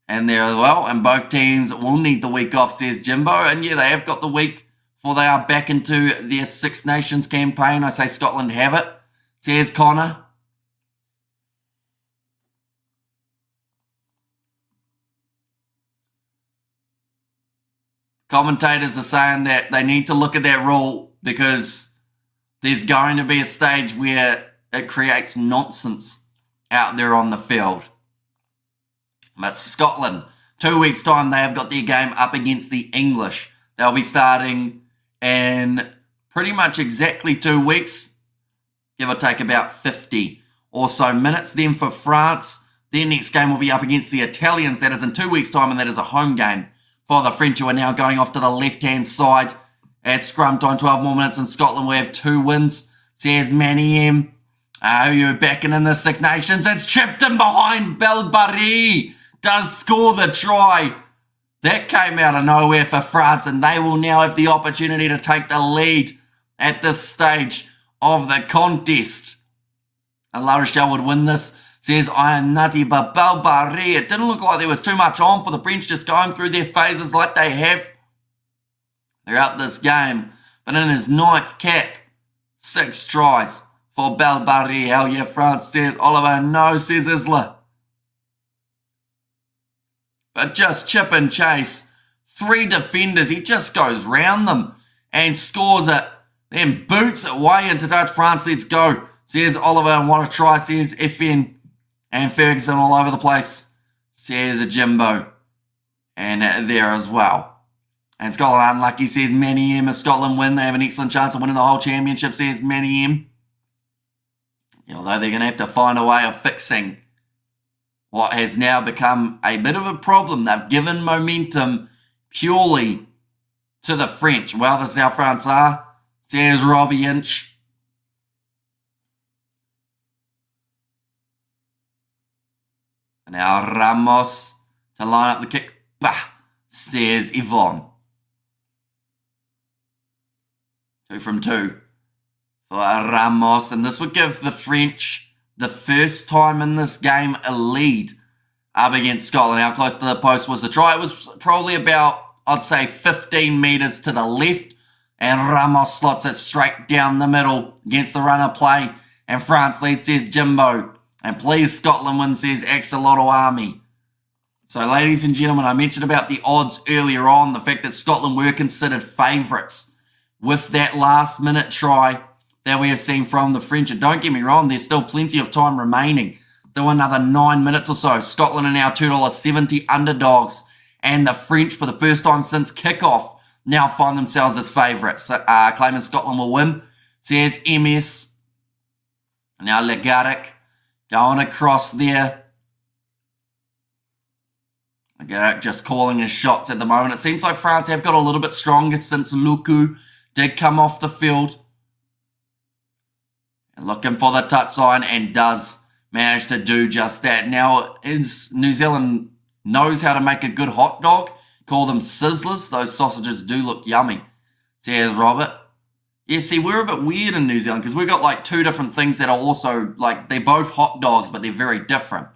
A: And there as well. And both teams will need the week off, says Jimbo. And yeah, they have got the week before they are back into their Six Nations campaign. I say Scotland have it, says Connor. Commentators are saying that they need to look at that rule because there's going to be a stage where it creates nonsense out there on the field. But Scotland, 2 weeks' time, they have got their game up against the English. They'll be starting in pretty much exactly 2 weeks, give or take about 50 or so minutes. Then for France, their next game will be up against the Italians. That is in 2 weeks' time, and that is a home game for the French, who are now going off to the left-hand side at scrum time. 12 more minutes in Scotland. We have 2 wins, says Manny M. Oh, you're backing in the Six Nations. It's chipped in behind. Belbarry does score the try. That came out of nowhere for France, and they will now have the opportunity to take the lead at this stage of the contest. And La Rochelle would win this, says I am nutty, but Belbarry, it didn't look like there was too much on for the French, just going through their phases like they have throughout this game. But in his 9th cap, 6 tries for Belbarry. Hell yeah, France, says Oliver. No, says Isla. But just chip and chase. 3 defenders, he just goes round them and scores it. Then boots it way into touch. France, let's go. Says Oliver, and what a try. Says FN and Ferguson all over the place. Says Jimbo. And there as well. And Scotland unlucky, says Manny M. If Scotland win, they have an excellent chance of winning the whole championship, says Manny M. Although they're going to have to find a way of fixing what has now become a bit of a problem. They've given momentum purely to the French. Well, this is how France are. Says Robbie Inch. Now Ramos to line up the kick. Bah, says Yvonne. 2 from 2 for Ramos. And this would give the French the first time in this game a lead up against Scotland. How close to the post was the try? It was probably about, I'd say, 15 metres to the left. And Ramos slots it straight down the middle against the runner play. And France leads, says Jimbo. And please, Scotland win, says Axolotl Army. So, ladies and gentlemen, I mentioned about the odds earlier on, the fact that Scotland were considered favourites with that last-minute try that we have seen from the French. And don't get me wrong, there's still plenty of time remaining. Still another 9 minutes or so. Scotland are now $2.70 underdogs. And the French, for the first time since kickoff, now find themselves as favourites. Claiming Scotland will win. Says MS. Now Legaric going across there. Legaric just calling his shots at the moment. It seems like France have got a little bit stronger since Luku did come off the field. And looking for the touchline and does manage to do just that. Now, New Zealand knows how to make a good hot dog. Call them sizzlers. Those sausages do look yummy. Says Robert. Yeah, see, we're a bit weird in New Zealand because we've got like 2 different things that are also, like, they're both hot dogs, but they're very different.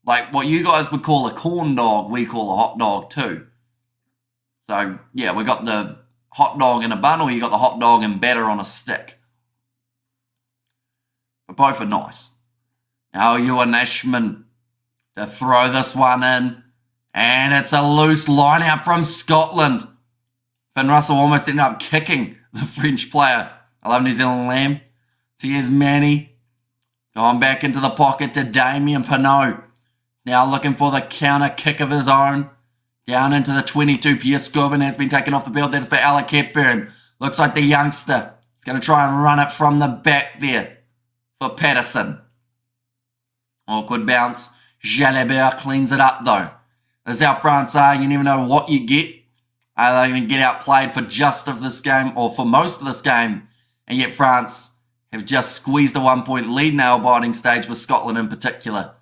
A: Like, what you guys would call a corn dog, we call a hot dog too. So, yeah, we got the hot dog in a bun, or you got the hot dog and batter on a stick. But both are nice. Now, Ewan Ashman to throw this one in. And it's a loose line out from Scotland. Finn Russell almost ended up kicking the French player. I love New Zealand Lamb. So here's Manny. Going back into the pocket to Damien Pinot. Now looking for the counter kick of his own. Down into the 22. Pierre Scorbin has been taken off the field. That is for Alec Hepburn. Looks like the youngster is going to try and run it from the back there for Patterson. Awkward bounce. Jalabert cleans it up though. That's how France are. You never know what you get. Are they going to get outplayed for just of this game or for most of this game? And yet France have just squeezed a 1-point lead in our biting stage with Scotland in particular.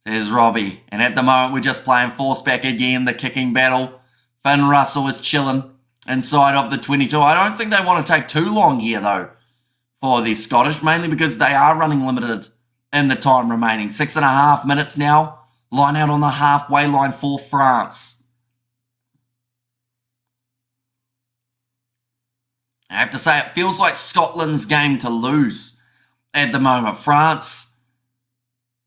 A: There's Robbie. And at the moment we're just playing force back again. The kicking battle. Finn Russell is chilling inside of the 22. I don't think they want to take too long here though for the Scottish. Mainly because they are running limited in the time remaining. 6.5 minutes now. Line out on the halfway line for France. I have to say, it feels like Scotland's game to lose at the moment. France,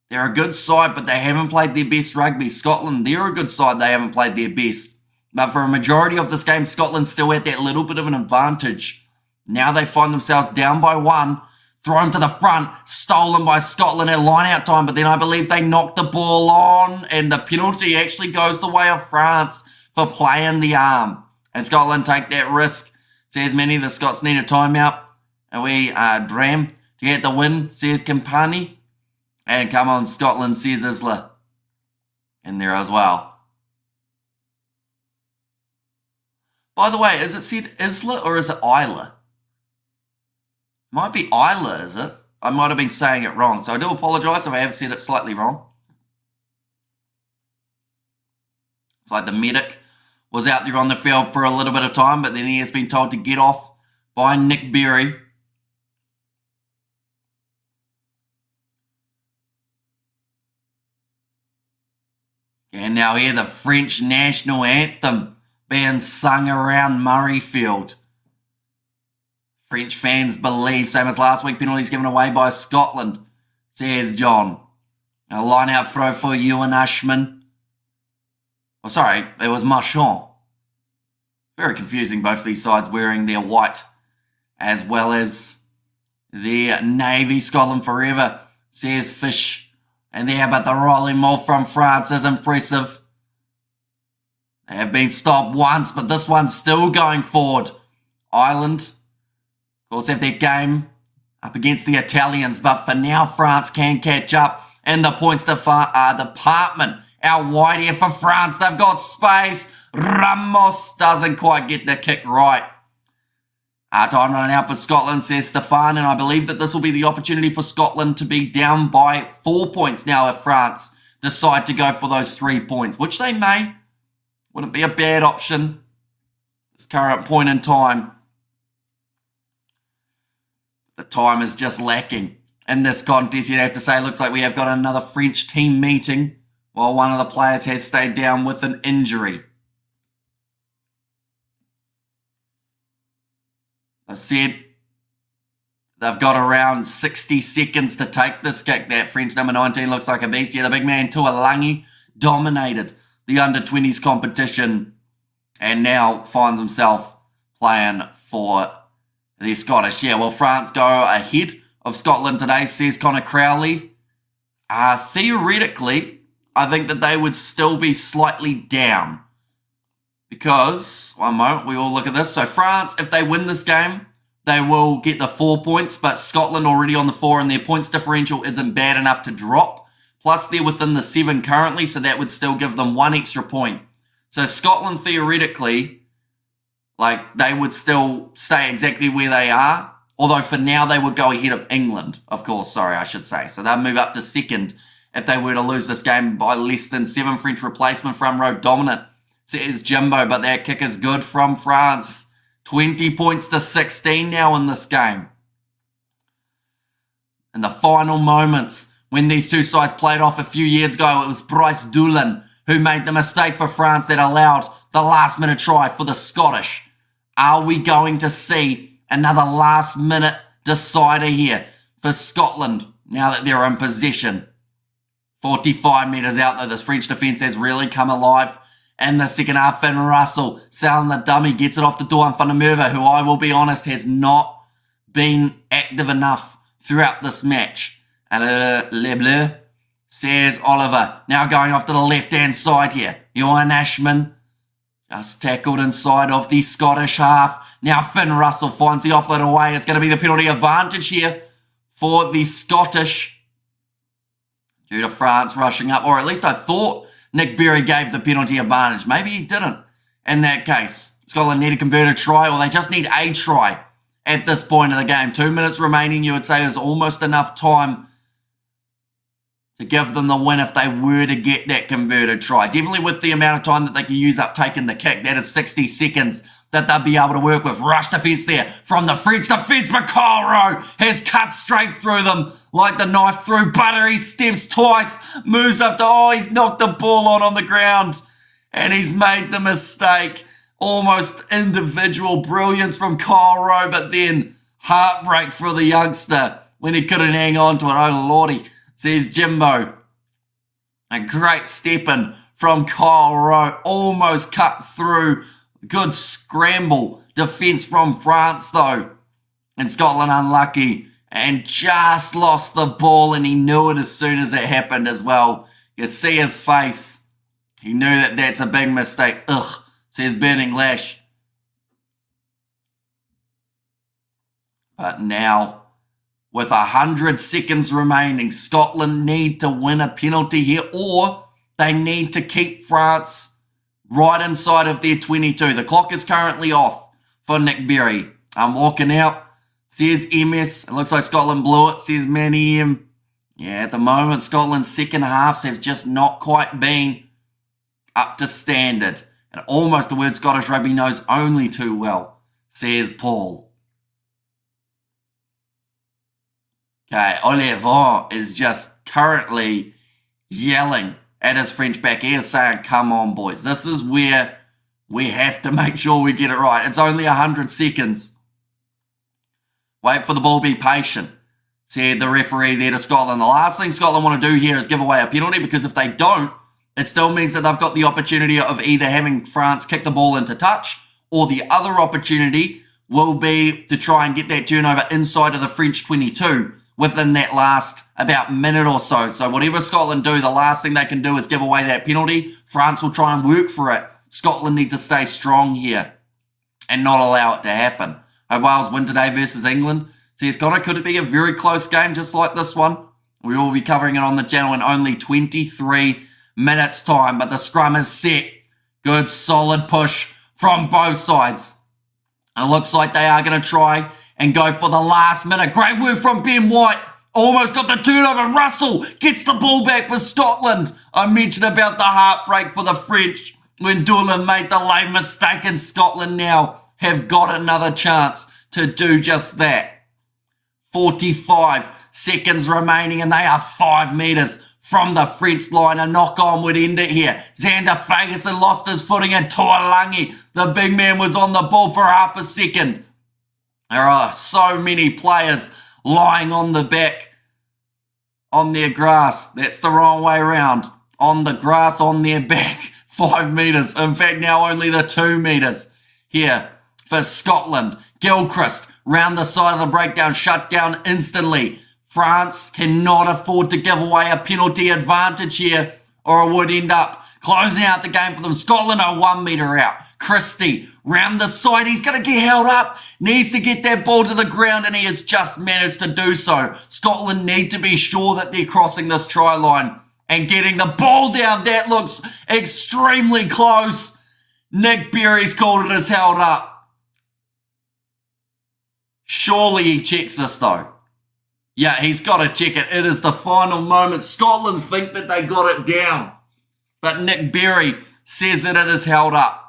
A: they're a good side, but they haven't played their best rugby. Scotland, they're a good side, they haven't played their best. But for a majority of this game, Scotland still had that little bit of an advantage. Now they find themselves down by 1. Thrown to the front, stolen by Scotland at line-out time, but then I believe they knocked the ball on, and the penalty actually goes the way of France for playing the arm. And Scotland take that risk. Says many the Scots need a timeout, and we Dram to get the win, says Campani. And come on, Scotland, says Isla. In there as well. By the way, is it said Isla or is it Isla? Might be Isla, is it? I might have been saying it wrong, so I do apologise if I have said it slightly wrong. It's like the medic was out there on the field for a little bit of time, but then he has been told to get off by Nick Berry. And now here the French national anthem being sung around Murrayfield. French fans believe, same as last week, penalties given away by Scotland, says John. A line out throw for Ewan Ashman. Oh, sorry, it was Marchand. Very confusing, both these sides wearing their white as well as their navy. Scotland forever, says Fish. And there, but the rolling move from France is impressive. They have been stopped once, but this one's still going forward. Ireland, of course, have their game up against the Italians, but for now, France can catch up in the points department. Out wide here for France. They've got space. Ramos doesn't quite get the kick right. Time running out for Scotland, says Stefan, and I believe that this will be the opportunity for Scotland to be down by 4 points now if France decide to go for those 3 points, which they may. Wouldn't be a bad option at this current point in time. The time is just lacking in this contest, you'd have to say. Looks like we have got another French team meeting while one of the players has stayed down with an injury. I said they've got around 60 seconds to take this kick. That French number 19 looks like a beast. Yeah, the big man Tuolangi dominated the under-20s competition and now finds himself playing for the Scottish. Yeah, well, France go ahead of Scotland today, says Connor Crowley. Theoretically, I think that they would still be slightly down. Because, one moment, we all look at this. So France, if they win this game, they will get the 4 points. But Scotland already on the 4 and their points differential isn't bad enough to drop. Plus, they're within the 7 currently, so that would still give them 1 extra point. So Scotland, theoretically, they would still stay exactly where they are. Although for now, they would go ahead of England, of course, I should say. So they'll move up to 2nd if they were to lose this game by less than 7. French replacement front row dominant, says Jimbo, but that kick is good from France. 20 points to 16 now in this game. In the final moments, when these two sides played off a few years ago, it was Bryce Doolan who made the mistake for France that allowed the last-minute try for the Scottish. Are we going to see another last-minute decider here for Scotland now that they're in possession? 45 metres out, though, this French defence has really come alive. In the second half, Finn Russell, selling the dummy, gets it off the door in front of Murrayfield, who I will be honest has not been active enough throughout this match. Le Bleu, says Oliver, now going off to the left-hand side here. Johan Ashman just tackled inside of the Scottish half. Now Finn Russell finds the offload away. It's going to be the penalty advantage here for the Scottish due to France rushing up, or at least I thought Nick Berry gave the penalty advantage. Maybe he didn't in that case. Scotland need a converted try, or they just need a try at this point of the game. 2 minutes remaining, you would say, is almost enough time to give them the win if they were to get that converted try. Definitely with the amount of time that they can use up taking the kick. That is 60 seconds that they'll be able to work with. Rush defence there from the French defence, but Kyle has cut straight through them like the knife through butter. He steps twice, moves up to, he's knocked the ball on the ground, and he's made the mistake. Almost individual brilliance from Kyle Rowe, but then heartbreak for the youngster when he couldn't hang on to it. Oh lordy, says Jimbo. A great step in from Kyle Rowe, almost cut through. Good scramble defence from France though. And Scotland unlucky and just lost the ball, and he knew it as soon as it happened as well. You see his face. He knew that that's a big mistake. Ugh, says Burning Lash. But now, with 100 seconds remaining, Scotland need to win a penalty here, or they need to keep France right inside of their 22. The clock is currently off for Nick Berry. I'm walking out, says MS. It looks like Scotland blew it, says Manny M. Yeah, at the moment, Scotland's second halves have just not quite been up to standard. And almost the word Scottish Rugby knows only too well, says Paul. Okay, Oliver is just currently yelling at his French back. He is saying, come on, boys. This is where we have to make sure we get it right. It's only 100 seconds. Wait for the ball, be patient, said the referee there to Scotland. The last thing Scotland want to do here is give away a penalty, because if they don't, It still means that they've got the opportunity of either having France kick the ball into touch, or the other opportunity will be to try and get that turnover inside of the French 22 within that last about minute or so. So whatever Scotland do, the last thing they can do is give away that penalty. France will try and work for it. Scotland need to stay strong here and not allow it to happen. Wales win today versus England. Says Connor, could it be a very close game just like this one? We will be covering it on the channel in only 23 minutes time, but the scrum is set. Good solid push from both sides. It looks like they are going to try and go for the last minute. Great work from Ben White. Almost got the turnover. Russell gets the ball back for Scotland. I mentioned about the heartbreak for the French when Doolin made the late mistake, and Scotland now have got another chance to do just that. 45 seconds remaining, and they are 5 metres from the French line. A knock-on would end it here. Xander Ferguson lost his footing, and Tuolangi, the big man, was on the ball for half a second. There are so many players lying on the back on their grass. That's the wrong way around. On the grass on their back. 5 metres. In fact, now only the 2 metres here for Scotland. Gilchrist round the side of the breakdown, shut down instantly. France cannot afford to give away a penalty advantage here, or it would end up closing out the game for them. Scotland are 1 metre out. Christie round the side. He's going to get held up. Needs to get that ball to the ground, and he has just managed to do so. Scotland need to be sure that they're crossing this try line and getting the ball down. That looks extremely close. Nick Berry's called it as held up. Surely he checks this though. Yeah, he's got to check it. It is the final moment. Scotland think that they got it down, but Nick Berry says that it is held up.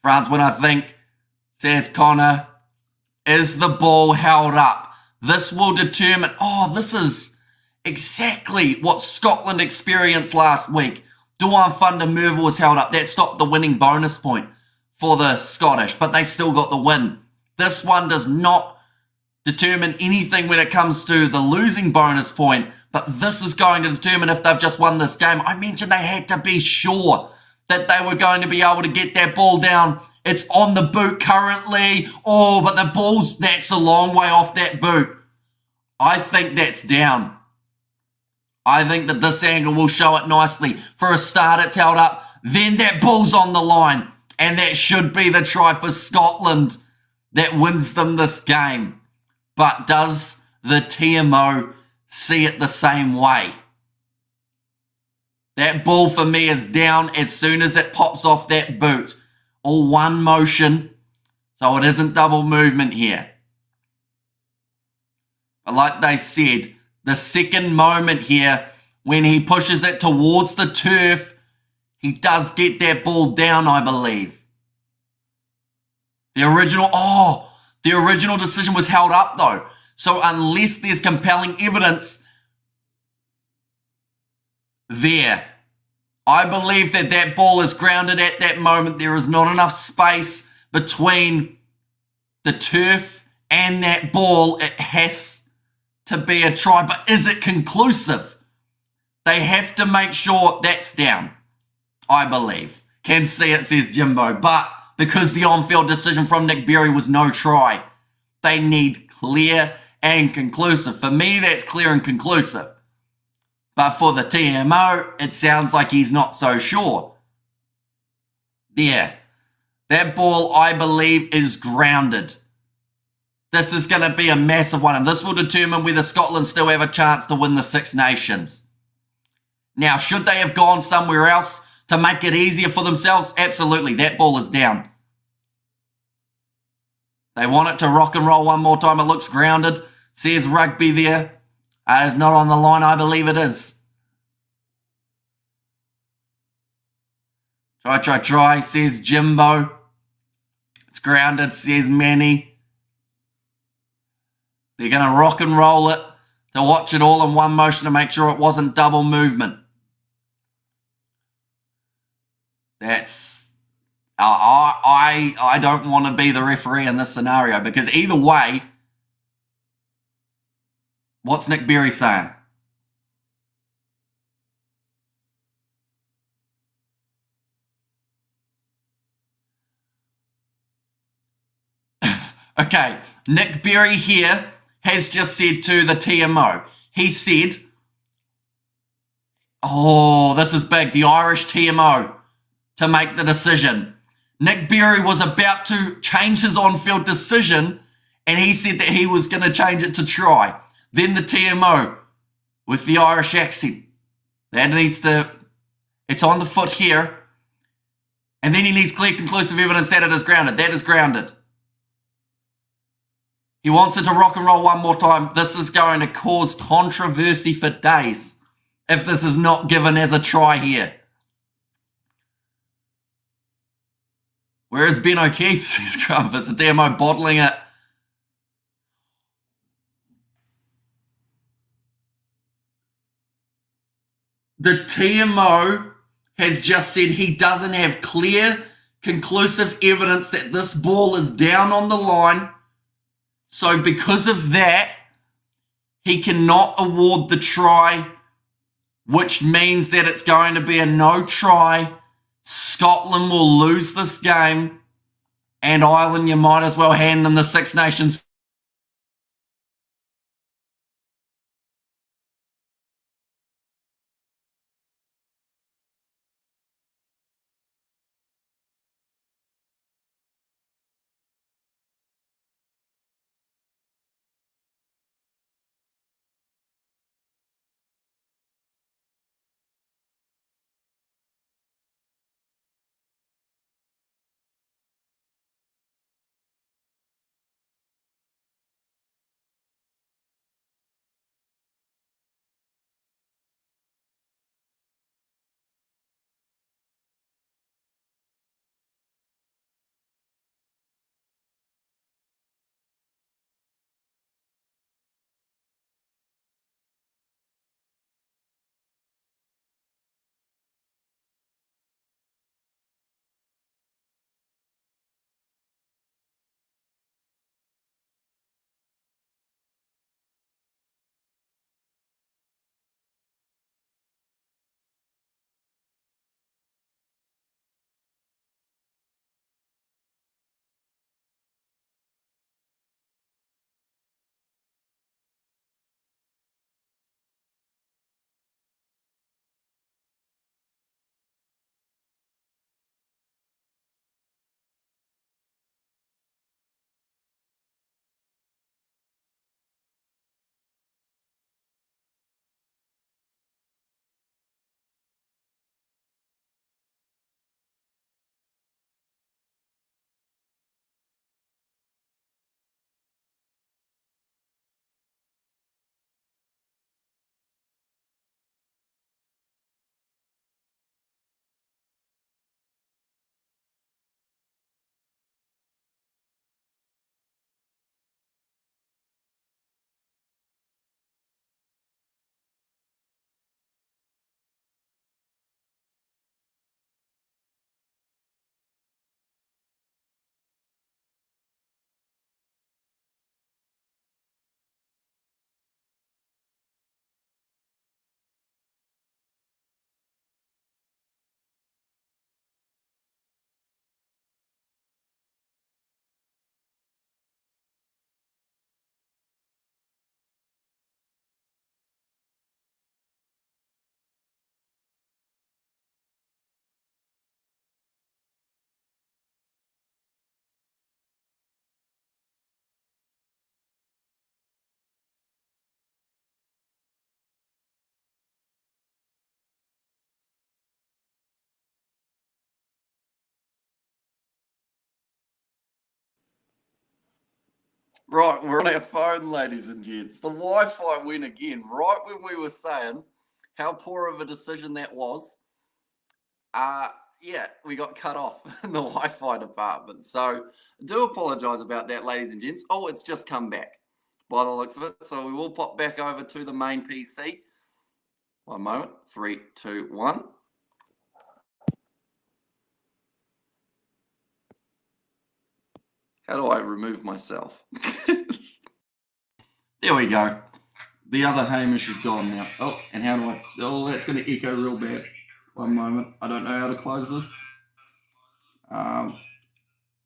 A: France win, I think, says Connor. Is the ball held up? This will determine. Oh, this is exactly what Scotland experienced last week. Duan van der Merwe was held up. That stopped the winning bonus point for the Scottish, but they still got the win. This one does not determine anything when it comes to the losing bonus point, but this is going to determine if they've just won this game. I mentioned they had to be sure that they were going to be able to get that ball down. It's on the boot currently. Oh, but the ball's, that's a long way off that boot. I think that's down. I think that this angle will show it nicely. For a start, it's held up. Then that ball's on the line. And that should be the try for Scotland that wins them this game. But does the TMO see it the same way? That ball for me is down as soon as it pops off that boot. All one motion, so it isn't double movement here. But like they said, the second moment here, when he pushes it towards the turf, he does get that ball down, I believe. The original decision was held up though. So unless there's compelling evidence there, I believe that that ball is grounded at that moment. There is not enough space between the turf and that ball. It has to be a try, but is it conclusive? They have to make sure that's down, I believe. Can see it, says Jimbo, but because the on-field decision from Nick Berry was no try, they need clear and conclusive. For me, that's clear and conclusive. But for the TMO, it sounds like he's not so sure. Yeah, that ball, I believe, is grounded. This is going to be a massive one, and this will determine whether Scotland still have a chance to win the Six Nations. Now, should they have gone somewhere else to make it easier for themselves? Absolutely, that ball is down. They want it to rock and roll one more time. It looks grounded. Says Rugby there. It's not on the line. I believe it is. Try, says Jimbo. It's grounded, says Manny. They're going to rock and roll it to watch it all in one motion to make sure it wasn't double movement. That's... I don't want to be the referee in this scenario, because either way, what's Nick Berry saying? Okay, Nick Berry here has just said to the TMO, he said, oh, this is big, the Irish TMO to make the decision. Nick Berry was about to change his on-field decision, and he said that he was going to change it to try. Then the TMO with the Irish accent. That needs to, it's on the foot here. And then he needs clear, conclusive evidence that it is grounded. That is grounded. He wants it to rock and roll one more time. This is going to cause controversy for days if this is not given as a try here. Where is Ben O'Keefe, says Crumpus? The DMO bottling it. The TMO has just said he doesn't have clear, conclusive evidence that this ball is down on the line. So because of that, he cannot award the try, which means that it's going to be a no try. Scotland will lose this game, and Ireland, you might as well hand them the Six Nations. Right, we're on our phone, ladies and gents. The Wi-Fi went again, right when we were saying how poor of a decision that was. Yeah, we got cut off in the Wi-Fi department. So I do apologise about that, ladies and gents. Oh, it's just come back by the looks of it. So we will pop back over to the main PC. One moment. 3, 2, 1. How do I remove myself? There we go. The other Hamish is gone now. Oh, and how do I... Oh, that's going to echo real bad. One moment. I don't know how to close this.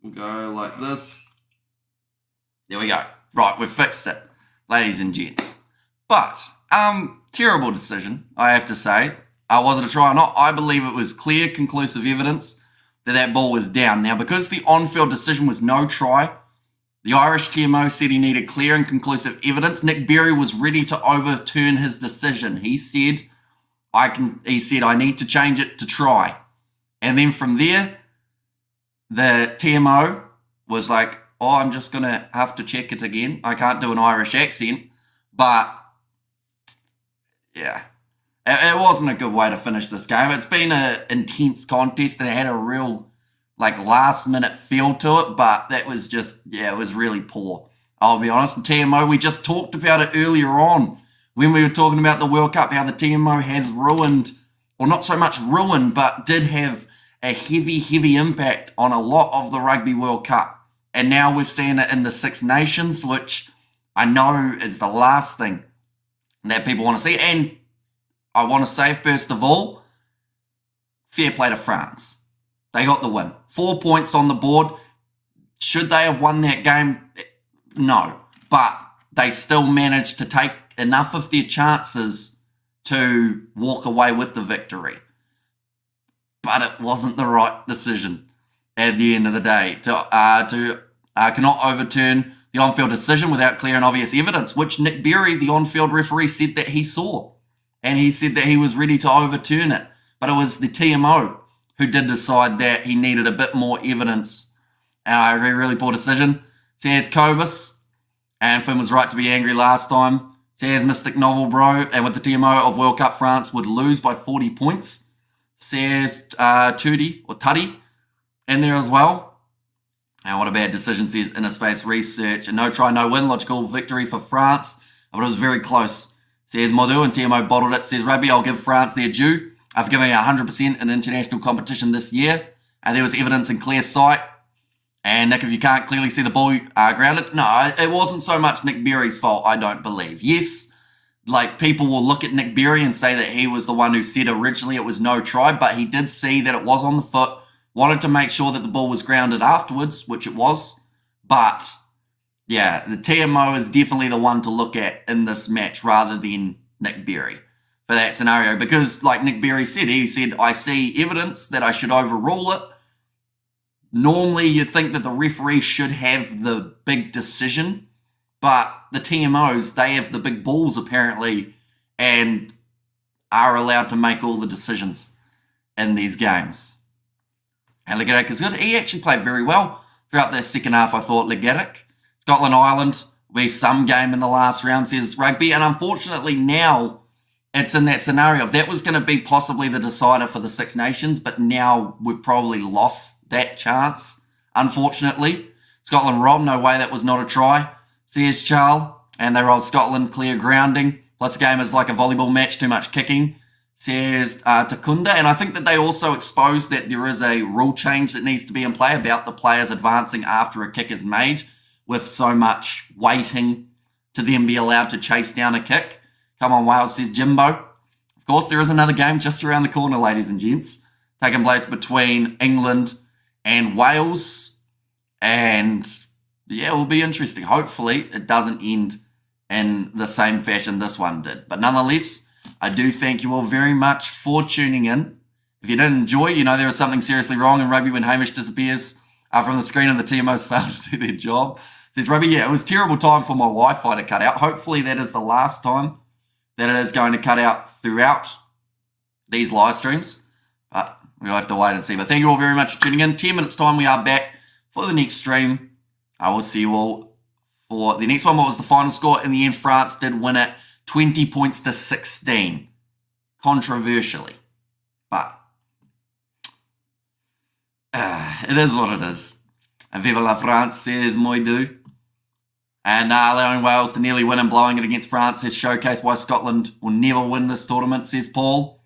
A: We'll go like this. There we go. Right, we've fixed it, ladies and gents. But, terrible decision, I have to say. Was it a try or not? I believe it was clear, conclusive evidence that ball was down. Now, because the on-field decision was no try, the Irish TMO said he needed clear and conclusive evidence. Nick Berry was ready to overturn his decision. He said, I need to change it to try. And then from there, the TMO was like, oh, I'm just going to have to check it again. I can't do an Irish accent, but yeah, it wasn't a good way to finish this game. It's been an intense contest and it had a real last minute feel to it, but that was just, it was really poor. I'll be honest, the TMO, we just talked about it earlier on when we were talking about the World Cup, how the TMO has ruined, or not so much ruined, but did have a heavy impact on a lot of the Rugby World Cup. And now we're seeing it in the Six Nations, which I know is the last thing that people want to see. And I want to say, first of all, fair play to France. They got the win. 4 points on the board. Should they have won that game? No. But they still managed to take enough of their chances to walk away with the victory. But it wasn't the right decision at the end of the day to cannot overturn the on-field decision without clear and obvious evidence, which Nick Berry, the on-field referee, said that he saw. And he said that he was ready to overturn it. But it was the TMO who did decide that he needed a bit more evidence. And I agree, really poor decision. Says Kobus, and Finn was right to be angry last time. Says Mystic Novel Bro, and with the TMO of World Cup, France would lose by 40 points. Says Tuddy in there as well. And what a bad decision, says Inner Space Research. And no try, no win, logical victory for France. But it was very close. Says Modu, and TMO bottled it. Says Rugby, I'll give France their due. I've given it 100% in international competition this year. And there was evidence in clear sight. And Nick, if you can't clearly see the ball grounded, no, it wasn't so much Nick Berry's fault, I don't believe. Yes, people will look at Nick Berry and say that he was the one who said originally it was no try, but he did see that it was on the foot, wanted to make sure that the ball was grounded afterwards, which it was. But, yeah, the TMO is definitely the one to look at in this match rather than Nick Berry for that scenario. Because, like Nick Berry said, he said, I see evidence that I should overrule it. Normally, you think that the referee should have the big decision, but the TMOs, they have the big balls apparently and are allowed to make all the decisions in these games. And Legatic is good. He actually played very well throughout the second half, I thought, Legatic. Scotland Ireland will be some game in the last round, says Rugby. And unfortunately now it's in that scenario. That was going to be possibly the decider for the Six Nations, but now we've probably lost that chance, unfortunately. Scotland robbed, no way, that was not a try. Says Charles, and they rolled Scotland, clear grounding. Plus the game is like a volleyball match, too much kicking. Says Takunda, and I think that they also exposed that there is a rule change that needs to be in play about the players advancing after a kick is made, with so much waiting to then be allowed to chase down a kick. Come on, Wales, says Jimbo. Of course, there is another game just around the corner, ladies and gents, taking place between England and Wales. And, yeah, it will be interesting. Hopefully, it doesn't end in the same fashion this one did. But nonetheless, I do thank you all very much for tuning in. If you didn't enjoy, you know there is something seriously wrong in rugby when Hamish disappears from the screen and the TMOs fail to do their job. Says Rugby, yeah, it was terrible time for my Wi-Fi to cut out. Hopefully that is the last time that it is going to cut out throughout these live streams. But we'll have to wait and see. But thank you all very much for tuning in. 10 minutes time, we are back for the next stream. I will see you all for the next one. What was the final score? In the end, France did win it 20 points to 16. Controversially. But it is what it is. And Viva la France, says Moidu. And allowing Wales to nearly win and blowing it against France has showcased why Scotland will never win this tournament, says Paul.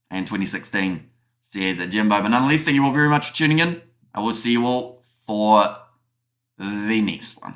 A: And 2016, says Jimbo. But nonetheless, thank you all very much for tuning in. I will see you all for the next one.